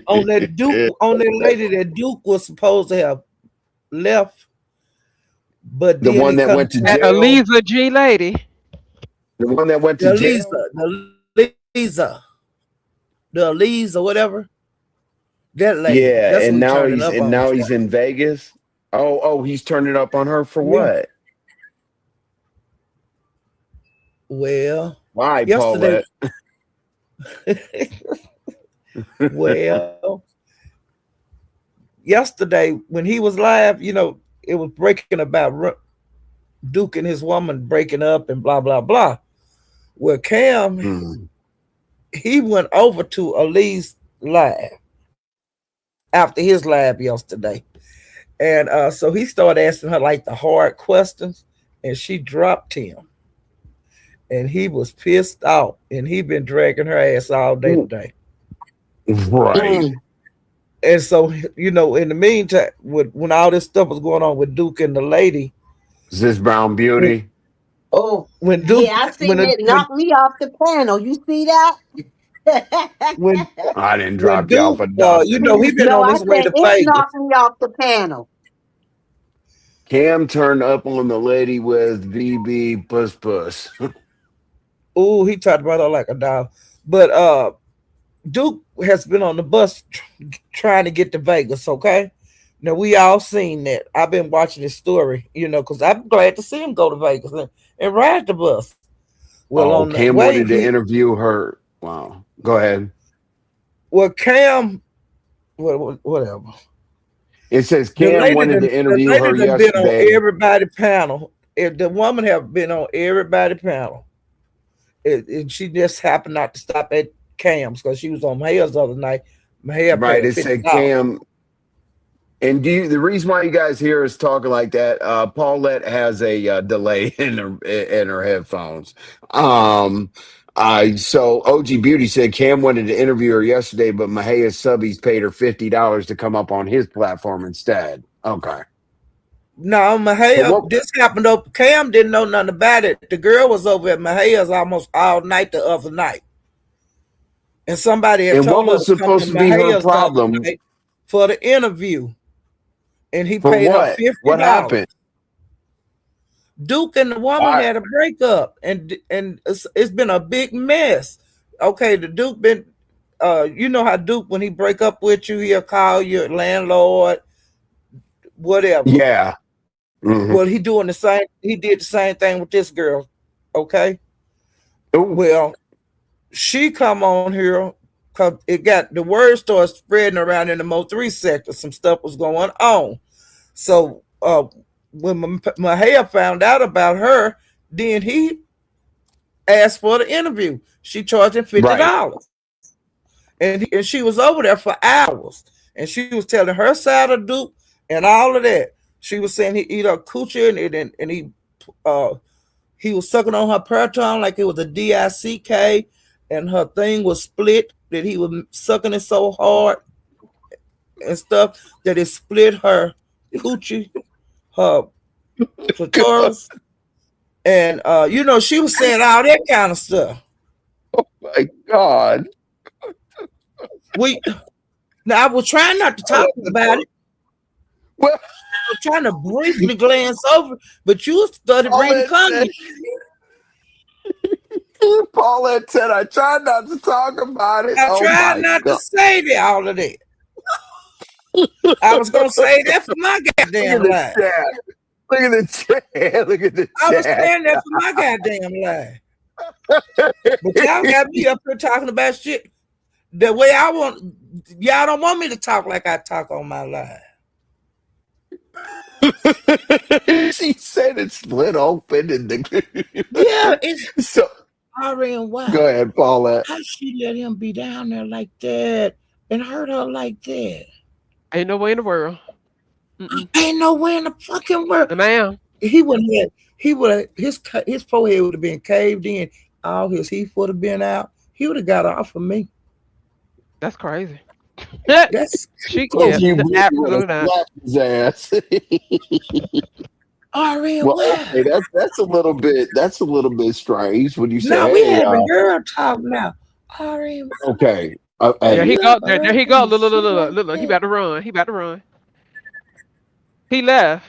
on that Duke, on that lady that Duke was supposed to have left, but The then one it that come went to That back. jail. Eliza G lady. The one that went to The jail. Lisa, the Elise or whatever, that lady. Yeah, That's who and he now turning he's up and on. now he's in Vegas. Oh, he's turning up on her for Yeah. what? Well, Why, yesterday, Paulette? well, yesterday when he was live, it was breaking about Duke and his woman breaking up and blah blah blah. Well, Cam, Hmm. he went over to Elise live after his live yesterday, and so he started asking her like the hard questions, and she dropped him, and he was pissed off, and he been dragging her ass all day today. Right. Mm. And so, in the meantime, when all this stuff was going on with Duke and the lady, Is this Brown when Beauty? Oh, when Duke yeah, I when seen it knock me off the panel. You see that? when I didn't when drop you off Duke, of nothing. he been No, on I his way said to it Vegas. knocked me off the panel. Cam turned up on the lady with VB Puss Puss. Oh, he talked about her like a doll. But Duke has been on the bus trying to get to Vegas. Okay, now we all seen that. I've been watching his story, because I'm glad to see him go to Vegas and ride the bus. Well, Oh, on the Cam way, wanted to interview her. Wow. Go ahead. Cam, whatever. It says The Cam lady, wanted to the interview lady her done been on yesterday. everybody panel. If the woman have been on everybody panel, and she just happened not to stop at Cam's because she was on Mayor's the other night. Mayor Right. paid It $50. said Cam. And the reason why you guys hear us talking like that, Paulette has a delay in her headphones. Um, so OG Beauty said Cam wanted to interview her yesterday, but Mahia Subbies paid her $50 to come up on his platform instead. Okay, No, so Mahia, what? this happened up. Cam didn't know nothing about it. The girl was over at Mahia's almost all night the other night. And somebody had And what told her was to come to supposed to be her Mahia's the other problem? night for the interview. And he For paid her what? What $50. happened? Duke and the woman Why? had a breakup, and it's been a big mess. Okay, the Duke been, you know how Duke when he break up with you, he'll call your landlord, whatever. Yeah. Hmm. Well, he doing the same. He did the same thing with this girl. Okay, Ooh. well, she come on here because it got the word started spreading around in the Mo3 sector. Some stuff was going on. So when Mahia found out about her, then he asked for the interview. She charged him Right. $50, and she was over there for hours, and she was telling her side of Duke and all of that. She was saying he eat her coochie and he was sucking on her periton like it was a dick, and her thing was split. that he was sucking it so hard and stuff that it split her coochie, her God, clitoris, and she was saying all that kind of stuff. my God. We Now I was trying not to Paul talk at the about top. it. Well, I was trying to briefly glance over, but you started reading Paulette said, comments. Paulette said, I tried not to talk about it. I Oh tried my not to God. say all of that. I was gonna say that for my Look at goddamn the life. chat. Look at the chat. Look at the I was chat. saying that for my goddamn life. But y'all got me up here talking about shit the way I want. Y'all don't want me to talk like I talk on my live. She said it split open and Yeah, it's so RNY. go ahead, Paulette. How she let him be down there like that and hurt her like that? Ain't no way in the world. Mm-mm. Ain't no way in the fucking world. No, ma'am. He wouldn't have. He would have. His forehead would have been caved in. All his teeth would have been out. He would have got off of me. That's crazy. That's She, Told yeah, crazy. you Brittany would have absolutely not. slapped his ass. Well, RNY. okay, that's a little bit strange when you say, Now we "Hey, having girl talk now. RNY. okay, Have There he hey, you go. ever There heard he go. any Look, look, look, shit look, like look, look. He that? about to run. He about to run. He left.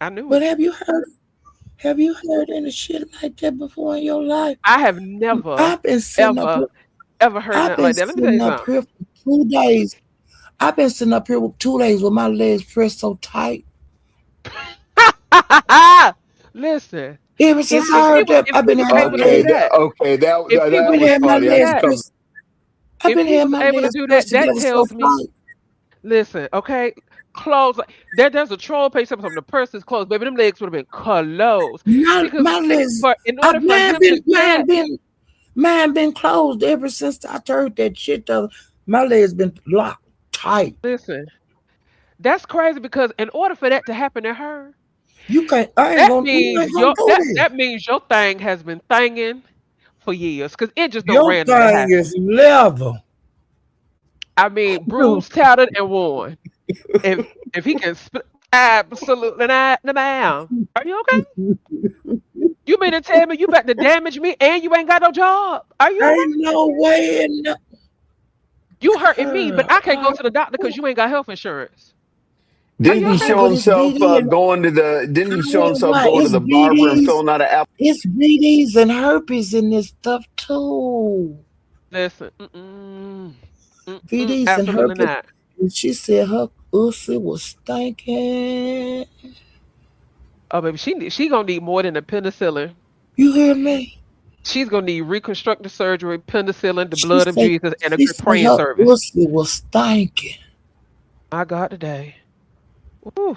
I knew But it. have you heard any shit like that before in your life? I have never, I've been sitting up ever, here. ever heard I've nothing been like that. Let me tell you sitting up something. here for 2 days. I've been sitting up here with 2 days with my legs pressed so tight. Listen, Ever if since I if he heard was that, if I've he been was having my able to do okay, legs. that that, okay, that if he I've that was been was having able to my funny. do I was legs that, coming. pressed. I've if been he having was my able to legs do that, pressed that together so tells me. tight. Listen, okay, clothes. There's a troll page something. The person's clothes, baby. Them legs would have been closed. See, My because my legs. for in I've order for him to do that, mine been closed ever since I heard that shit. My legs been locked tight. listen, that's crazy. Because in order for that to happen to her, You can't. I ain't that gonna. You means ain't gonna your do that this. that means your thing has been thinging for years. Because it just don't Your randomly thing happen. is level. I mean, bruised, tattered, and worn. If if he can, absolutely not, no ma'am. Are you okay? You mean to tell me you about to damage me and you ain't got no job? Are you all Ain't right? no way in the You hurting me, but girl. I can't go to the doctor because you ain't got health insurance. Are Didn't you he okay? show But it's himself BD and going to the? Didn't he show himself why going to it's the barber and BDs. filling out an It's BDs and herpes in this stuff too. Listen, mm-mm, mm-mm, BDs and absolutely herpes. not. And she said her pussy was stinking. Oh, baby, she gonna need more than a penicillin. You hear me? She's gonna need reconstructive surgery, penicillin, the blood of Jesus, and a She good say praying her service. pussy was stinking. My God, today. Ooh,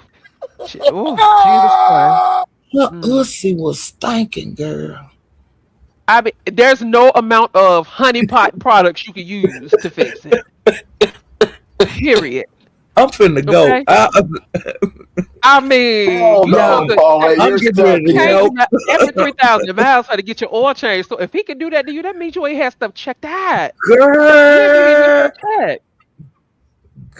ooh, Jesus Christ. Her Mm. pussy was stinking, girl. I mean, there's no amount of honey pot products you can use to fix it. Period. I'm finna go. Okay. I mean, Hold you Nah, on, supposed to Paulette, I'm you're getting ready stuck to here. change go. them every 3,000 miles for to get your oil changed. So if he can do that to you, that means you ain't had stuff checked out. You ain't been getting your Girl, stuff checked.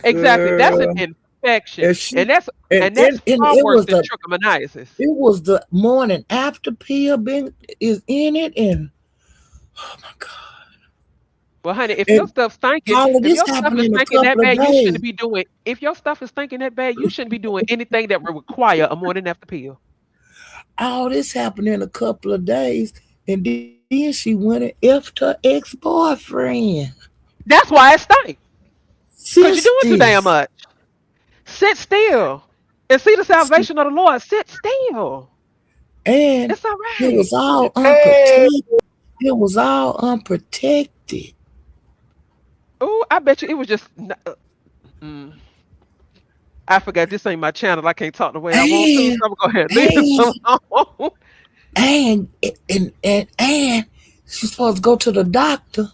Exactly. That's an girl. infection, And and she that's and and that's and far worse than trichomoniasis. it was the morning after pill been is in it, and oh my god. Well, honey, And all of if this your stuff happened is in a stinking that couple of bad, you shouldn't days. be doing. If your stuff is stinking that bad, you shouldn't be doing anything that would require a morning after pill. All this happened in a couple of days, and then she went and effed her ex-boyfriend. That's why it stinks. Cause you're Since doing too damn this, much. Sit still and see the salvation of the Lord. Sit still. and It's all it right. was all Hey, unprotected. It was all unprotected. Oh, I bet you it was just. Mm, I forgot this ain't my channel. I can't talk the way I want to, so And I'm gonna go ahead and leave it and alone. and and she's supposed to go to the doctor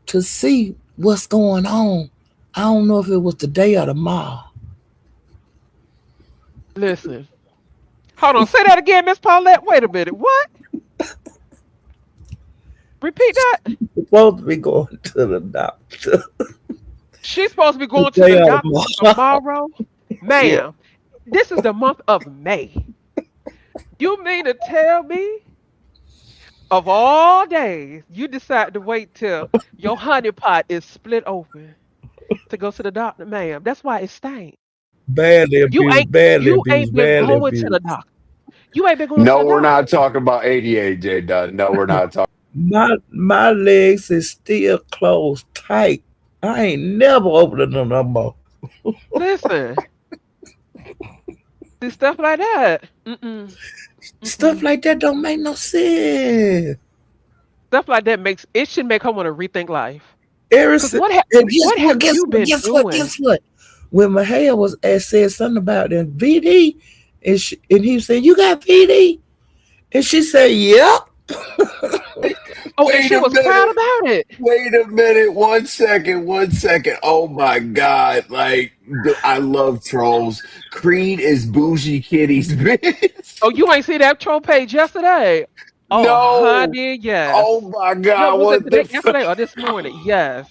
to see what's going on. I don't know if it was the day or tomorrow. Listen, hold on. Say that again, Miss Paulette. Wait a minute. What? Repeat that. Supposed to be going to the doctor She's supposed to be going to the today or doctor tomorrow. tomorrow. Yeah, Ma'am, this is the month of May. You mean to tell me, of all days, you decide to wait till your honey pot is split open to go to the doctor, ma'am? That's why it stank. badly You abused, ain't badly you ain't abused, been badly going to the abused. doctor. You ain't been going to No, the we're not doctor. talking about 88, J Dud. No, we're not talking. My legs is still closed tight. I ain't never opening them no more. Listen, see stuff like that. Mm-mm, Stuff mm-mm. like that don't make no sense. Stuff like that makes it should make her want to rethink life. Ever Cause since, and guess what what? have Guess you what? been Guess what? doing? Guess what? When Mahia was said something about that VD, and he said, "You got VD," and she said, "Yep." Wait, Oh, and wait she a was proud minute. about it. Wait a minute. 1 second. 1 second. Oh my God. Like, I love trolls. Creed is bougie kitty's bitch. Oh, you ain't see that troll page yesterday? Oh, No. honey, yes. Oh my What God. was it What today? the fuck? Yesterday or this morning? Yes.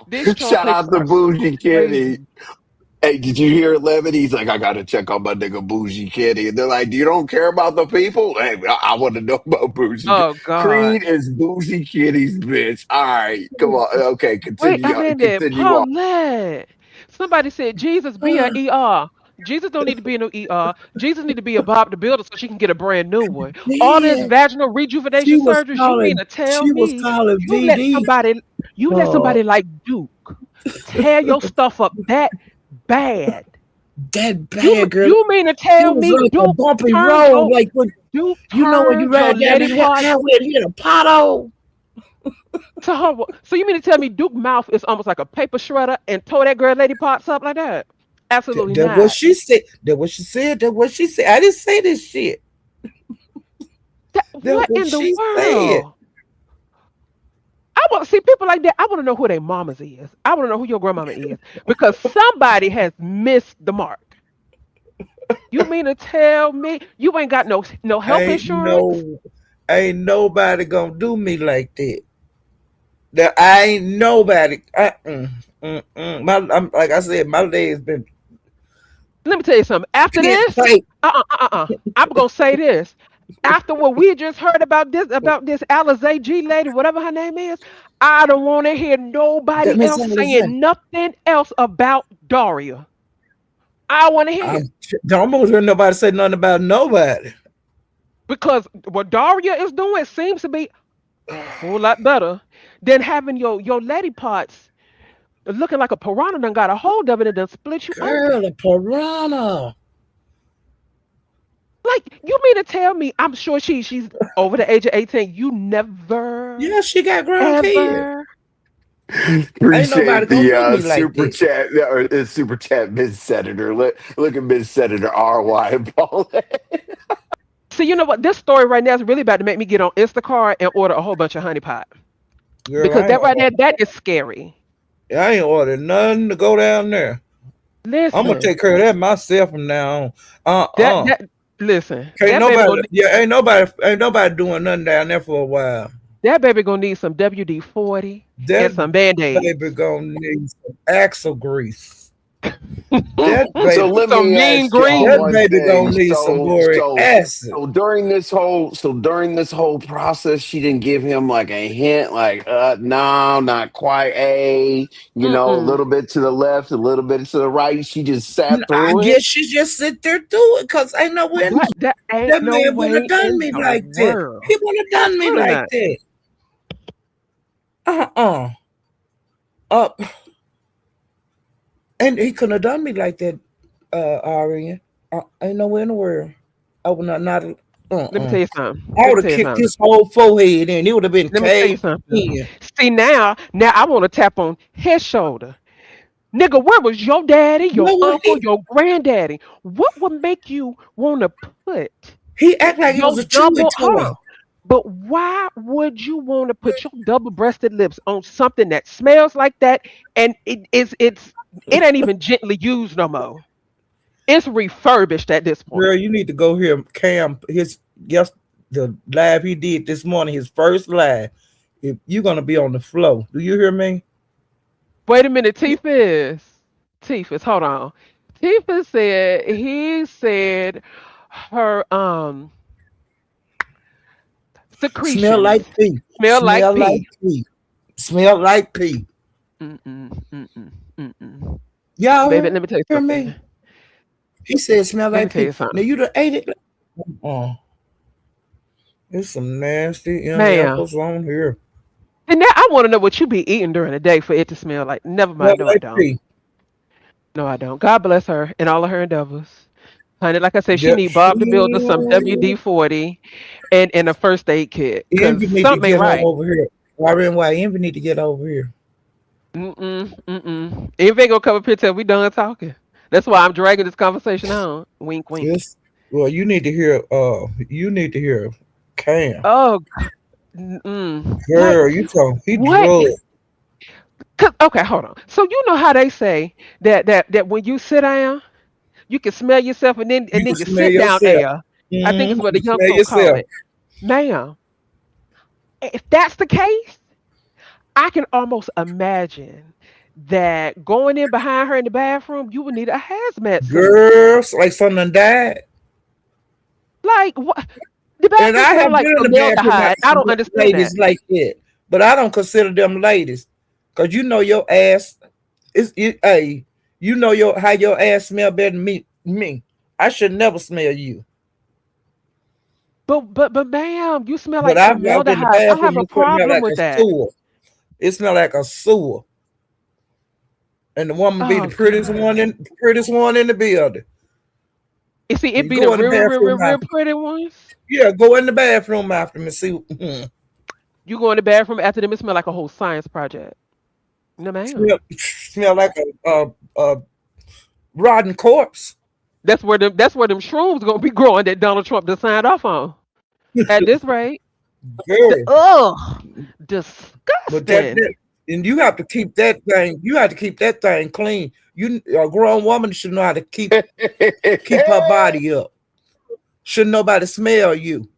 These troll Shout pages out to are so Bougie Kitty. crazy. Hey, did you hear Lemon? He's like, I gotta check on my nigga Bougie Kitty. And they're like, you don't care about the people? Hey, I want to know about Bougie Kitty. Oh God. Creed is Bougie Kitty's bitch. All right, come on. Okay, Wait continue. a minute, Continue on. Paulette. Somebody said Jesus be a ER. Jesus don't need to be in no ER. Jesus need to be a Bob the Builder so she can get a brand new one. All this Then vaginal she rejuvenation was surgeries, you mean calling, to tell she was me calling VD. you let Uh, somebody like Duke tear your stuff up that bad? that bad girl. You mean to It tell was me like a bumpy road, like when Duke when you turned your ride down lady the parts highway and hit a pothole. to her? So you mean to tell me Duke mouth is almost like a paper shredder and tore that girl lady parts up like that? Absolutely That what not. she said. That what she said. That what she said. I didn't say this shit. That What what in the she said. world? I want to see people like that. I want to know who their mamas is. I want to know who your grandmama is because somebody has missed the mark. You mean to tell me you ain't got no health Ain't insurance? no, ain't nobody gonna do me like that. That I ain't nobody. Like I said, my legs been Let me tell you something. After pit this, tight. I'm gonna say this. After what we just heard about this Alizé G lady, whatever her name is, I don't want to hear That nobody Miss else Alizé. saying nothing else about Daria. I want to hear I it don't want to hear nobody say nothing about nobody. because what Daria is doing seems to be a whole lot better than having your lady parts looking like a piranha done got a hold of it and done split you Girl, open. a piranha. Like you mean to tell me? I'm sure she's over the age of 18. You never Yeah, she got grown kids. ever. Ain't nobody Appreciate gonna the do me like super that. chat or super chat, Miss Senator. Look at Miss Senator RY and Paul. See, you know what? This story right now is really about to make me get on Instacart and order a whole bunch of honey pot Girl, because that right there, that is scary. I ain't ordered nothing to go down there. I'm gonna Listen, take care of that myself from now on. that Uh. that listen, Can't nobody. Yeah, ain't nobody doing nothing down there for a while. that baby gonna need some WD-40 and That some Band-Aids. baby gonna need some axle grease. That baby, So let Some me mean ask y'all that one greens. baby thing. gonna need some boric acid. So during this whole process, she didn't give him like a hint, like no, not quite a Mm-mm. little bit to the left, a little bit to the right. She just sat I through it. guess she just sit there through it, cause ain't no way That ain't that no man wouldn't have way done in me the like that. world. He wouldn't have done me Absolutely like not. that. Uh. Uh. And he couldn't have done me like that, Arian. Ain't nowhere in the world. I would not. Let me Uh. tell you something. I Let me would have tell you kicked something. his whole forehead in. It would have been Let me tell you caved something. in. See now I want to tap on his shoulder. Nigga, where was your daddy, your What would uncle, your granddaddy? What would make you want to put he act like it your was a chewy double, hold toy. on. But why would you want to put your double-breasted lips on something that smells like that and it ain't even gently used no more. It's refurbished at this point. Girl, you need to go hear Cam his yes the live he did this morning, his first live. if you're gonna be on the flow. Do you hear me? Wait a minute, Teefus, hold on. Teefus said he said her Smell like secretions pee. smell like Smell like pee. pee. Smell like pee. Mm-mm, mm-mm, mm-mm. Y'all Baby, hear let me tell you me? something. He said smell like Let me tell pee. you Now something. you done ate it. Oh, there's some nasty Ma'am. MFers on here. And now I want to know what you be eating during the day for it to smell like. Never Smell mind. No, I like don't. pee. No, I don't. God bless her and all of her endeavors. Honey, like I said, she That, need Bob the Builder, some WD-40, and a first aid kit. Cause Envy need to something ain't get on right. over here. RNY Envy need to get over here. Mm-mm, mm-mm. If ain't gonna come up here till we done talking. That's why I'm dragging this conversation on. Wink, wink. Yes. Well, you need to hear. You need to hear. Cam, Oh, mm-mm. Like girl, you told he what? drug. Okay, hold on. So you know how they say that when you sit down, you can smell yourself, and then You can you smell sit down yourself. air. I think it's Mm-hmm. what You the young smell folk call yourself. it, ma'am. If that's the case, I can almost imagine that going in behind her in the bathroom, you would need a hazmat suit. Girls, like something died. Like what? The And bathroom I smell have like been in the bathroom formaldehyde. I with don't understand that. ladies like that, but I don't consider them ladies, cause you know your ass is it. Hey, you know your how your ass smell better than me. I should never smell you. But ma'am, you smell But like I've walked in the formaldehyde. I bathroom have and a it smell problem like with a that. sewer. It smell like a sewer. And the woman be the Oh God. prettiest one in the building. You see, it You be the go in the real, real, bathroom real, real after. pretty ones. Yeah, go in the bathroom after me. See, You go in the bathroom after them, it smell like a whole science project. No, ma'am. smell like a rotten corpse. That's where them shrooms gonna be growing that Donald Trump just signed off on. At this rate, Girl. But disgusting. and you have to keep that thing. You have to keep that thing clean. You a grown woman should know how to keep her body up. Should nobody smell you.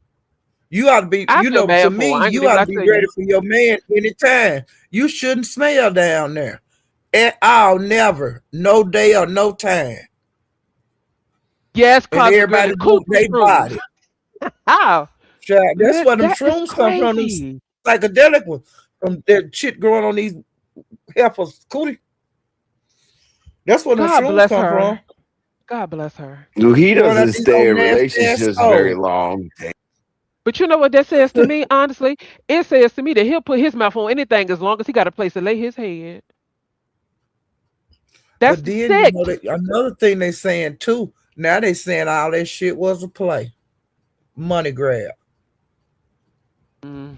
You ought to be. I You feel know, to bad me, for her. I ain't gonna you even ought to lie be to ready you. for your man anytime. You shouldn't smell down there at all. Never, no day or no time. Yes, And cause the girl, everybody them want coochie their shrooms. body. How? Child, that's where them That is shrooms come from. Them crazy. psychedelic ones. From that shit growing on these heifers cootie. That's where them God shrooms bless come from. her. God bless her. Well, he Growing out doesn't these stay old in nasty ass relationships very hoes. long. But you know what that says to me, honestly? It says to me that he'll put his mouth on anything as long as he got a place to lay his head. That's But then you sick. know that another thing they saying too. Now they saying all that shit was a play, money grab. Mm.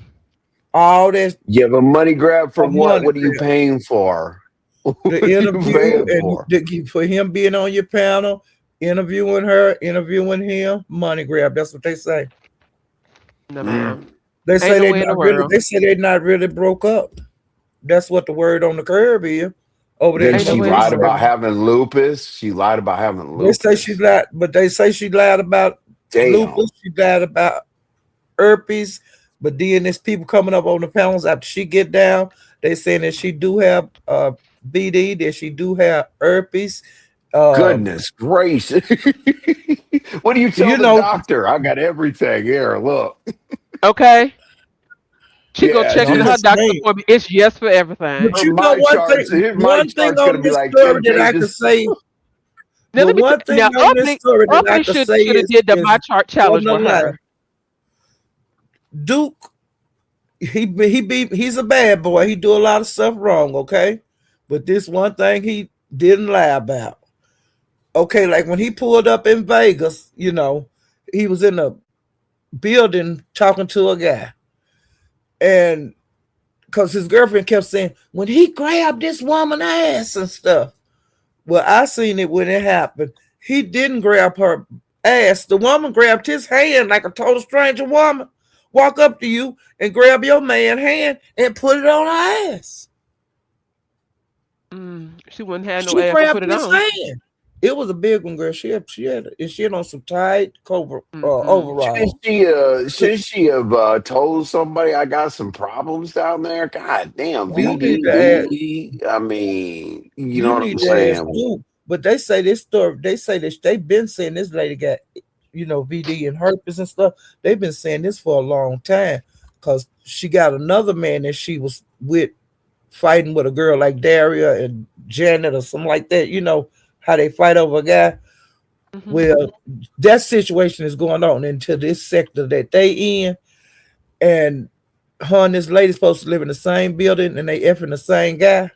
All that You have a money grab a for what? money What are you grab. paying for? What The are you interview paying and for? for him being on your panel, interviewing her, interviewing him, money grab. That's what they say. No, Mm. ma'am. They Ain't say no they way in the not really. world. They say they not really broke up. That's what the word on the curb is over there in Then Ain't no she way in the lied world. about 737. having lupus. She lied about having They say she lupus. lied, but they say she lied about lupus. Damn. She lied about herpes. But then there's people coming up on the panels after she get down. They saying that she do have BD, that she do have herpes. Um, Goodness gracious. What do you tell you the know, doctor? I got everything here. Look. Okay. She go Yeah, check I'm in her just just doctor's saying. appointment. It's yes for But everything. you know my charts. Here, my one thing chart's gonna on be this like story 10 that I could pages. say, Now but let me one thing now on this story that I Uppy could should say should have did the my is chart challenge wasn't a with lie. her. Duke, he's a bad boy. He do a lot of stuff wrong, okay? But this one thing he didn't lie about. Okay, like when he pulled up in Vegas, he was in a building talking to a guy. And because his girlfriend kept saying, when he grabbed this woman ass and stuff. Well, I seen it when it happened. He didn't grab her ass. The woman grabbed his hand like a total stranger woman. Walk up to you and grab your man hand and put it on her ass. She wouldn't have no She ass to put grabbed it his on. hand. It was a big one, girl. She had on some tight cover Mm-mm. overall. Should she have told somebody I got some problems down there? God damn, You need VD, to ask. VD. I mean, you know You what need I'm to ask saying? Duke. But they say this story. They say that they've been saying this lady got, VD and herpes and stuff. They've been saying this for a long time because she got another man that she was with fighting with a girl like Daria and Janet or something like that. You know how they fight over a guy. Hmm. Well, that situation is going on into this sector that they in, and her and this lady supposed to live in the same building, and they effing the same guy,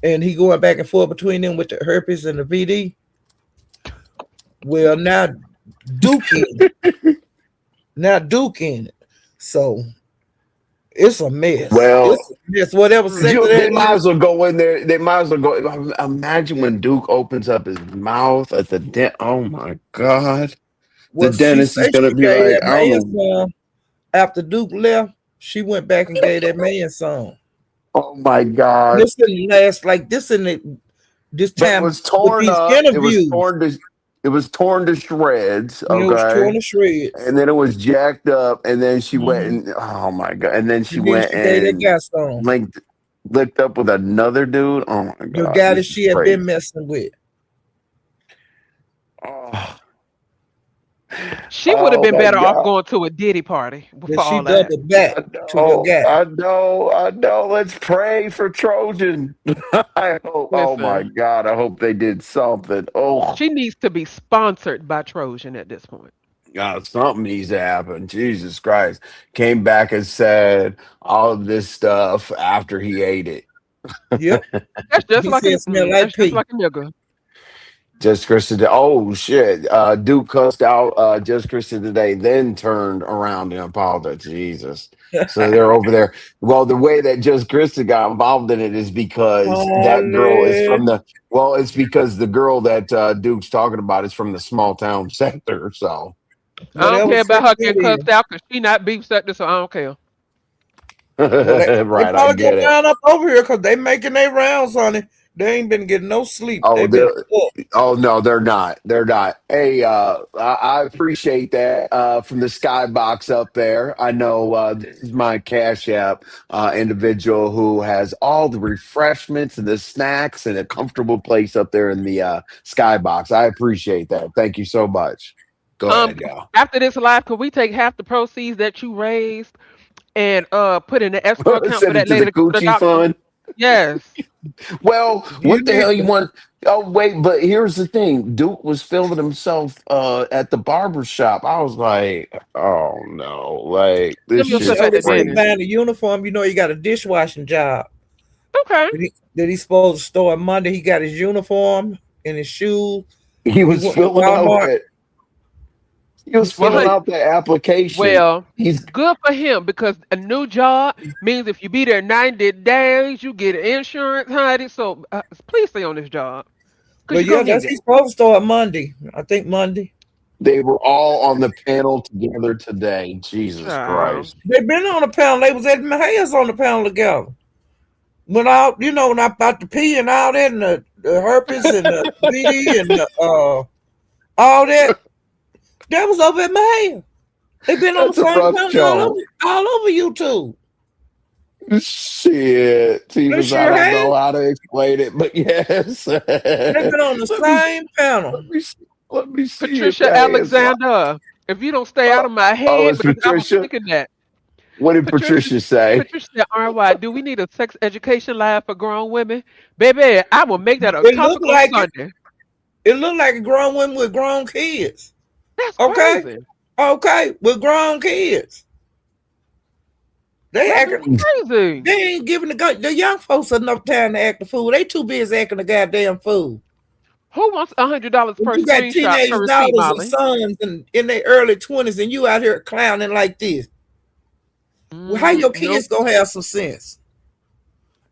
and he going back and forth between them with the herpes and the VD. Well, now Duke in it. Now Duke in it. So it's a mess. It's Well, a mess. Whatever sector that they might is. as well go in there. They might as well go. Imagine when Duke opens up his mouth at the dent. Oh my God. The Well, she dentist is say going to she be gave like, that I don't man know. some after Duke left. She went back and gave that man some. Oh my And God. this in the last, like this in the this But it time was with torn these up. interviews, It was torn to shreds. and it was torn Okay. to shreds. And then it was jacked up. And then she went Hmm. and, oh my God. And then she And then went she gave that and guy some. linked, licked up with another dude. Oh my The God. guy that This is she had been crazy. messing with. Oh, She would have oh been my better off God. going to a Diddy party That before she all that. doubled back I to her know, guy. I know, I know. Let's pray for Trojan. I hope. Oh my Listen, God! I hope they did something. Oh she needs to be sponsored by Trojan at this point. God, something needs to happen. Jesus Christ! Came back and said all of this stuff after he ate it. Yep. That's just He like said smell like that's just pee. like a nigga. Just Kristen. Oh shit! Duke cussed out Just Kristen today, then turned around and apologized. Jesus. So they're over there. Well, the way that Just Kristen got involved in it is because that girl is Holly. from the. Well, it's because the girl that Duke's talking about is from the small town sector. So I don't Whatever care about sector her it getting is. cussed out because she not beef sector, so I don't care. Well, they right, I probably get go it. down up over here because they making their rounds on it. They ain't been getting no sleep. Oh, They been they're up. oh no, they're not. They're not. Hey, I appreciate that from the skybox up there. I know this is my Cash App individual who has all the refreshments and the snacks and a comfortable place up there in the skybox. I appreciate that. Thank you so much. Go Um, ahead, y'all. After this live, could we take half the proceeds that you raised and put in the escrow account for Send it that to lady the to go to the Coochie doctor? Fund. Yes. Well, You what the need hell you to. want? Oh, wait, but here's the thing. Duke was filming himself at the barber shop. I was like, oh no, like this Film He yourself shit's at showed the us him dentist. crazy. buying a uniform. You know, he got a dishwashing job Okay. that he's supposed to start Monday. He got his uniform and his shoes. He He was went to filling out Walmart. that he was Well, filling honey, out the application. well, He's good for him because a new job means if you be there 90 days, you get insurance, honey. So please stay on this job because But you're yeah, going to that's need it. he's supposed to start Monday. I think Monday. they were all on the panel together today. Jesus Child. Christ. They been on the panel. They was at my hands on the panel together. When I, when I about to pee and all that, and the herpes and the BD and the, all that, that was over at my hand. They been on the That's a same rough panel show. all over YouTube. Shit. They Jesus, I sure don't have. know how to explain it, but yes. They been on the let me same panel. let me let me see if Patricia that is like Alexander, if you don't stay out of my oh, head, it's because I was Patricia. thinking that. What did Patricia, Patricia say? Patricia said, RY, do we need a sex education lab for grown women? Baby, I will make that a It looked topic on like it. Sunday. It looked like a grown women with grown kids. That's Okay, crazy. okay, with grown kids. They That is acting. crazy. They ain't giving the young folks enough time to act the fool. They too busy acting the goddamn fool. Who wants $100 When per you got screenshot teenage per receipt, daughters and Molly? sons and in their early 20s, and you out here clowning like this, well, how your No, kids gonna have some sense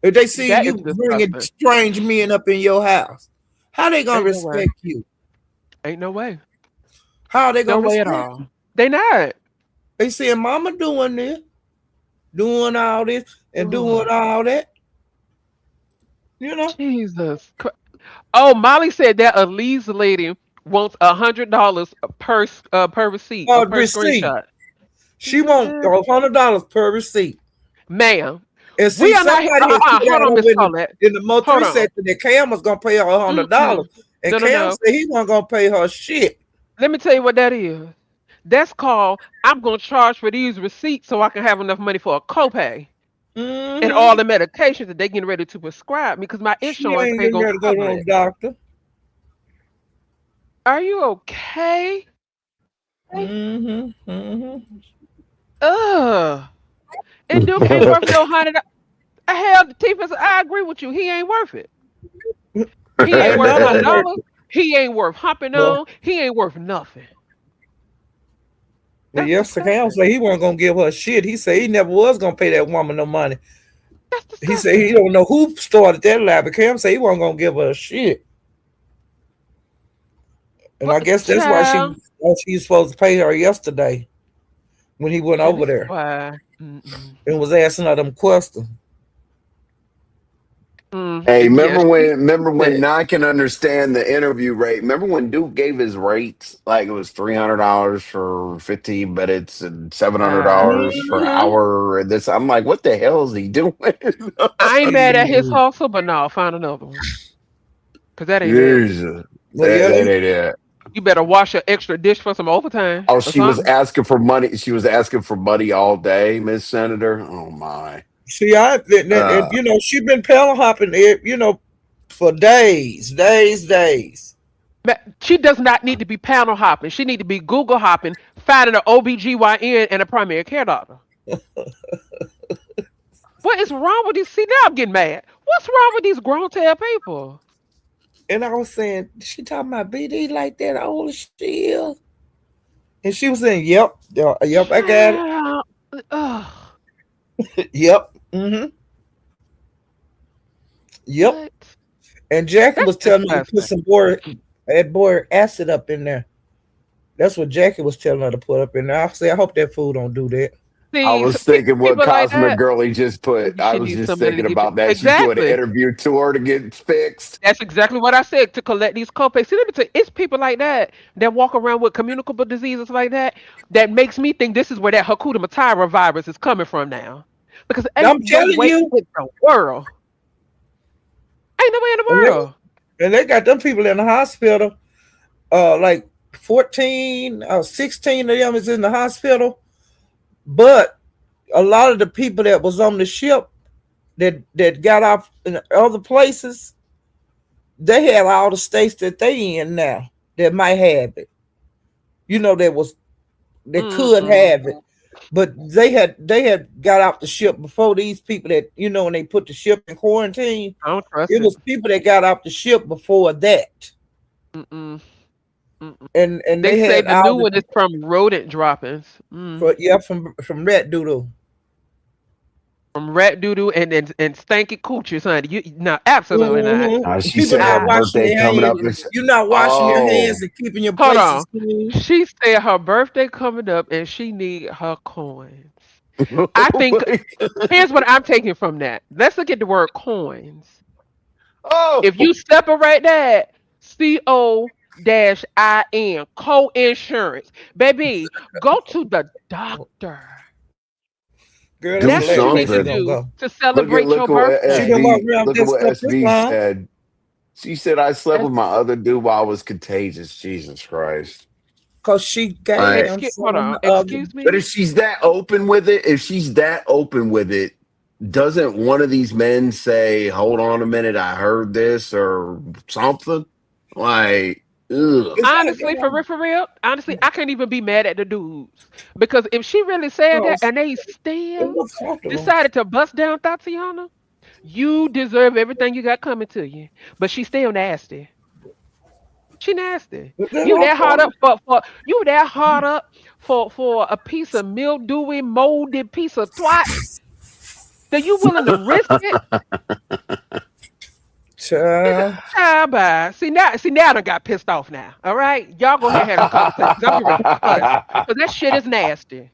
if they see that is you bringing disgusting. strange men up in your house? How they gonna Ain't no way. respect you? Ain't no way. How are they No gonna way at respect all. you? They not. They seeing mama doing this, doing all this, and doing Ugh, all that. You know, Jesus. Oh, Molly said that Elise lady wants $100 per receipt or per Receipt. screenshot. She want $100 per receipt. Ma'am, And we see, are not. somebody had put Hold out on, Miss over in Paulette. the Mo Hold three on. section that Cam was gonna pay her $100, Mm-mm. and No, no, Cam no. said he wasn't gonna pay her shit. Let me tell you what that is. That's called I'm gonna charge for these receipts so I can have enough money for a copay and all Mm-hmm. the medications that they getting ready to prescribe me because my She insurance ain't ain't getting gonna ready to go to cover no it. doctor. Are you okay? Mm-hmm. Mm-hmm. Ugh. And Duke ain't worth no $100. Hell, Tiffany, I agree with you. He ain't worth it. He ain't Ain't worth none of them worth $100. it. He ain't worth hopping Well, on. He ain't worth nothing. but That's yes, Cam disgusting. said he wasn't gonna give her shit. He said he never was gonna pay that woman no money. That's He said he disgusting. don't know who started that lie, but Cam said he wasn't gonna give her shit. And I What guess that's child? why she was supposed to pay her yesterday when he went And over this is there why. Mm-mm. and was asking her them questions. Hey, Yeah, she remember when said. I can understand the interview rate? Remember when Duke gave his rates? Like it was $300 for 15 minutes and Child. $700 for an Mm-hmm. hour. And this, I'm like, what the hell is he doing? I ain't mad at his Shit. hustle, but no, find another one. Cause that ain't it. Jesus, Well, yeah, that ain't it. You better wash your extra dish for some overtime Oh, or she was something. asking for money. She was asking for money all day, Miss Senator. Oh my. see, Uh, she been pedal hopping, for days, days, days. She does not need to be panel hopping. She need to be Google hopping, finding an OBGYN and a primary care doctor. What is wrong with these? See, now I'm getting mad. What's wrong with these grown tail people? And I was saying, she talking about BD like that old as she is. And she was saying, yep, yep, I got Child. Ugh. it. Yep. Mm-hmm. Yep. What? And Jackie That's was telling me to put disgusting. some boric acid up in there. That's what Jackie was telling her to put up in there. I said, I hope that food don't do that. I See, was thinking what people like Cosmic that, Girlie just put. maybe I she was needs just somebody to thinking get about that. She's doing an exactly. interview tour to get fixed. That's exactly what I said to collect these copays. See, let me tell you, it's people like that that walk around with communicable diseases like that that makes me think this is where that Hakuna Matata virus is coming from now. Because ain't I'm no telling way you, in the world. Ain't no way in the and world. they got them people in the hospital. Like 14 or 16 of them is in the hospital. But a lot of the people that was on the ship that got off in other places, they had all the states that they in now that might have it. That could Mm-mm. have it. But they had got off the ship before these people that when they put the ship in quarantine. I don't trust It it. was people that got off the ship before that, Mm-mm. Mm-mm. and They they say had the all new the one is from rodent droppings. from rat doodle. From rat doodoo and stanky coochies, honey. You no, absolutely not. Mm-hmm. She People said not her washing birthday their coming hands. up. Is You're not washing your hands oh, and keeping your Hold on. places clean. She said her birthday coming up and she need her coins. I think here's what I'm taking from that. Let's look at the word coins. If oh, you separate that, co-in co-insurance, baby, go to the doctor. Girl, that's do the That's what last you need place to she something. gonna do go. to celebrate Look your at what She birthday. been walking SV. around with Look at that what stuff this SV long. said. She said I slept That's, with my other dude while I was contagious. Jesus Christ. Cause she gave Like, him hold some on. of the Excuse but me. if she's that open with it, if she's that open with it, doesn't one of these men say, "Hold on a minute, I heard this" or something? Like, ugh. it's not Honestly, for real, honestly, I can't even be mad at the dudes because if she really said that cause and they it still was comfortable. decided to bust down Tatiana, you deserve everything you got coming to you. But she's still nasty. She nasty. But then You her that hard father, up for you that hard up for a piece of mildewy, molded piece of twat that you willing to risk it? child. Child, bye. See now, I done got pissed off now. All right, y'all go ahead and have this conversation because I'm getting ready to cuss because that shit is nasty.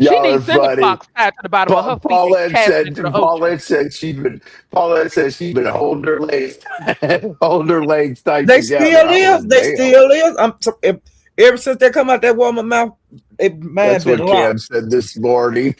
She Y'all are needs cinder funny. blocks tied to the bottom of her feet and cast it into the ocean. Paulette said she's been holding her legs holding her legs tight They together. still I is. was They damn. still is. Ever since they come out that woman mouth, That's man been what locked. Cam said this morning.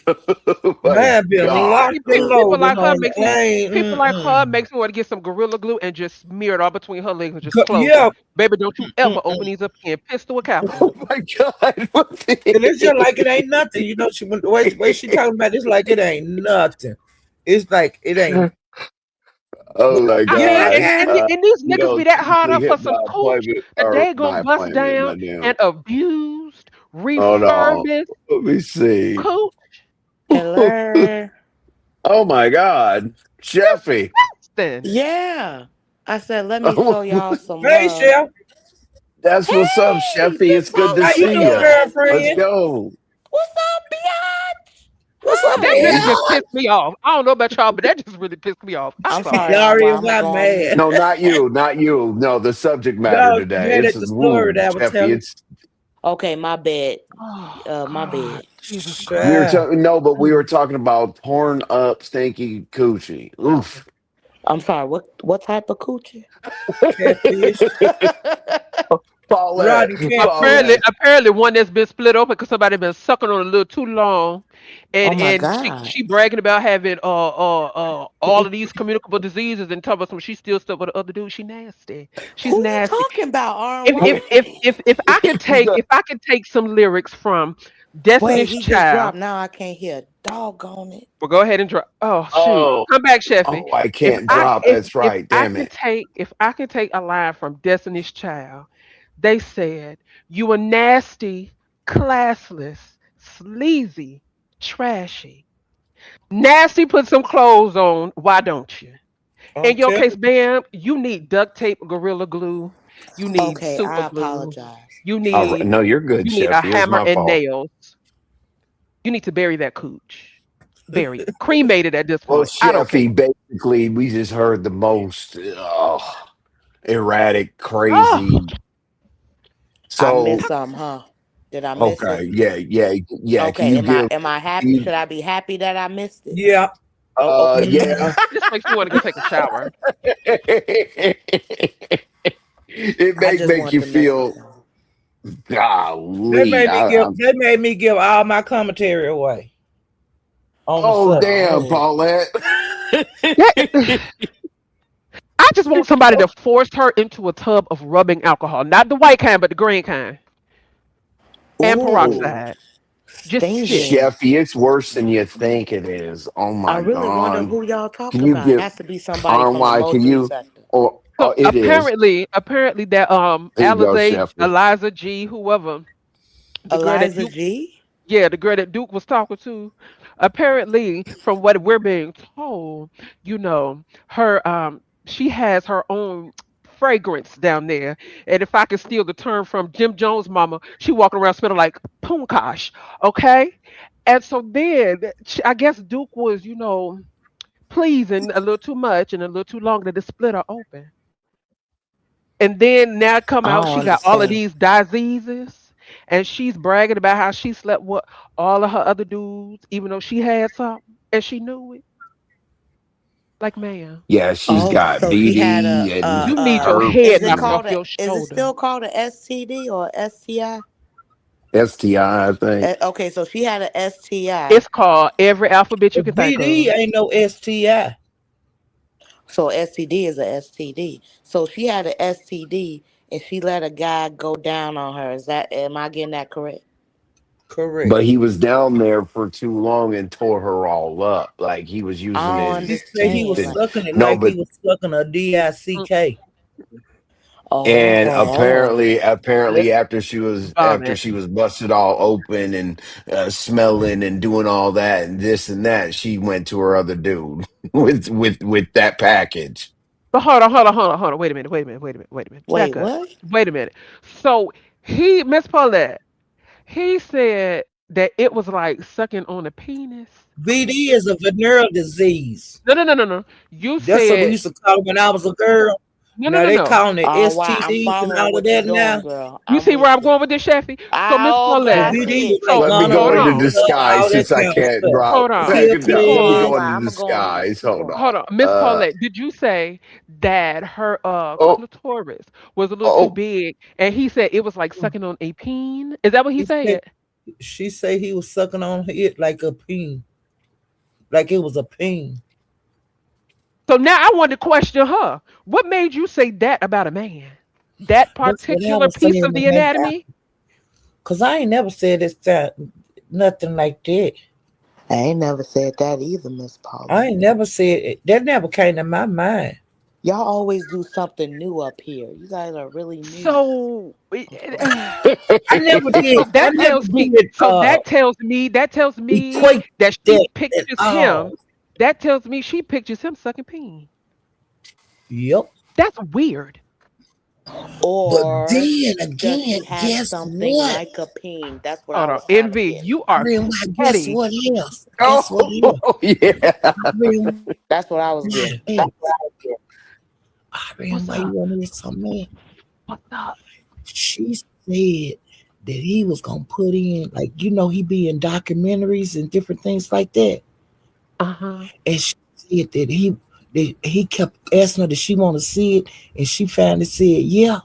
My Man been God. locked See, and people loaded like her on. makes me. I ain't. People like her makes me want to get some gorilla glue and just smear it all between her legs and just close it. Yeah. Baby, don't you ever Mm-mm. open these up again. Pistol or capital. Oh my God. What And it's just like it the ain't nothing. You know, the way she talking about it's like it ain't nothing. It's like it ain't. Oh my I Yeah, mean, I God. got it. and these You niggas know, be that hard typically up for hit some my cooch appointment that or they gonna my bust appointment, down my damn. and abused, Hold on. refurbished Let me see. cooch. Hello. Oh my God. Sheffy. Then Yeah. I said, let me show y'all some Hey, love. Chef. That's what's up, Hey, Sheffy. Miss It's good to How you see doing, you. Paulette. Let's girlfriend? go. What's up, biatch? What's up, that really Hi. just bitch? pissed me off. I don't know about y'all, but that just really pissed me off. I'm I'm sorry. sorry, Daria RNY. I'm going to got go on mad. mute. No, not you, not you. No, the subject matter Y'all today. mad It's at the story woo, that I was Sheffy. telling. It's Okay, my bad. Oh My God, bad. Jesus we were Christ. Child, talking no, but we were Mm. talking about torn up stinky coochie. Oof. I'm sorry. What type of coochie? catfish, Paulette, Roddy Apparently, catfish. Paulette. apparently, one that's been split open because somebody been sucking on it a little too long, Oh my and God. she bragging about having all of these communicable diseases and talking about some she still stuck with the other dude. She nasty. Who She's you nasty. talking about, If RNY? if if if if I could take if I could take some lyrics from Wait, Destiny's he just Child, dropped. Now I can't hear. Doggone it. well, go ahead and drop. Oh shoot, Oh, come back, Sheffy. oh, I can't drop. That's If right. I Damn can it. take a line from Destiny's Child, they said you were nasty, classless, sleazy, trashy. Nasty put some clothes on. Why don't you? In I'm your telling case, Bam, you need duct tape, gorilla glue. You need Okay, super I glue. apologize. You All right. need No, you're good, a Sheffy. It's hammer my and fault. nails. You need to bury that cooch. Bury it. Cremate it at this Well, point. I don't care. Sheffy, basically, we just heard the most erratic, Oh, crazy. I missed So, something, huh? Did I miss okay, it? yeah. Can Okay, you am I give? am I happy? You, Should I be happy that I missed it? you. Yeah. Oh, okay. yeah. this makes me want to go take a shower. It I may just make want you to know feel something. golly. They made me give all my commentary away on the Oh subject. damn, Oh. Paulette. That- I just want somebody to force her into a tub of rubbing alcohol, not the white kind, but the green kind, and Ooh. Ooh, peroxide. Just sit. Stinging. Sheffy, it's worse than you think it is. Oh I my really wonder god. who y'all Can talking you about. give Has to be somebody from the RNY? Can luxury you? sector. Or So oh, it is. apparently that There you go, Sheffy. Eliza G, whoever, the girl that Eliza Duke, G. yeah, the girl that Duke was talking to, apparently from what we're being told, her she has her own fragrance down there, and if I can steal the term from Jim Jones' mama, she walking around smelling like punkash, okay? And so then I guess Duke was, pleasing a little too much and a little too long that it split her open. And then now come I out, don't she got all of understand. these diseases, and she's bragging about how she slept with all of her other dudes, even though she had something and she knew it. Like, man, Yeah, she's Oh, got so she had a BD and you need your is head it knocked herpes, off called a your is it shoulder. still called a STD or STI? STI, I think. Okay, so she had a STI. It's called every alphabet you The can think BD of. ain't no STI. So STD is a STD. So she had a STD and she let a guy go down on her. Is that am I getting that correct? Correct. But he was down there for too long and tore her all up. Like he was using I don't He his said he teeth was understand. and Like, sucking it no, like he but was sucking a Mm, DICK. and oh, Let's after vomit. she was busted all open and smelling and doing all that and this and that, she went to her other dude with that package. But hold on. Wait a minute. wait, Back up. what? Wait a minute. So Miss Paulette, he said that it was like sucking on a penis. VD is a venereal disease. No. You That's what we said used to call it when I was a girl. No, no, Now no, they no. calling it Why I'm STDs and following all of what you're that doing, now. girl. You I'm see where with I'm you. going with this, Sheffy? So, Miss The Okay, I Paulette. BD see was it. like So, Let me go hold gonorrhea, into on. all disguise that since I kind of can't stuff. drop. Hold on. Back it down. Let me Syphilis. go Why? into I'm gonna go on mute. disguise. Keep Hold going. on. Hold on. Miss Uh Paulette, did you say that her oh clitoris was a little too oh big and he said it was like sucking on a peen? Is that what he He said, said? she say he was sucking on it like a peen, like it was a peen. So now I want to question her. What made you say that about a man? That That's what I particular was piece saying of when the that happened. anatomy? Cause I ain't never said it's that nothing like that. I ain't never said that either, Miss I Paulette. ain't never said it. That never came to my mind. Y'all always do something new up here. You guys are really new. So I never did. so I that never tells me did that tells me equate that she that at pictures him. all. That tells me she pictures him sucking peen. Yep. That's weird. But Or then does she again, have guess something what? like a peen? That's what I Hold on. was trying to Envy, get. you are RNY, guess petty. what else? Guess what else? oh yeah. RNY, That's what I was getting. hey, What's RNY, you up? want to hear something, man? What's up? She said that he was gonna put in, like, he be in documentaries and different things like that. Uh-huh. And she said that he kept asking her, does she want to see it? And she finally said, yeah,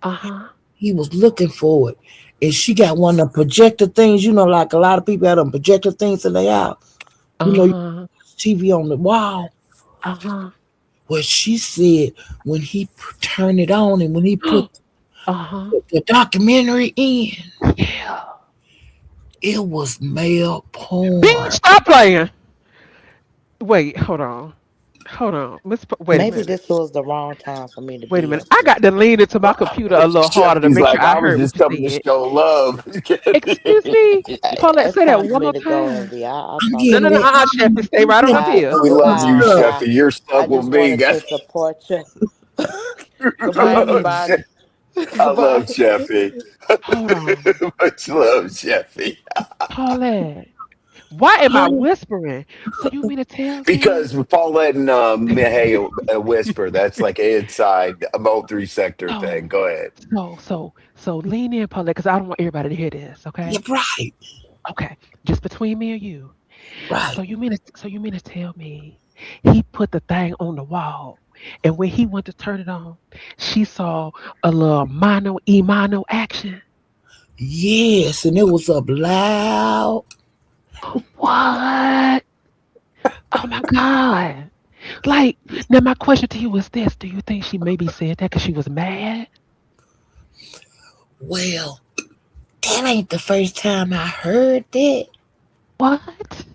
Uh-huh. he was looking for it. And she got one of the projector things, like a lot of people have them projector things in their house. You Uh-huh. TV on the wall. Uh-huh. Well, she said when he turned it on and when he put Uh-huh. the documentary in, Yeah. it was male Bitch, porn. stop playing. Wait, hold on. Hold on. Wait a Maybe minute. this was the wrong time for me to Wait a be minute. up I here. got to lean into my computer a little harder to Sheffy's make sure like, I I was heard what just you coming to said. show love. Excuse me? Paulette, It's say that time for one me more to go, time. Envy. I'll I'm talk No, to no, getting no. you. it. Chef, stay right on up here. We love you, Stuff. Bye. Sheffy. You're I stuck with just me. wanted to Guys. support you. Goodbye, Wait. everybody. I love Goodbye. Sheffy. Hold on. Much love, Sheffy. Paulette. Why am I whispering? So you mean to tell me? Because Paulette and hey, a whisper. That's like an inside about three sector thing. So, Go ahead. so lean in, Paulette, because I don't want everybody to hear this, Yeah, okay? right, Okay. Just between me and you. right. So you mean to tell me he put the thing on the wall, and when he went to turn it on, she saw a little mono action. Yes, and it was up loud. What? Oh my God. Like, now my question to you is this. Do you think she maybe said that because she was mad? Well, that ain't the first time I heard that. What?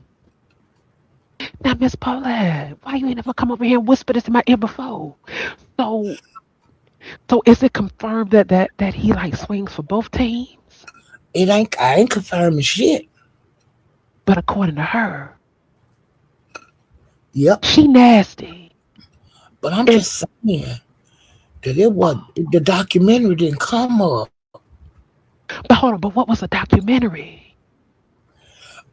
Now, Miss Paulette, why you ain't never come over here and whisper this in my ear before? So, so is it confirmed that he like swings for both teams? I ain't confirming shit. But according to her, Yep. she nasty. But I'm And just saying that it was the documentary didn't come up but hold on, but what was a documentary?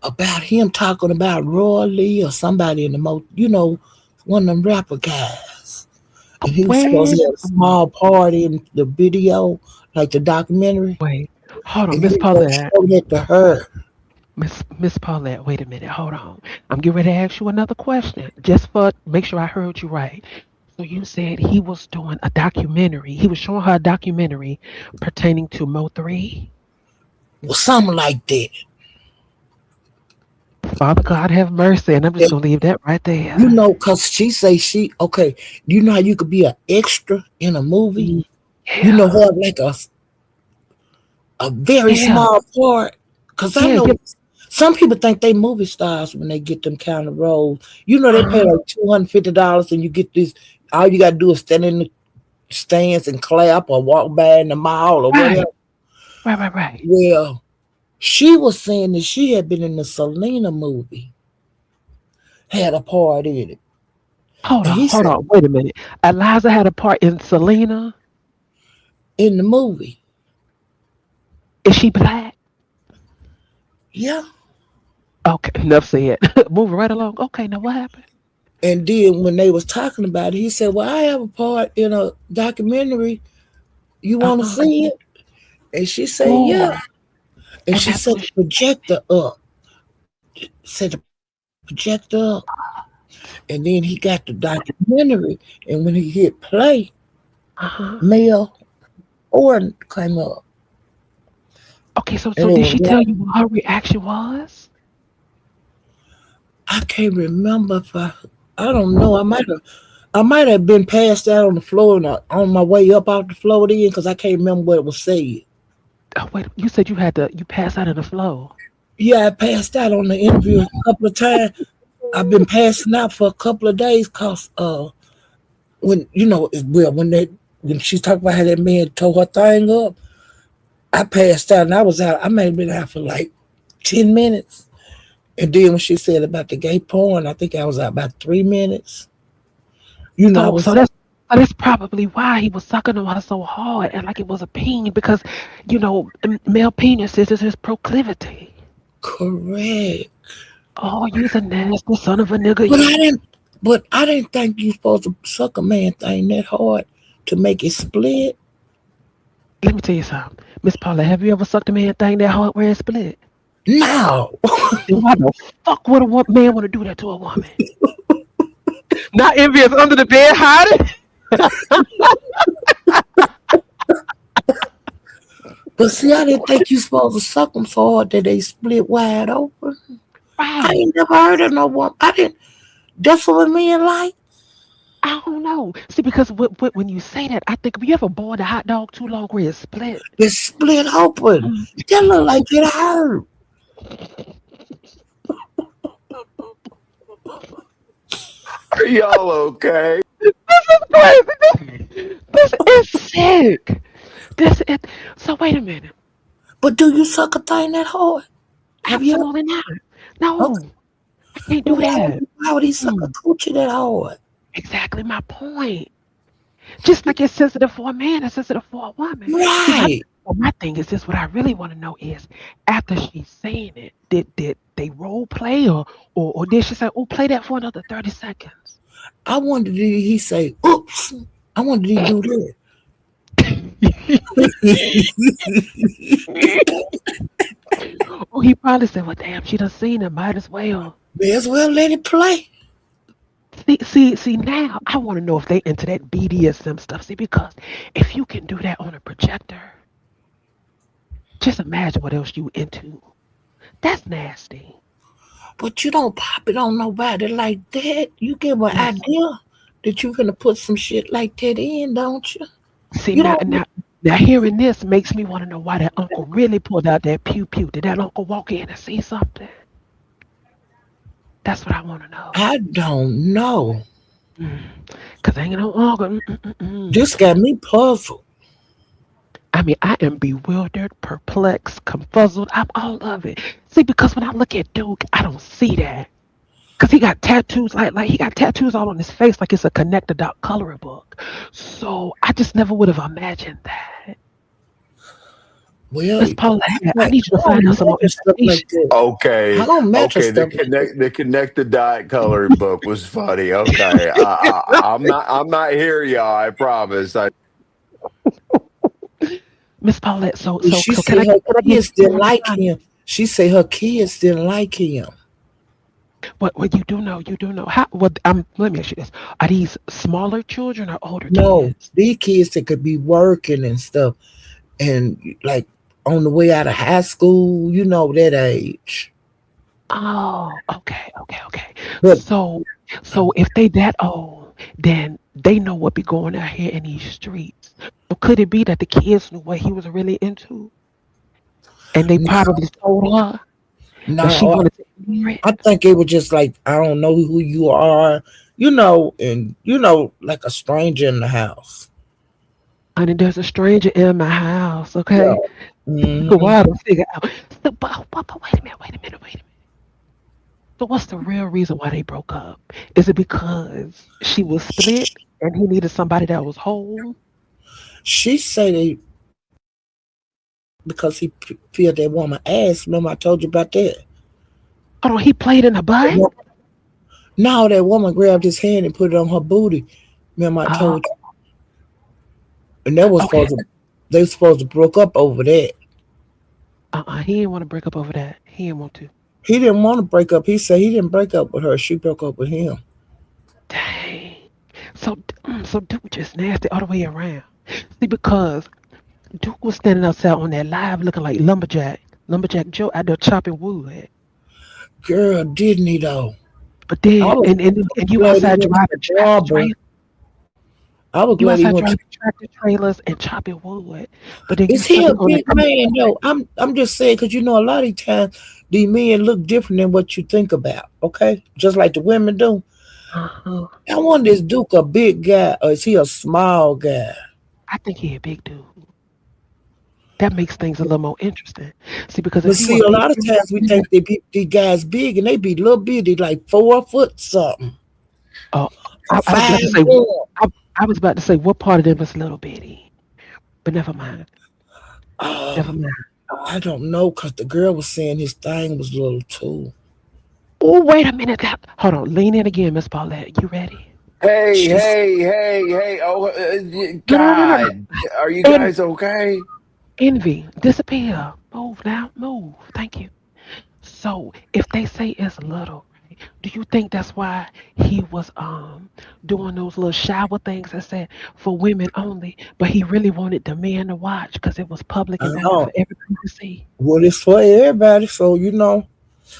about him talking about Roy Lee or somebody in the one of them rapper guys. And he was supposed Wait, to have a small part in the video, like the documentary. wait, hold on, And he Miss was gonna Paulette. show that to her. Miss Paulette, wait a minute, hold on. I'm getting ready to ask you another question, just for make sure I heard you right. So you said he was doing a documentary. He was showing her a documentary pertaining to Mo 3. Or something like that. Father God have mercy, and I'm just And, gonna leave that right there. cause she say okay, do you know how you could be an extra in a movie? Yeah, Have like a very yeah, small part. Cause I yeah, yeah. know some people think they movie stars when they get them kind of roles. They pay Uh-huh. like $250 and you get this. All you gotta do is stand in the stands and clap or walk by in the mall or whatever. Right, right. Well, she was saying that she had been in the Selena movie, had a part in it, and he Hold said on. Wait a minute. Eliza had a part in Selena. in the movie, Is she black? yeah, Okay, enough said. Moving right along. Okay, now what happened? And then when they was talking about it, he said, "Well, I have a part in a documentary. You want to Uh-huh. see it?" And she said, "Yeah." Oh, And and she that's set when the she, projector up. Set the projector up. And then he got the documentary. And when he hit play, uh-huh. Mel Orton came up. Okay, so And so it did was she like, tell you what her reaction was? I can't remember if I don't know. I might have been passed out on the floor and on my way up out the floor then because I can't remember what was said. Oh, wait, you said you passed out in the flow. Yeah, I passed out on the interview a couple of times. I've been passing out for a couple of days because when well when she talked about how that man tore her thing up, I passed out and I was out. I may have been out for like 10 minutes. And then when she said about the gay porn, I think I was out about 3 minutes. I So was so that's probably why he was sucking on her so hard and like it was a pain because male penis is his proclivity. correct. Oh, you's a nasty son of a nigga, But I you. didn't but I didn't think you supposed to suck a man thing that hard to make it split. Let me tell you something. Miss Paula, have you ever sucked a man thing that hard where it split? No. Then why the fuck would a man want to do that to a woman? Not envious under the bed hiding? But see, I didn't think you supposed to suck them so hard that they split wide open. I Right. ain't never heard of no one. I didn't. That's what men like. I don't know. See, because when you say that, I think, have you ever boiled a hot dog too long where it split? They split open. Mm. That look like it hurt. Are y'all okay? Crazy. This is sick. This is, so wait a minute. But do you suck a thing that hard? Have you? Absolutely not. Okay. No, I can't Well, do that. why would he suck a Mm, coochie that hard? exactly my point. Just like it's sensitive for a man, it's sensitive for a woman. See, Right. my thing is this. What I really want to know is, after she's saying it, did they role play or did she say, "Oh, play that for another 30 seconds"? I wonder did he say, oops. I wonder did he do that. Oh, he probably said, "Well, damn, she done seen it. Might as well." May as well let it play. See. Now I want to know if they into that BDSM stuff. See, because if you can do that on a projector, just imagine what else you into. That's nasty. But you don't pop it on nobody like that. You give an Listen, idea that you gonna put some shit like that in, don't you? see You now, don't. hearing this makes me want to know why that uncle really pulled out that pew pew. Did that uncle walk in and see something? That's what I want to know. I don't know. Cause ain't no uncle. This got me puzzled. I mean, I am bewildered, perplexed, confuzzled. I'm all of it. See, because when I look at Duke, I don't see that. Cause he got tattoos, like he got tattoos all on his face, like it's a connect the dot coloring book. So I just never would have imagined that. Well, Miss Paula, I I need you to don't find out some more measure stuff like information. that. I Okay. don't measure Okay. stuff like that. The connect the dot coloring book was funny. Okay. I'm not here, y'all. I promise. Miss Paulette, so And so she so can say I her get can I get kids didn't more like time? him. She say her kids didn't like him. What you do know. How what let me ask you this. Are these smaller children or older No, kids? these kids that could be working and stuff, and like on the way out of high school, that age. Oh, okay. But So if they that old, then they know what be going out here in these streets. So could it be that the kids knew what he was really into, and they no, probably told her, but she no, wanted to hear it? I think it was just like I don't know who you are, and like a stranger in the house. Honey, there's a stranger in my house. Yeah. Okay, so Hmm. why to figure out? So, but wait a minute. So what's the real reason why they broke up? Is it because she was split and he needed somebody that was whole? She say they because he feel that woman ass. Remember I told you about that. Hold on, he played in the butt? Now that woman grabbed his hand and put it on her booty. Remember I Oh, told you, and that was okay. supposed to. They supposed to broke up over that. He didn't want to break up over that. He didn't want to. He didn't want to break up. He said he didn't break up with her. She broke up with him. Dang. So Duke just nasty all the way around. See, because Duke was standing outside on that live looking like Lumberjack Joe out there chopping wood. Girl, didn't he though? But I then, was, and I was you glad he outside went to driving the tractor barber. trailers. I was You glad he outside went to. driving tractor trailers and chopping wood. But then you Is he sucking a on that big man though? I'm just saying because you know a lot of times the men look different than what you think about. Okay, just like the women do. uh I wonder is Duke a big guy or is he a small guy? I think he a big dude. That makes things a little more interesting. See, because But if he see, was a big, lot of times we think they be the guys big and they be little bitty, like 4 foot something, oh, or I was about five to say, one. I, I was about to say, what part of them is little bitty? But never mind. Never Um, mind. I don't know because the girl was saying his thing was little too. Oh, wait a minute. Hold on. Lean in again, Miss Paulette. You ready? Hey, She's hey, hey, hey. Oh, No, no, no, no, no. God. Are you En- guys okay? envy, disappear. Move now. Move. Thank you. So, if they say it's little, right? Do you think that's why he was doing those little shower things that said for women only, but he really wanted the men to watch because it was public I and out there for know. everybody to see? Well, it's for everybody, so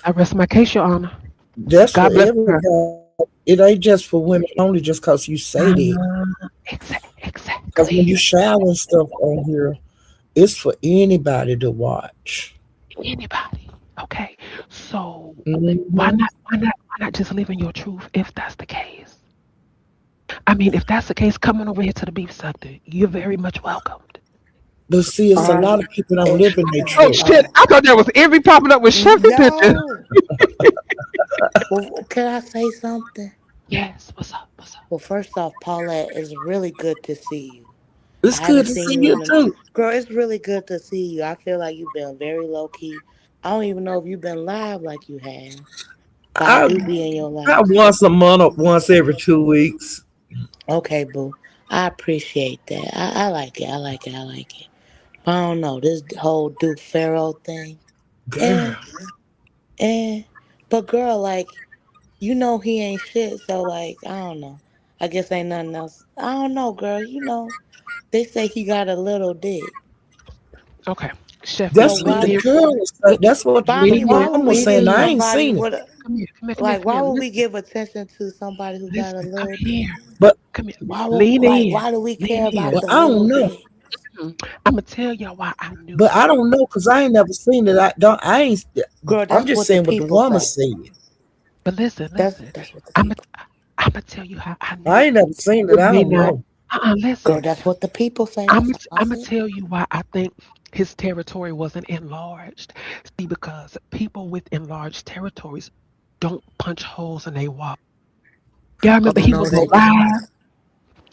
I rest my case, Your Honor. that's for God bless her. everybody. It ain't just for women only just because you say that. Because when you Exactly. shower and stuff on here, it's for anybody to watch. Anybody. Okay. So why Hmm. not why not just live in your truth if that's the case? I mean, if that's the case, come on over here to the beef sector. You're very much welcomed. But see, it's a Are lot you? of people don't Is live in their Oh truth. shit! I thought that was Envy popping up with Chevy pictures. no? Well, can I say something? Yes. What's up? What's up? Well, first off, Paulette, it's really good to see you. I It's good haven't to seen see you you in a too. girl. It's really good to see you. I feel like you've been very low key. I don't even know if you've been live like you have, but I I do be in your I live. So once a month or once every 2 weeks. okay, boo. I appreciate that. I like it. I like it. I like it. I don't know this whole Duke Pharaoh thing. Girl, Eh, eh. But girl, like you know he ain't shit. So like I don't know. I guess ain't nothing else. I don't know, girl. You know they say he got a little dick. Okay, Chef, So that's what why lean the in. girl was saying. That's what But the I Lean mean, in. why woman would was we Lean saying. see I in. ain't somebody seen it, with a Come here. Come here. Come here. like? Come Why here. would we Listen. give attention to somebody who got a Listen. Come little dick? here. but Come here. Why would Lean like? in. Why do we Lean care in. about the I little don't know. dick? I'm gonna tell y'all why I knew But I that. don't know because I ain't never seen it. I don't. I ain't. Girl, I'm that's just what the saying what the people woman say. said. But listen, That's listen. that's what the I'm gonna people. I'm gonna tell you how I I knew. ain't never seen it. It I may don't not. know. Girl, Listen. that's what the people say. I'm That's gonna all I I'm gonna said. tell you why I think his territory wasn't enlarged. See, because people with enlarged territories don't punch holes in their wall. Y'all Oh remember he no, would they go don't. live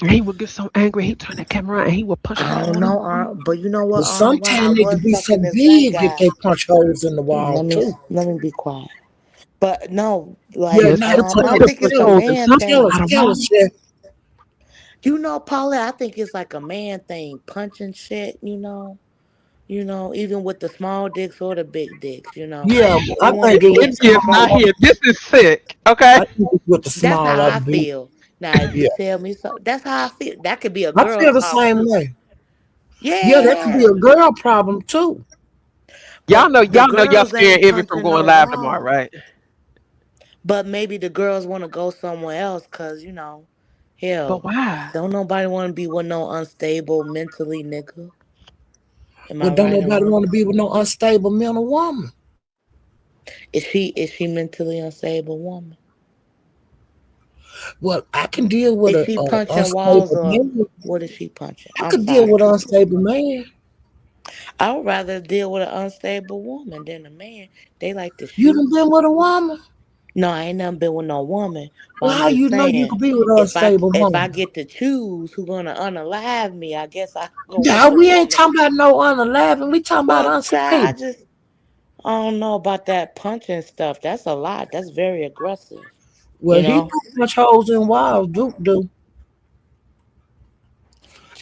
and he would get so angry he turned the camera on and he would punch a I hole don't in the know, wall. but you know what, But RNY? I sometimes they was could be so sucking this that big that guy. they punch holes in the wall too. Let me be quiet. But no, Yeah, like Yes, now some I people don't can think punch it's a tell us, holes in man some tell people, us, thing. not tell all. us, Chef. You know, Paula, I think it's like a man thing, punching shit. Even with the small dicks or the big dicks. Yeah, They I want to think it be with in the India is not small. control. here. This is sick. Okay. I think it's with the That's small how or I the big. feel. Now, if you Yeah, tell me so, that's how I feel. That could be a I girl feel the talk same too. way. Yeah, that could be Yeah, a girl problem too. Y'all but know the y'all know y'all girls scaring ain't Envy from punching going no live tomorrow, wall. right? But maybe the girls want to go somewhere else because, But hell, why? don't nobody want to be with no unstable mentally nigga. Am I Well, don't right or nobody wrong? want to be with no unstable mental woman. Is she mentally unstable woman? Well, I can deal with Is a, she a punching walls unstable or man. what is she punching? I I'm could deal sorry. with an unstable man. I would rather deal with an unstable woman than a man. They like to You shoot. done been with a woman. No, I ain't never been with no woman. But Well, I'm how just you know you saying, could be with an unstable if I woman? get to choose who's gonna unalive me, I guess I go with Nah, the we ain't woman. talking about no unalive. We talking about Well, child, unstable. I don't know about that punching stuff. That's a lot. That's very aggressive. Well, You he know, do punch holes in walls. Duke do.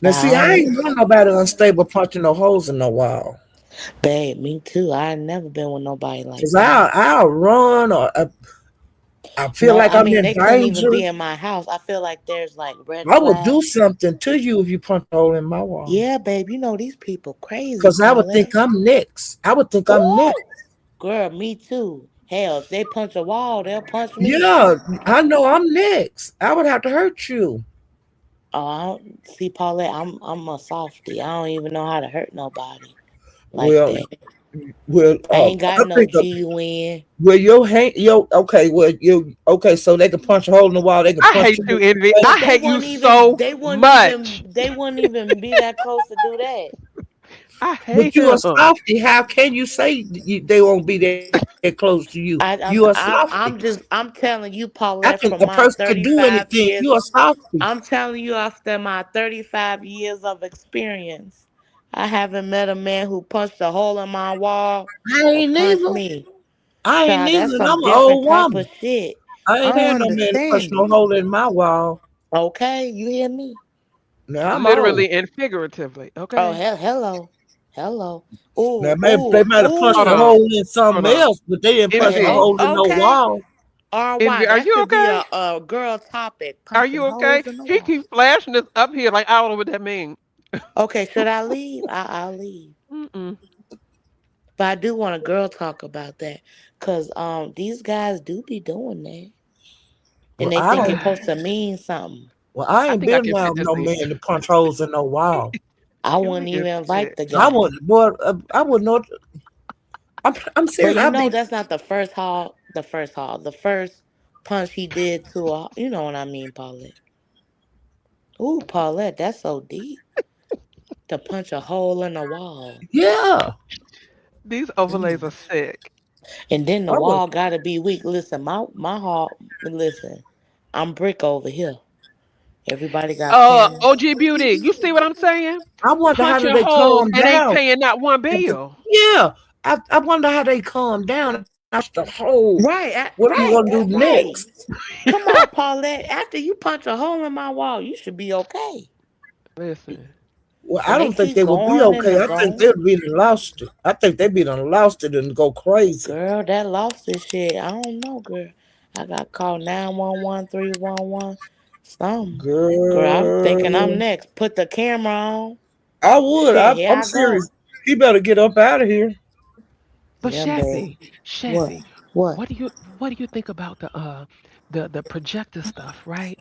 Now, see, I I ain't want nobody unstable punching no holes in no wall. babe, me too. I ain't never been with nobody like Cause that. I'll run or I feel No, like I I'm mean in they couldn't even danger. be in my house. I feel like there's like red I would do flags. something to you if you punch a hole in my wall. Yeah, babe, you know these people crazy, Cause I would think Paulette. I'm next. I would think I'm next. Ooh, girl, me too. Hell, if they punch a wall, they'll punch me. Yeah, I know I'm next. I would have to hurt you. Oh, I don't see, Paulette. I'm a softie. I don't even know how to hurt nobody like Well, that. well, I ain't got I no think GUN. well your hand, yo, okay, well, you okay, so they can punch a hole in the wall. They can I punch hate you you, in Envy. the But I face. they hate you wouldn't even so much. they wouldn't even be that close to do that. I But hate you a him. softy. How can you say they won't be that close to you? You a softy. I'm telling you, I can Paulette, a from my person can do 35 anything. years, You a softy. I'm telling you after my 35 years of experience, I haven't met a man who punched a hole in my wall I or ain't punched neither. me. I ain't Child, neither, that's and some I'm an different old type of woman. shit. I I ain't don't had no man to punch understand no it. hole in my wall. Okay, you hear me? Now I'm old. Literally and figuratively. Oh, Okay. hello. Hello. Now Ooh, maybe they ooh, might have punched Hold a ooh. on. hole in Hold something on. else, but they didn't punch no Envy. hole in no Okay. wall. RY, Envy, are that you should be okay? a girl topic, Are punching you okay? holes in the He wall. keeps flashing this up here like I don't know what that means. Okay, should I leave? I'll leave. Mm-mm. But I do want a girl talk about that. Cause these guys do be doing that. And Well, they I think don't. it's supposed to mean something. Well, I I ain't think I been can fit around this no in. man to punch holes in no wall. I You wouldn't think it's even invite fit. the I guy. wouldn't. Boy, I would not. I'm But serious. you I'd know be. that's not the first punch he did to a, you know what I mean, Paulette. Ooh, Paulette, that's so deep. To punch a hole in a wall. Yeah, These overlays are sick. And then the I would. wall gotta be weak. Listen, my heart listen, I'm brick over here. Everybody got cameras. OG Beauty, you see what I'm saying? I wonder how do Punching they holes calm and ain't down. paying not one bill. Yeah, I wonder how they calm down after you punch the hole. Right, What are you right, gonna do that's right. next? Come on, Paulette. After you punch a hole in my wall, you should be okay. Listen, Well, And I they don't think keep they would be going okay. and I think going. they'd be done lost it. I think they'd be done lost it and go crazy. Girl, that lost this shit. I don't know, girl. I got called 911, 311, something. Girl, I'm thinking I'm Girl, next. Put the camera on. I would. Shit, here I'm I go. serious. He better get up out of here. but Yeah, babe. Chefy, What? Chefy, What? what do you think about the projector stuff, right?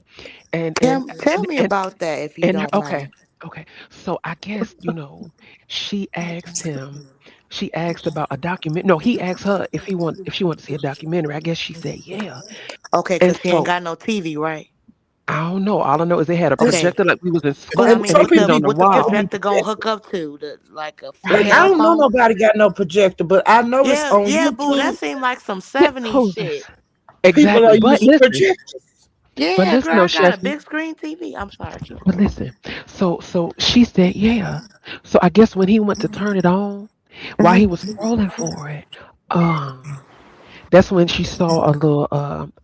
And and Tell and me and about that if you and don't okay, mind. okay. So I guess she asked him. She asked about a document. No, he asked her if she wanted to see a documentary. I guess she said yeah. Okay, And cause she ain't so got no TV, right? I don't know. All I know is they had a Okay, projector like we was in but school I And mean, and they some put it people on be the what the projecting wall. me projector gonna projectors. hook up to? The like a I flat or Right. don't know something? nobody got no projector, but I noticed Yeah, on yeah, boo. That YouTube seemed like some Yeah, 70s who's this? shit. people Exactly. are using projectors. But Yeah, girl, listen though, I got a Chefy. big screen TV. I'm sorry, keep But going. listen. So she said, yeah. So I guess when he went to turn it on, while he Mhm. was scrolling for it, that's when she saw a little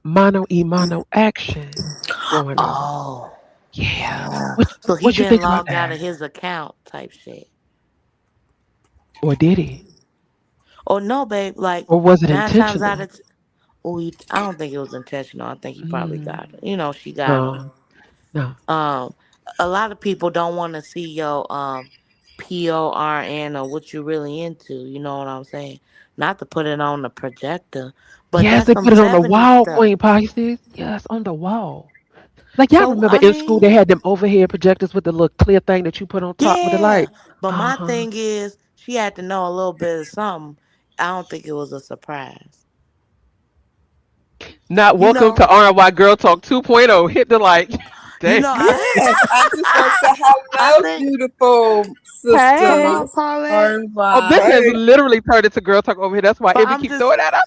mano e mano action going on. Oh, Yeah. oh. What So he what you been think about logged out that? of his account type shit. Or did he? Oh no, babe. Like Or was it 9 times out intentional? of oh, I don't think it was intentional. I think he probably Mm, got. You know, she got him. no, no. Um, a lot of people don't want to see your PORN or what you really into. You know what I'm saying? Not to put it on the projector, but Yes, that's they some put it on the 70s wall, stuff. Queen Pisces. Yes, on the wall. Like y'all So remember I in school mean, they had them overhead projectors with the little clear thing that you put on top with the yeah. light. But Uh my huh. thing is, she had to know a little bit of something. I don't think it was a surprise. Not You welcome to know, RNY Girl Talk 2.0. Hit the like. you Damn. know. Yes, I just want to say I hello, think. beautiful Come on, sisters. Paulette. Oh, this RNY. has Hey, literally turned into Girl Talk over here. That's why But Envy I'm keep just throwing that up.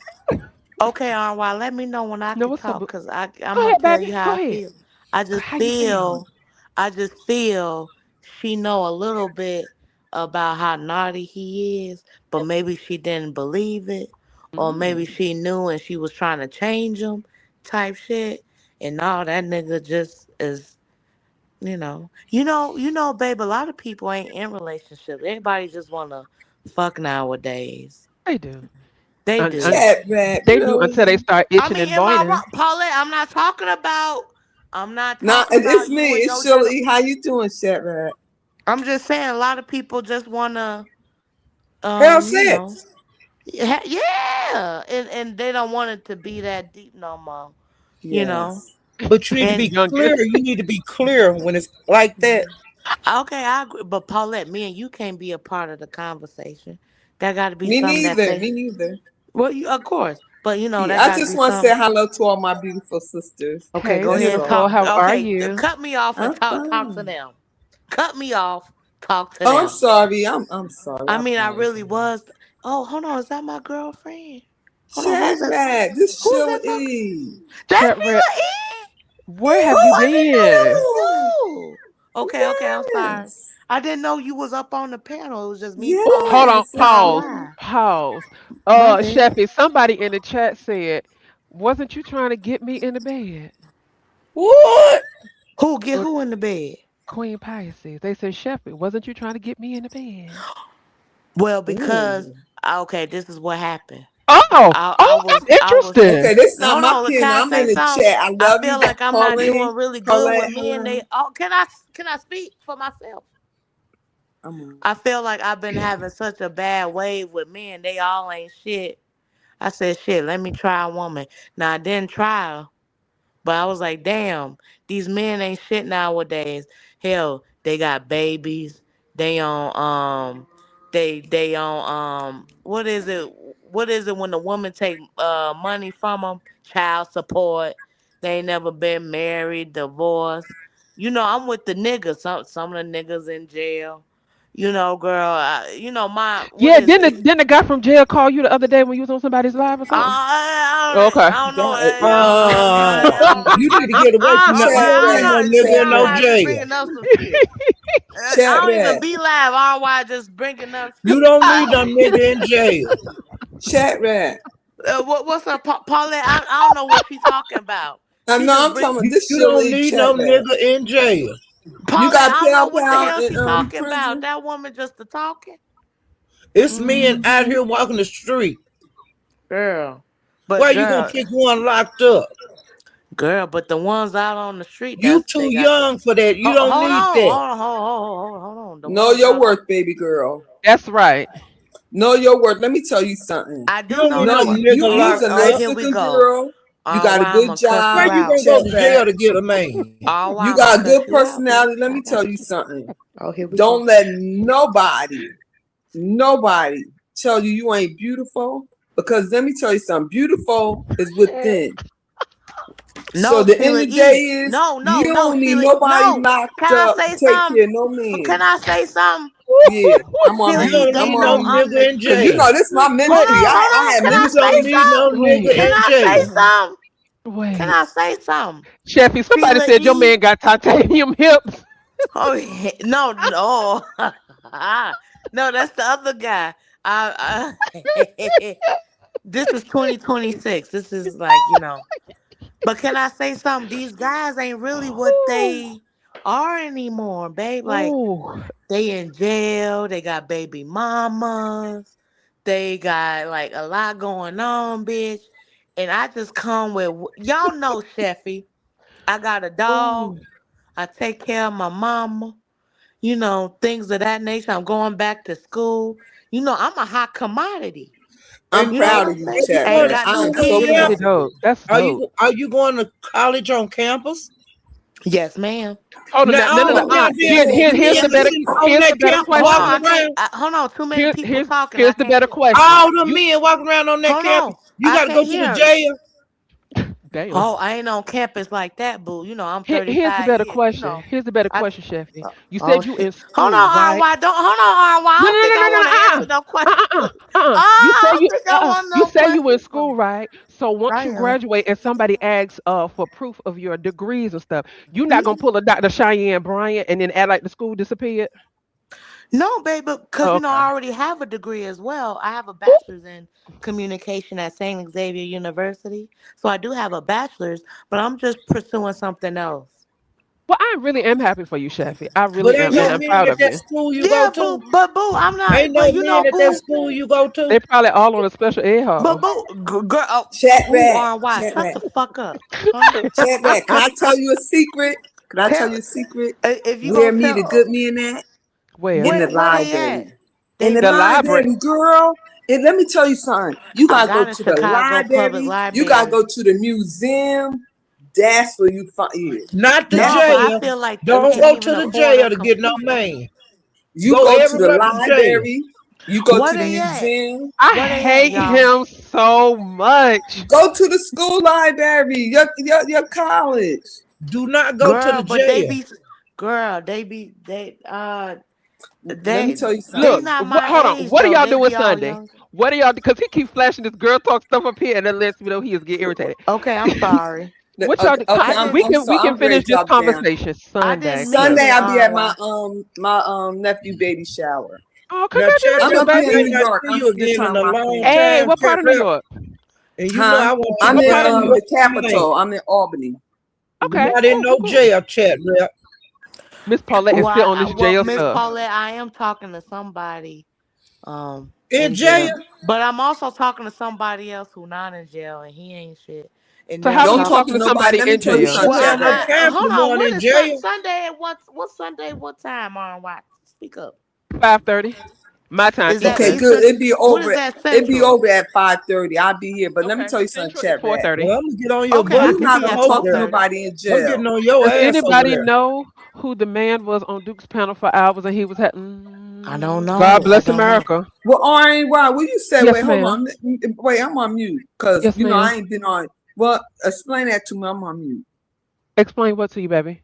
okay, RY. Let me know when I No, can what's up? talk, Boo? cause I'm Go gonna ahead, tell baby. you how Go I ahead. feel. I just How you feel? feel, I just feel she know a little bit about how naughty he is, but maybe she didn't believe it, or maybe Mm. she knew and she was trying to change him. type shit. And no, that nigga just is, babe. A lot of people ain't in relationships. Everybody just wanna fuck nowadays. They do. They do. Chat rat, They do until they really? start I itching mean, and am I boining. wrong, Paulette? I'm not talking about. I'm not Nah, talking it's about me. you and It's your general. Shirley. How you doing, chat rat? I'm just saying, a lot of people just wanna, Hell you know, sex. yeah, and they don't want it to be that deep no more, you know. Yes. But you need to be And Younger. clear. You need to be clear when it's like that. okay, I agree, but Paulette, me and you can't be a part of the conversation. That got to be Me something that neither. they. Me neither. Well, of course, but Yeah, that I got to just be want to say some. hello to all my beautiful sisters. Okay, Hey, go ahead That's and all. beautiful. talk. How are Okay, you? cut me off and I'm talk to fine. them. Cut me off. Talk to Oh, I'm them. sorry. I'm sorry. I I mean, I really was. apologize. Oh, hold on. Is that my girlfriend? Hold on. Chat Who's that? rat, this Who's that talking? Shirley. That's Chat rat. Sheila E. Where have you Oh, I didn't know that been? Yeah. was you. Okay, I'm sorry. Yes. I didn't know you was up on the panel. It was just me, Paulette, Hold on. Yes. and our Pause. live. Pause. My bad. Sheffy, somebody in the chat said, wasn't you trying to get me in the bed? What? Who get Well, who in the bed? Queen Pisces. They said, Sheffy, wasn't you trying to get me in the bed? Well, because Ooh. okay, this is what happened. Oh, I oh, was that's I was interesting. Okay, this not hold my on. pen. Can I I'm say in the something? chat. I I love feel you, like I'm not Pauline. doing really good with Paulette, men. hello. Can I speak for myself? I'm on. I feel like I've been having such a bad wave with men. They all ain't shit. I said, shit, let me try a woman. Now I didn't try her. But I was like, damn, these men ain't shit nowadays. Hell, they got babies. They on they on what is it? What is it when the woman take money from them? Child support. They ain't never been married, divorced. I'm with the niggas. Some of the niggas in jail. Girl. My what Yeah, is didn't it? didn't the guy from jail call you the other day when you was on somebody's live or something? Okay. I don't know. God, You need to get away from that. You chat don't need rat, no See, nigga chat in no I rat, just jail. bringing up some shit. chat I don't even rat, be live. RY just bringing up You shit. don't need no nigga in jail. chat rat. What's up, Paulette? I don't know what she talking about. I She know just I'm bring talking about You, this you don't Shirley need chat no rat. nigga in jail. You Paulette. got I don't know Pal what the Pal hell in she talking about. prison? That woman just a talking. It's men out Mm-hmm. here walking the street. Girl, Why but you gonna girl, pick one locked up? but the ones out on the street, You they too got. young for that. You Hold, don't hold need on, that. hold on, hold on. The Know ones your out on. worth, baby girl. That's right. Know your worth. Let me tell you something. I You do don't know need No, no that one. nigga you's locked a Oh, up. nice here we looking go. girl. You Oh, got a why I'm good gonna cuss Where you job, you out. gonna go chat to rat. jail to get a man? Oh, why You I'm gonna got a good cuss you out, personality. Let I me tell got you you. something. Oh, here we go. Don't let nobody tell you you ain't beautiful. Because let me tell you something. Beautiful is within. So No, the end Sheila of the day E. is No, you don't need Sheila. nobody No. locked Can I up to say take something? care of no Can man. I say something? Yeah, I'm on Sheila You E. mute. don't They I'm need on no know mute. I'm the. nigga in Cause you jail. know this is my ministry. I had Can I You say ministry. don't need no something? nigga Can Please. in I say jail. something? Can Wait. I say something? Sheffy, somebody Sheila said your E. man got titanium hips. Oh no, no, no. That's the other guy. This is 2026. This is like. But can I say something? These guys ain't really what Ooh. they are anymore, babe. Like Ooh. they in jail. They got baby mamas. They got like a lot going on, bitch. And I just come with y'all know, Sheffy. I got a dog. Ooh. I take care of my mama. Things of that nature. I'm going back to school. I'm a hot commodity. I'm And You know what proud I'm of you, saying? are you chat I going ain't to rat. got I no am school so That's kids. yet? really proud of you. dope. That's dope. Are you going to college on campus? Yes, ma'am. Hold on, Now no, no, all no. the Oh, goddamn cool, Here's men the cool. better, sitting on here's that the better campus Hold on, walking I question. can't. around. Hold on, too many people talking. I Here's the can't better hear. question. All the You, men walking around on that Hold campus. on, You I got to go can't to the hear. jail. damn. Oh, I ain't on campus like that, boo. I'm Here's the 35 better years. question. Here's the better I. question, Sheffy. You Oh said you shit. in Hold school, on, right? RY. Don't hold on, RY. I No, don't no, think no, I no, want to answer no question. You say I don't think I want you no say you in questions school, right? So once I you am. graduate and somebody asks for proof of your degrees and stuff, you're not gonna pull a Dr. Cheyenne Bryant and then act like the school disappeared. No, babe, because Oh, I okay. already have a degree as well. I have a Ooh, bachelor's in communication at St. Xavier University. So I do have a bachelor's, but I'm just pursuing something else. well, I really am happy for you, Shafi. I But really ain't am, no and Yeah, I'm men proud at of that you. school you go yeah, to. boo, but boo, I'm not. Ain't no But men at that boo, school you go They to. probably all on a special ed but hall. boo, girl, Chat who back, RNY? chat Shut back, the fuck up, huh? chat back. Can I tell you a secret? Can I tell Tell you a secret? if you Where gonna me the tell good men at? In Well, the where they library. at? In They the the be. library. library, girl. And let me tell you something. You I gotta go got a to the Chicago Public library. You gotta Library. go to the museum. That's where you find it. Not the No, but That's I jail. feel like they let me Don't tell can't go even to the afford a jail to get no computer. man. you Go go to the everywhere but jail. library. You go Where to the they at? museum. I Where they at, hate y'all? him so much. Go to the school library. Your college. Do not go to Girl, the but they jail. be girl, Let me they tell you they Look, something. not my hold on. age What are though. y'all They doing be all Sunday? young. What are y'all? Because he keeps flashing this girl talk stuff up here, and then lets me know he is getting irritated. Okay, I'm sorry. What y'all Okay, do? okay, I I'm didn't We I'm can sorry. we can I'm ready finish to this drop down. conversation I Sunday, didn't mean cause Sunday it, I'll be at RY. my nephew baby shower. oh, Now, Chat I'm congratulations, Rep, gonna I be in baby. may New not York. see I'm you spending again in time a with my long family. Hey, time, what Chat part of New Rep. York? And you know Huh? I want you I'm to in find you the a man. capital. I'm in Albany. You're Okay, not in cool, cool, no cool. jail, Chat Rep. Miss Paulette is still on this Well, jail Miss stuff. Paulette, I am talking to somebody In in jail, jail? but I'm also talking to somebody else who not in jail and he ain't shit. And So then I'm how are Don't you talk talking. to talking to nobody. somebody Let me in tell you jail? You something, Well, got Chat no Back. I time for hold on. one What in is jail. Sunday at what Sunday? What time, RY? Speak up. 5:30, my time, Is that Okay, Eastern. good. Eastern? What is that It'd be Central? over at 5:30. I'll be here. But let me Okay, tell you something, Central is Chat Back. 4:30. Well, I'm gonna get on your Okay, I butt. You can You not be some gonna at hoe talk to there. 4:30. nobody in I'm jail. getting on your Does ass over anybody there. know who the man was on Duke's panel for hours and he was had? I don't God know. I bless don't know. America. Well, RNY, what you say? Yes, Wait, hold ma'am. on. Wait, I'm on mute. Cause Yes, ma'am. I ain't been on. Well, explain that to me. I'm on mute. Explain what to you, baby.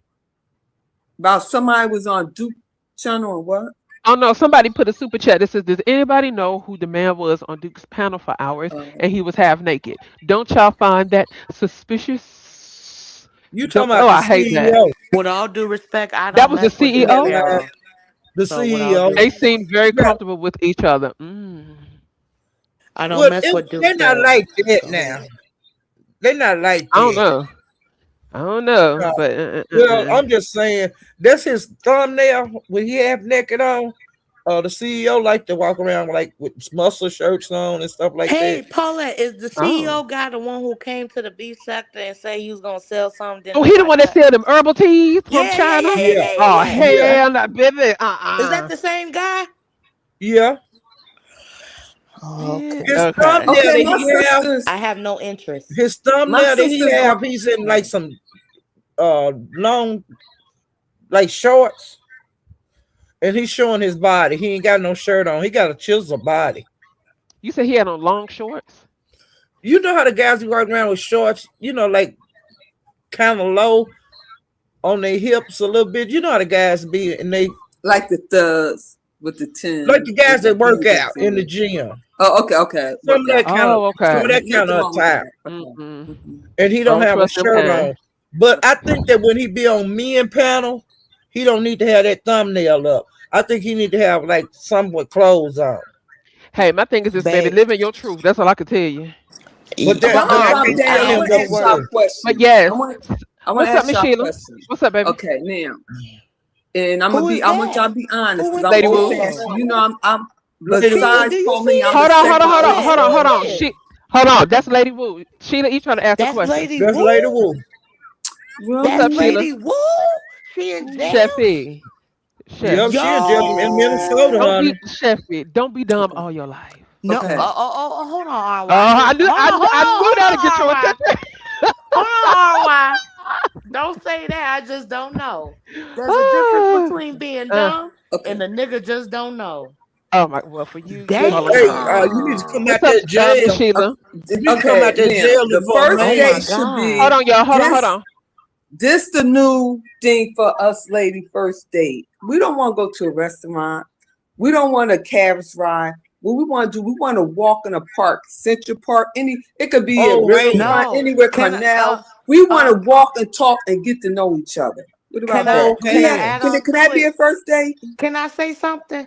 About somebody was on Duke channel or what? Oh no, somebody put a super chat that says, "Does anybody know who the man was on Duke's panel for hours and he was half naked? Don't y'all find that suspicious?" You Don't. talking Oh, about the I hate that. CEO? With all due respect, I That don't was the mess with Yeah, Duke CEO. man, Pharaoh. the So with all CEO. due They respect, seemed very Yeah. comfortable with each other. I don't Well, mess with Duke they're not Pharaoh. like that So now. They're not like I don't that. know. I don't know, Uh, but well, I'm just saying that's his thumbnail when he half naked on. The CEO like to walk around like with muscle shirts on and stuff like that. hey, Paulette, is the oh. CEO guy the one who came to the beef sector and say he was gonna sell something? Then Oh, he the nobody one that got. sell them herbal teas from Yeah, yeah, China? yeah, yeah, Yeah, yeah, Oh yeah, yeah. yeah, hell no, baby. Is that the same guy? yeah. Oh, Yeah, His okay. okay. thumbnail Okay, that my he have, sisters, I have no interest. his my thumbnail that he sisters have, going. he's in like some long like shorts, and he's showing his body. He ain't got no shirt on. He got a chisel body. You said he had on long shorts? You know how the guys who walk around with shorts, like kind of low on their hips a little bit. You know how the guys be, and they Like the thugs with the like 10 the with guys the that work out V's in the in. gym. Oh, okay. Some of that Workout. kind of Oh, some of okay. that kind Nothing of wrong with attire, that. Okay. Mm-mm. and he I don't don't have a trust them shirt kind. on. But I Okay. think that when he be on men panel, he don't need to have that thumbnail up. I think he need to have like some with clothes on. Hey, my thing is this, baby. Babe, Live in your truth. That's all I can tell you. But Okay, that I'm but gonna I drop can't down. tell I I him am want to the no ask y'all a word. word. But question. yes. I want to What's up, ask Miss y'all a Sheila? question. What's up, baby? Okay, now, and Who is I want y'all that? to be honest, Who because went to I'm Lady old Wu. jail? fashioned. I'm Lady Wu. Sheila, besides do you see Pauline, I'm the it? Hold second on, hold on, oldest Paulette, hold on, who hold son. is on. it? Hold on. That's Lady Wu. Sheila, you trying to ask a That's question. Lady That's Wu? Lady Wu. What's That's up, Really? Sheila? Lady Wu? She in jail? Chefy. Yep, Chefy. she in jail in Minnesota, Yo! Don't be honey. Chefy. Don't be dumb Okay. all your life. No, Okay. Okay. hold on, RY. Oh, I knew Hold that'd get on, your RY. attention. Hold on, RY. Don't say that. I just don't know. There's a difference Ah, between being uh, dumb Okay. and the nigga just don't know. oh my. Well, for you, But call him hey, dumb. you need to come Damn. out What's up, that Miss jail. Sheila? You need to come Okay. out that Now, jail the before a first Oh man. my date should Hold God. be on, y'all. Hold this. on. This the new thing for us, lady. First date. We don't want to go to a restaurant. We don't want a carriage ride. What we want to do, we want to walk in a park, Central Park. It could be a Oh man. riverfront, No. anywhere, Can I canal. We want uh to walk and talk and get to know each other. What can about I that? Oh can I hell. add on Can to that be it? a first date? Can I say something?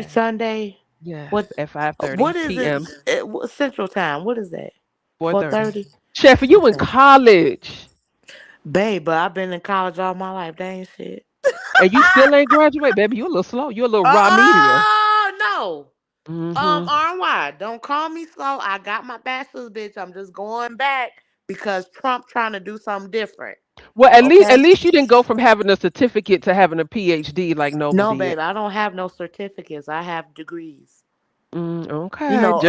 every Sunday. Sunday. Yes, What at 5:30 what is it? p.m. Central Time. What is that? 4:30. 4:30. Chef, you in college Babe, but I've been in college all my life. That ain't shit. and you still ain't graduate, baby. You a little slow. You a little raw media. Oh no. Mm-hmm. RNY, don't call me slow. I got my bachelor's, bitch. I'm just going back because Trump trying to do something different. Well, Okay. at least you didn't go from having a certificate to having a PhD like Noble No, did. babe, I don't have no certificates. I have degrees. You Okay, know,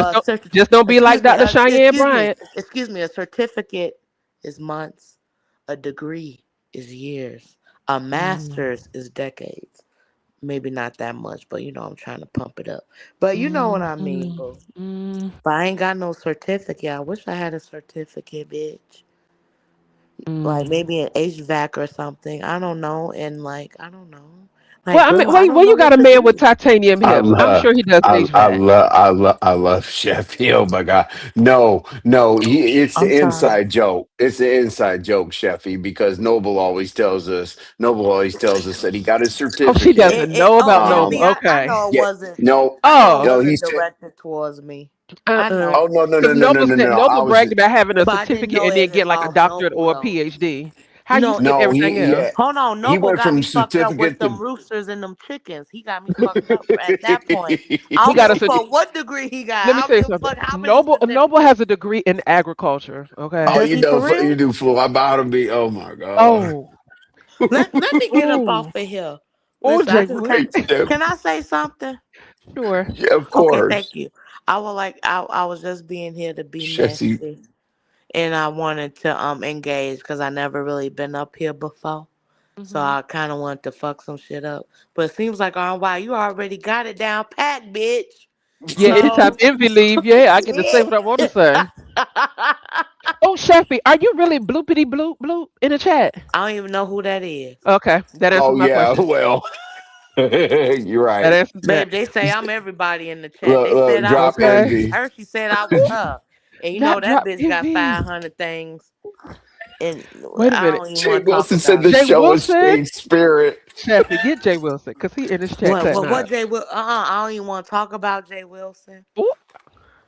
just don't be like excuse me, Dr. Cheyenne Bryant. excuse me. A certificate is months. A degree is years. A Mm, master's is decades. Maybe not that much, but I'm trying to pump it up. But you know what mm, I mean, mm, boo. mm, But I ain't got no certificate. I wish I had a certificate, bitch. Like mm. maybe an HVAC or something. I don't know. And like, I don't know. Like, Well, I mean, girl, I where don't know you got what a to man with do. titanium I hips? I'm love, sure he does HVAC. I love Chefy. Oh my God. No, no, it's I'm the sorry. inside joke. It's the inside joke, Chefy, because Noble always tells us that he got his Oh, she certificate. doesn't know about Um, Noble. I Okay. know it yeah, wasn't. no, I know it Oh, no, he wasn't said, directed towards me. I uh-uh. oh know, no, no, no, Because no, no, no, no. I Noble was bragged just about having a but I didn't certificate know and then it get like a involved doctorate Noble or a though. PhD. How You you know, skip no, everything else? hold on. he Noble went got from me fucked up with certificate them to roosters and them chickens. He got me fucked up at that point. I He don't got give a a certi- fuck what degree he Let got. me I don't tell you give a something. fuck how many Noble certificates. has a degree in agriculture. Oh, Okay. Does he for you real? do fool. I'm about to be. Oh my god. Oh, Let me get up oh, off of here. oh, Listen, I Jay just can. Great Wilson. step. Can I say something? Sure. Yeah, of Okay, thank course. you. I would like. I was just being here to be Chefy. messy, and I wanted to engage because I never really been up here before. So Hmm. I kind of wanted to fuck some shit up. But it seems like, oh wow, you already got it down pat, bitch. Yeah, anytime So Envy leave, yeah, I get to say yeah. what I want to say. Oh, Sheffy, are you really bloopity bloop bloop in the chat? I don't even know who that is. Okay, that answers Oh my yeah, question. well, you're That right. answers that. Babe, they say I'm everybody in the chat. Look, They said I was drop her. Okay, envy. Hershey said I was her. And you know not that drop bitch got Envy. 500 things. And Wait a I minute, don't even Jay want to talk Wilson said about the it. Jay show is Wilson. stage spirit. Sheffy, get Jay Wilson because he in this chat cutting What up. Jay Will? I don't even want to talk about Jay Wilson. Ooh,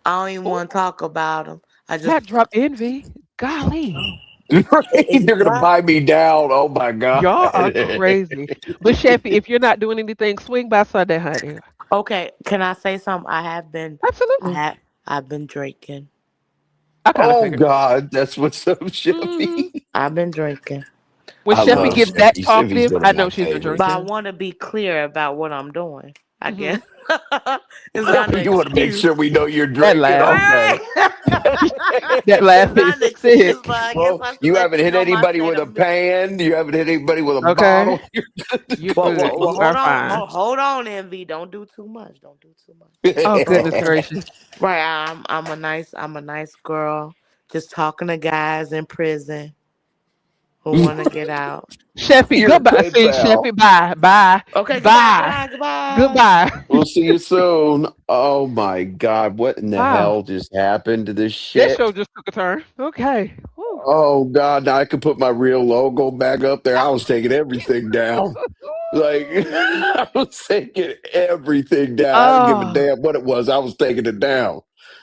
I don't even ooh, want to talk about him. I just, not drop Envy. Golly, oh, Right? is he They're gonna black? buy me down. Oh my god. y'all are crazy. But Sheffy, if you're not doing anything, swing by Sunday, honey. Okay, can I say something? I Absolutely. have, I've been drinking. I kind of Oh figured. god, that's what's up, Hmm. Chevy. I've been drinking. When I Sheffy love So, gets that Chevy. Chevy's talkative, one of I my know she's been but favorites. I drinking. want to be clear about what I'm doing. I Hmm. guess it's not an You want to make excuse. sure we know you're That drinking. laugh, Okay. that It's laugh is not an excuse, sick. but I guess Well, I should you let haven't you hit know my anybody state with of a mental. pan. You haven't hit anybody with a Okay, bottle. You're good to you Well, good. go. well, You hold are on, fine. hold on, Envy. Don't do too much. Don't do too much. Oh goodness Um, gracious, right. I'm a nice girl. Just talking to guys in prison who want to get out. Sheffy, You're a goodbye. pen See, pal. Sheffy, bye, bye, Okay, goodbye, bye, goodbye, goodbye. goodbye. We'll see you soon. Oh my God. What in the Wow, hell just happened to this that show shit? just took a turn. Okay. Whew. Oh God. Now I can put my real logo back up there. I was taking everything down. Like, I was taking everything down. I didn't give a Oh, damn what it was. I was taking it down.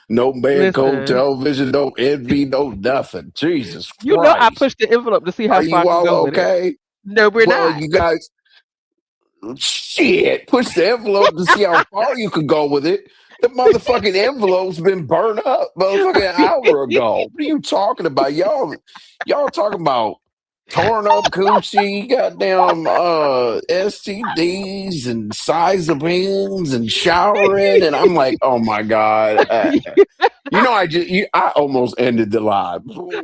No man code listen. television, no envy, no nothing. Jesus You know I Christ. pushed the envelope to see how Are far I you can all go with it. okay? No, we're Well, not. you guys, shit, push the envelope to see how far you could go with it. The motherfucking envelope's been burned up, motherfucking an hour ago. What are you talking about? Y'all talking about torn up coochie, goddamn STDs and size of pins and showering, and I'm like, oh my god. I almost ended the live,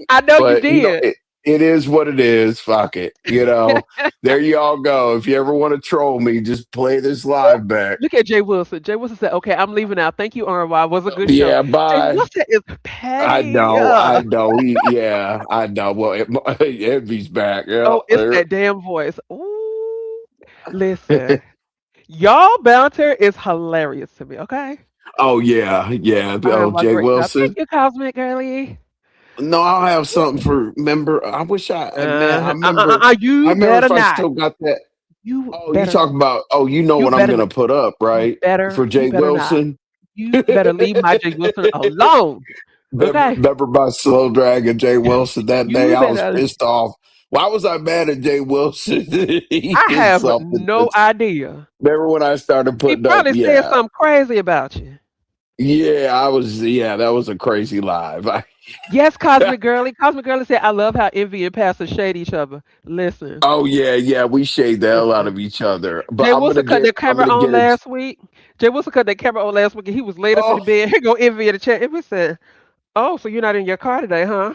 I know you but did. it is what it is. Fuck it. There you all go. If you ever want to troll me, just play this live back. Look at Jay Wilson. Jay Wilson said, "Okay, I'm leaving now. Thank you, RY. Was a good show." Yeah, Jay bye. Wilson is petty. I know. Yeah, I know. Well, Envy's back. Yeah, Oh, it's there. that damn voice. Ooh, listen, y'all banter is hilarious to me. Okay, Oh yeah, yeah. I Oh, am a Jay great job. Thank Wilson. you, Cosmic Girlie. No, I'll have something for. Remember, I wish man. I You remember better if I not. still got that. You Oh, you better talk not. about. Oh, you know You what I'm better gonna not. put up, right? For You Jay better not. Wilson. You better leave my Jay Wilson alone. Okay, Remember my slow dragon, Jay Wilson, that day? you I was better. pissed off. Why was I mad at Jay Wilson? He I did have something. no idea. Remember when I started He putting up? probably said Yeah, something crazy about you. yeah, I was. Yeah, that was a crazy live. Yes, Cosmic Girly. Cosmic Girly said, "I love how Envy and Pastor shade each other." Listen, Oh yeah, yeah, we shade the hell out listen. of each other. But Jay Wilson cut that I'm camera gonna on get it. last week. Jay Wilson cut that camera on last week, and he was laid up in the Oh, bed. Here go Envy in the chat. Envy said, "Oh, so you're not in your car today, huh,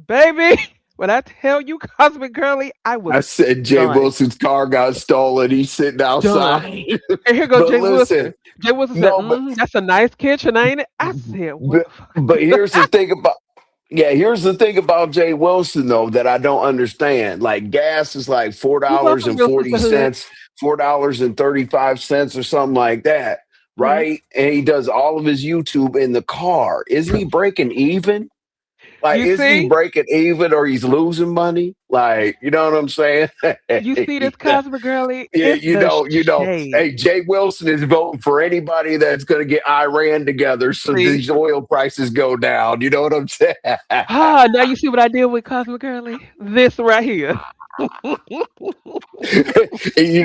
baby?" When I tell you, Cosmic Girly, I was I said Jay done, Wilson's car got stolen. He's sitting done. outside. And here go But Jay listen, Wilson. Jay Wilson said, no, "That's a nice kitchen, ain't it?" I said, "What but the but fuck?" here's the thing about yeah, here's the thing about Jay Wilson though that I don't understand. Like gas is like four You dollars welcome, and real forty sisterhood. cents, $4.35 or something like that, Hmm. right? And he does all of his YouTube in the car. Isn't he breaking even? Like, You isn't he see, breaking even or he's losing money? Like, you know what I'm saying? you see this Cosmic Girly. Yeah, It's the hey, shade. Jay Wilson is voting for anybody that's going to get Iran together so See. these oil prices go down. You know what I'm saying? Ah, now you see what I did with Cosmic Girly? This right here. And,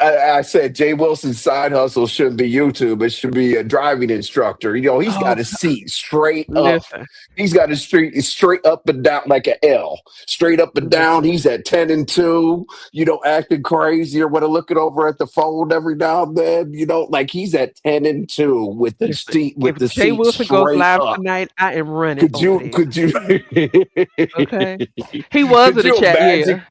I said Jay Wilson's side hustle shouldn't be YouTube. It should be a driving instructor. He's Oh, got his seat straight up. listen, He's got his street straight up and down like an L, straight up and down. listen, He's at 10-2. Acting crazy or what? Looking over at the phone every now and then. Like he's at 10-2 with the listen. seat If with the Jay seat Wilson goes straight live up. tonight, I am running Could over you? there. Could you? Okay. He was Could in the you chat, imagine? yeah.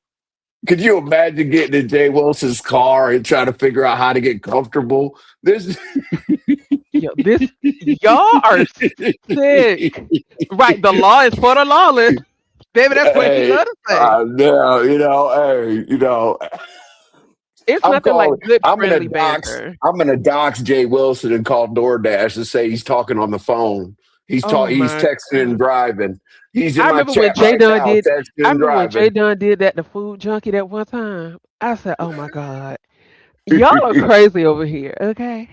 Could you imagine getting in Jay Wilson's car and trying to figure out how to get comfortable? This, Yo, y'all are sick. Right, the law is for the lawless. Baby, that's what he hey, love to say. no, hey, It's I'm nothing like calling. good friendly banter. I'm gonna dox Jay Wilson and call DoorDash and say he's talking on the phone. Oh He's my texting and god. driving. He's in I my remember when chat Jay right Dunn now, did texting I and remember when Jay driving. Dunn did that the food junkie that one time. I said, "Oh my god. Y'all are crazy over here, okay?"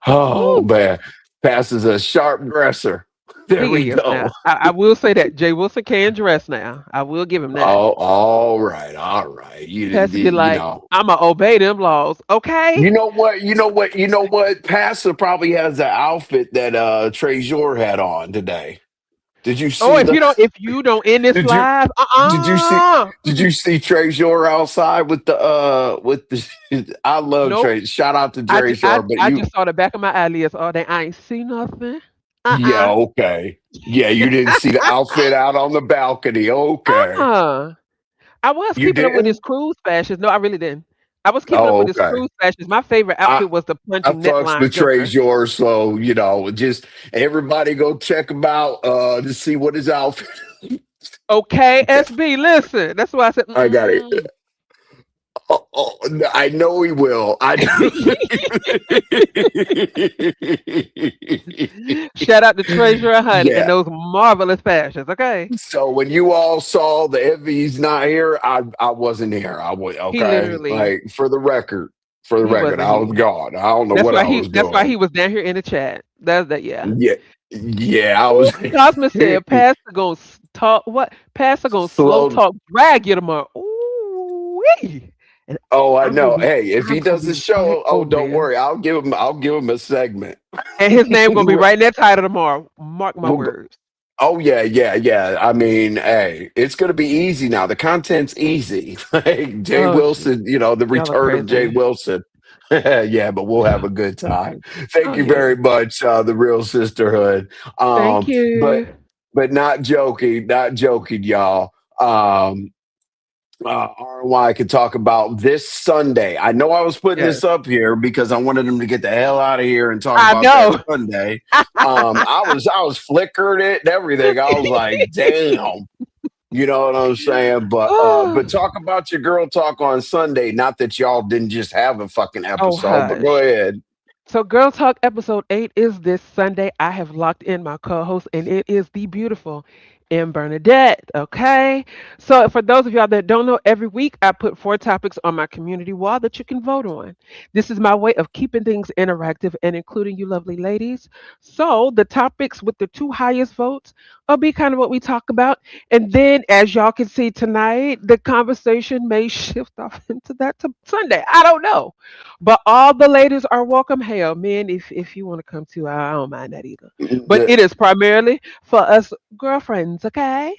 Oh Woo. man, passes a sharp dresser. There we He is now. go. I will say that Jay Wilson can dress now. I will give him that. Oh, all right, all right. Pastor be like, "I'ma obey them laws, okay?" You know what? You know what? Pastor probably has the outfit that Trezor had on today. Did you Oh, see the? if you don't end this Did you live, did you see? Did mm-mm. you see Trezor outside with the? I love Nope. Trey. Shout out to Trezor, but I just saw the back of my eyelids all day. I ain't see nothing. yeah, Uh-uh. okay, yeah, you didn't see the outfit out on the balcony, okay, Uh-uh. I was you keeping up with his didn't. cruise fashions. No, I really didn't. I was keeping up Oh, with his okay. cruise fashions. My favorite I outfit was the I plunging fucks neckline with jumper. Trezor, so just everybody go check him out to see what his outfit. Okay, SB, listen. That's why I said, I got it. mm. No, I know he will. I Shout out to Treasure Honey and yeah. those marvelous fashions. Okay, So when you all saw the Evie's not here, I wasn't here. I was he okay. literally Like for the he record, wasn't I was here. gone. I don't know what I was That's why doing. he was down here in the chat. That's that. Yeah. Yeah, yeah, I Ooh, was Cosmo said, "Pastor gonna talk what? Pastor gonna slow slow. talk drag you tomorrow." Ooh, wee. And Oh, I know. Hey, if I'm he gonna does the be right show, oh, over don't there. worry. I'll give him a segment. And his name gonna be right in that title tomorrow. Mark my We'll go. words. Oh yeah, yeah, yeah. I mean, hey, it's gonna be easy now. The content's easy. Like Jay Oh, gee. Wilson, the Y'all are return of Jay crazy. Wilson. Yeah, but we'll have a good time. Oh Thank you yeah. very much, the real sisterhood. Thank But you. not joking, y'all. RNY could talk about this Sunday. I know I was putting Yes. this up here because I wanted him to get the hell out of here and talk I about that know. Sunday. I was flickering it and everything. I was like, damn. You know what I'm saying? But Oh, talk about your girl talk on Sunday. Not that y'all didn't just have a fucking oh episode, but go hush. ahead. So, Girl Talk episode 8 is this Sunday. I have locked in my co host, and it is the beautiful and Bernadette. Okay. So, for those of y'all that don't know, every week I put four topics on my community wall that you can vote on. This is my way of keeping things interactive and including you, lovely ladies. So, the topics with the two highest votes will be kind of what we talk about. And then, as y'all can see tonight, the conversation may shift off into that to Sunday. I don't know. But all the ladies are welcome. Hell, men, if you want to come too, I don't mind that either. But The it is primarily for us girlfriends, okay?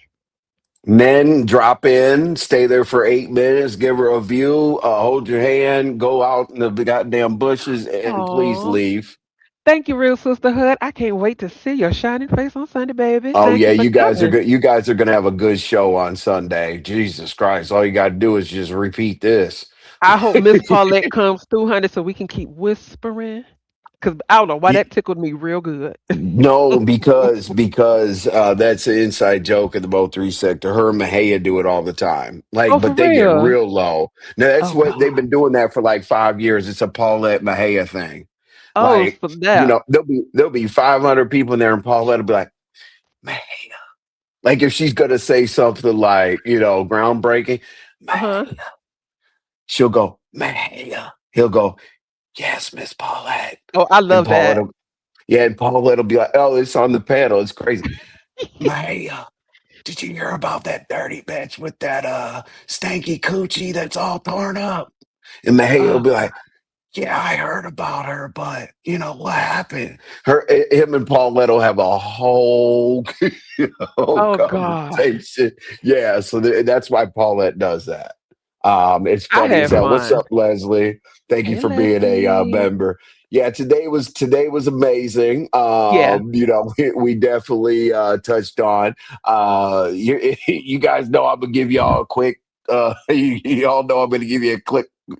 men drop in, stay there for 8 minutes, give her a view, hold your hand, go out in the goddamn bushes, and please Oh, leave. thank you, real sisterhood. I can't wait to see your shining face on Sunday, baby. Oh Thank yeah, you for you guys are coming. good. You guys are gonna have a good show on Sunday. Jesus Christ! All you got to do is just repeat this. I hope Miss Paulette comes through, honey, so we can keep whispering. Cause I don't know why that tickled me real good. No, because that's an inside joke in the Mo three sector. Her and Mahia do it all the time. Oh, Like, for but they get real? real low. Now that's Oh what they've God. been doing that for like 5 years. It's a Paulette Mahia thing. Oh, Like, snap. there'll be 500 people in there, and Paulette will be like, Mahia. Like if she's gonna say something like, groundbreaking, Uh huh. Mahia, she'll go, Mahia. He'll go, yes, Miss Paulette. Oh, I And love Paulette that. will, yeah, and Paulette will be like, oh, it's on the panel. It's crazy. Mahia. Did you hear about that dirty bitch with that stanky coochie that's all torn up? And Mahia will Oh be God. like, yeah, I heard about her, but you know what happened? Him and Paulette will have a whole, whole Oh God. conversation. Yeah, so that's why Paulette does that. It's I funny as had hell. What's fun. up, Leslie? Thank you Hey, for being a Leslie. member. Yeah, today was amazing. Yeah. We definitely touched on. You guys know I'm gonna give y'all a quick. Y'all know I'm gonna give you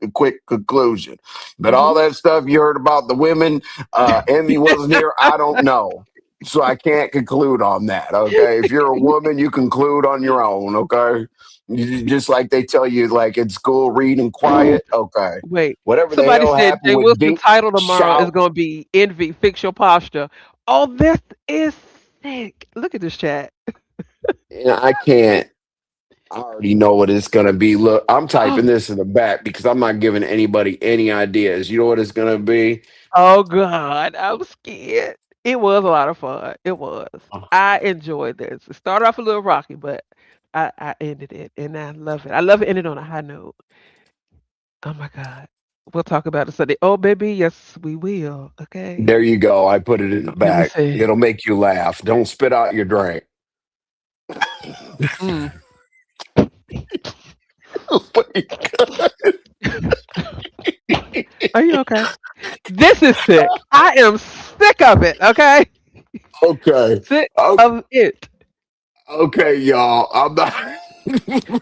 a quick conclusion. But all Hmm. that stuff you heard about the women, Emmy wasn't here. I don't know. So I can't conclude on that. Okay. If you're a woman, you conclude on your own. Okay. Just like they tell you, like in school, read and quiet. Okay. Wait. Whatever the Somebody hell said happened Jay with Wilson Bink, title tomorrow is shout. gonna be Envy, Fix Your Posture. Oh, this is sick. Look at this chat. I can't. I already know what it's gonna be. Look, I'm typing Oh, this in the back because I'm not giving anybody any ideas. You know what it's gonna be? oh God. I'm scared. It was a lot of fun. It was. I enjoyed this. It started off a little rocky, but I ended it and I love it. I love it ended on a high note. Oh my God. We'll talk about it Sunday. Oh baby, yes, we will. Okay. There you go. I put it in the Let me back. see. It'll make you laugh. Don't spit out your drink. Mm. Oh my God. Are you okay? This is sick. I am sick of it, okay? Okay. Sick Okay, of it. okay, y'all. I'm not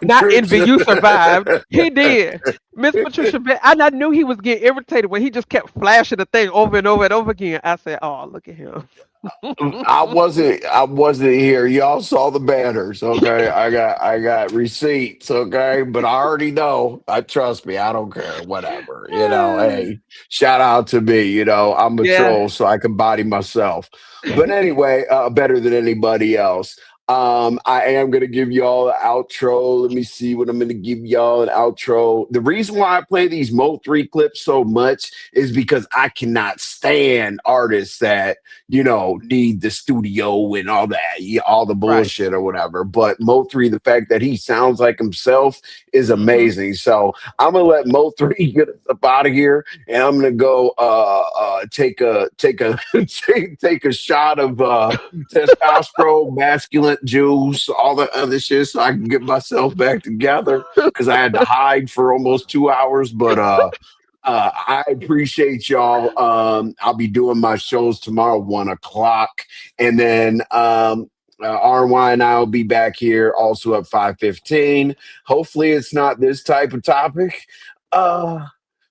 Not envy, Patricia. you survived. He did. Miss Patricia, I knew he was getting irritated when he just kept flashing the thing over and over and over again. I said, "Oh, look at him." I wasn't here. Y'all saw the banners, okay? I got receipts, okay? But I already know. I trust me. I don't care. Whatever. Hey, shout out to me. I'm a Yeah. troll, so I can body myself. But anyway, better than anybody else. I am gonna give y'all an outro. Let me see what I'm gonna give y'all an outro. The reason why I play these Mo3 clips so much is because I cannot stand artists that need the studio and all that, yeah, all the Right. bullshit or whatever. But Mo3, the fact that he sounds like himself is Mhm. amazing. So I'm gonna let Mo3 get us up out of here, and I'm gonna go take a take a shot of testosterone, masculine juice, all the other shit, so I can get myself back together because I had to hide for almost 2 hours. But I appreciate y'all. I'll be doing my shows tomorrow, 1 o'clock, and then RNY and I will be back here also at 5:15. Hopefully, it's not this type of topic. Uh,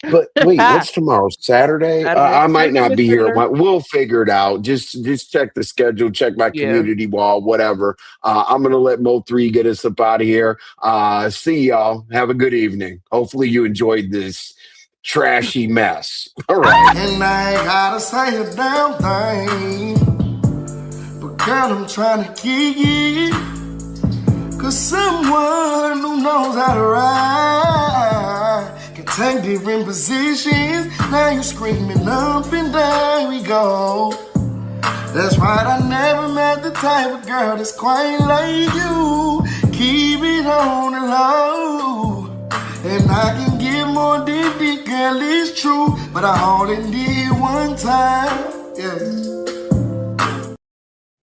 but wait, what's tomorrow? Saturday? Saturday. I might Might be not Miss be here. Similar. We'll figure it out. Just check the schedule, check my Yeah. community wall, whatever. I'm gonna let Mo3 get us up out of here. See y'all. Have a good evening. Hopefully you enjoyed this trashy mess. All right. And I ain't gotta say a damn thing. But girl, I'm trying to get you. Cause someone who knows how to ride can take different positions. Now you screaming up and down we go. That's right, I never met the type of girl that's quite like you. Keep it on the low. And I can give more than this, girl, it's true. But I only did one time, yeah.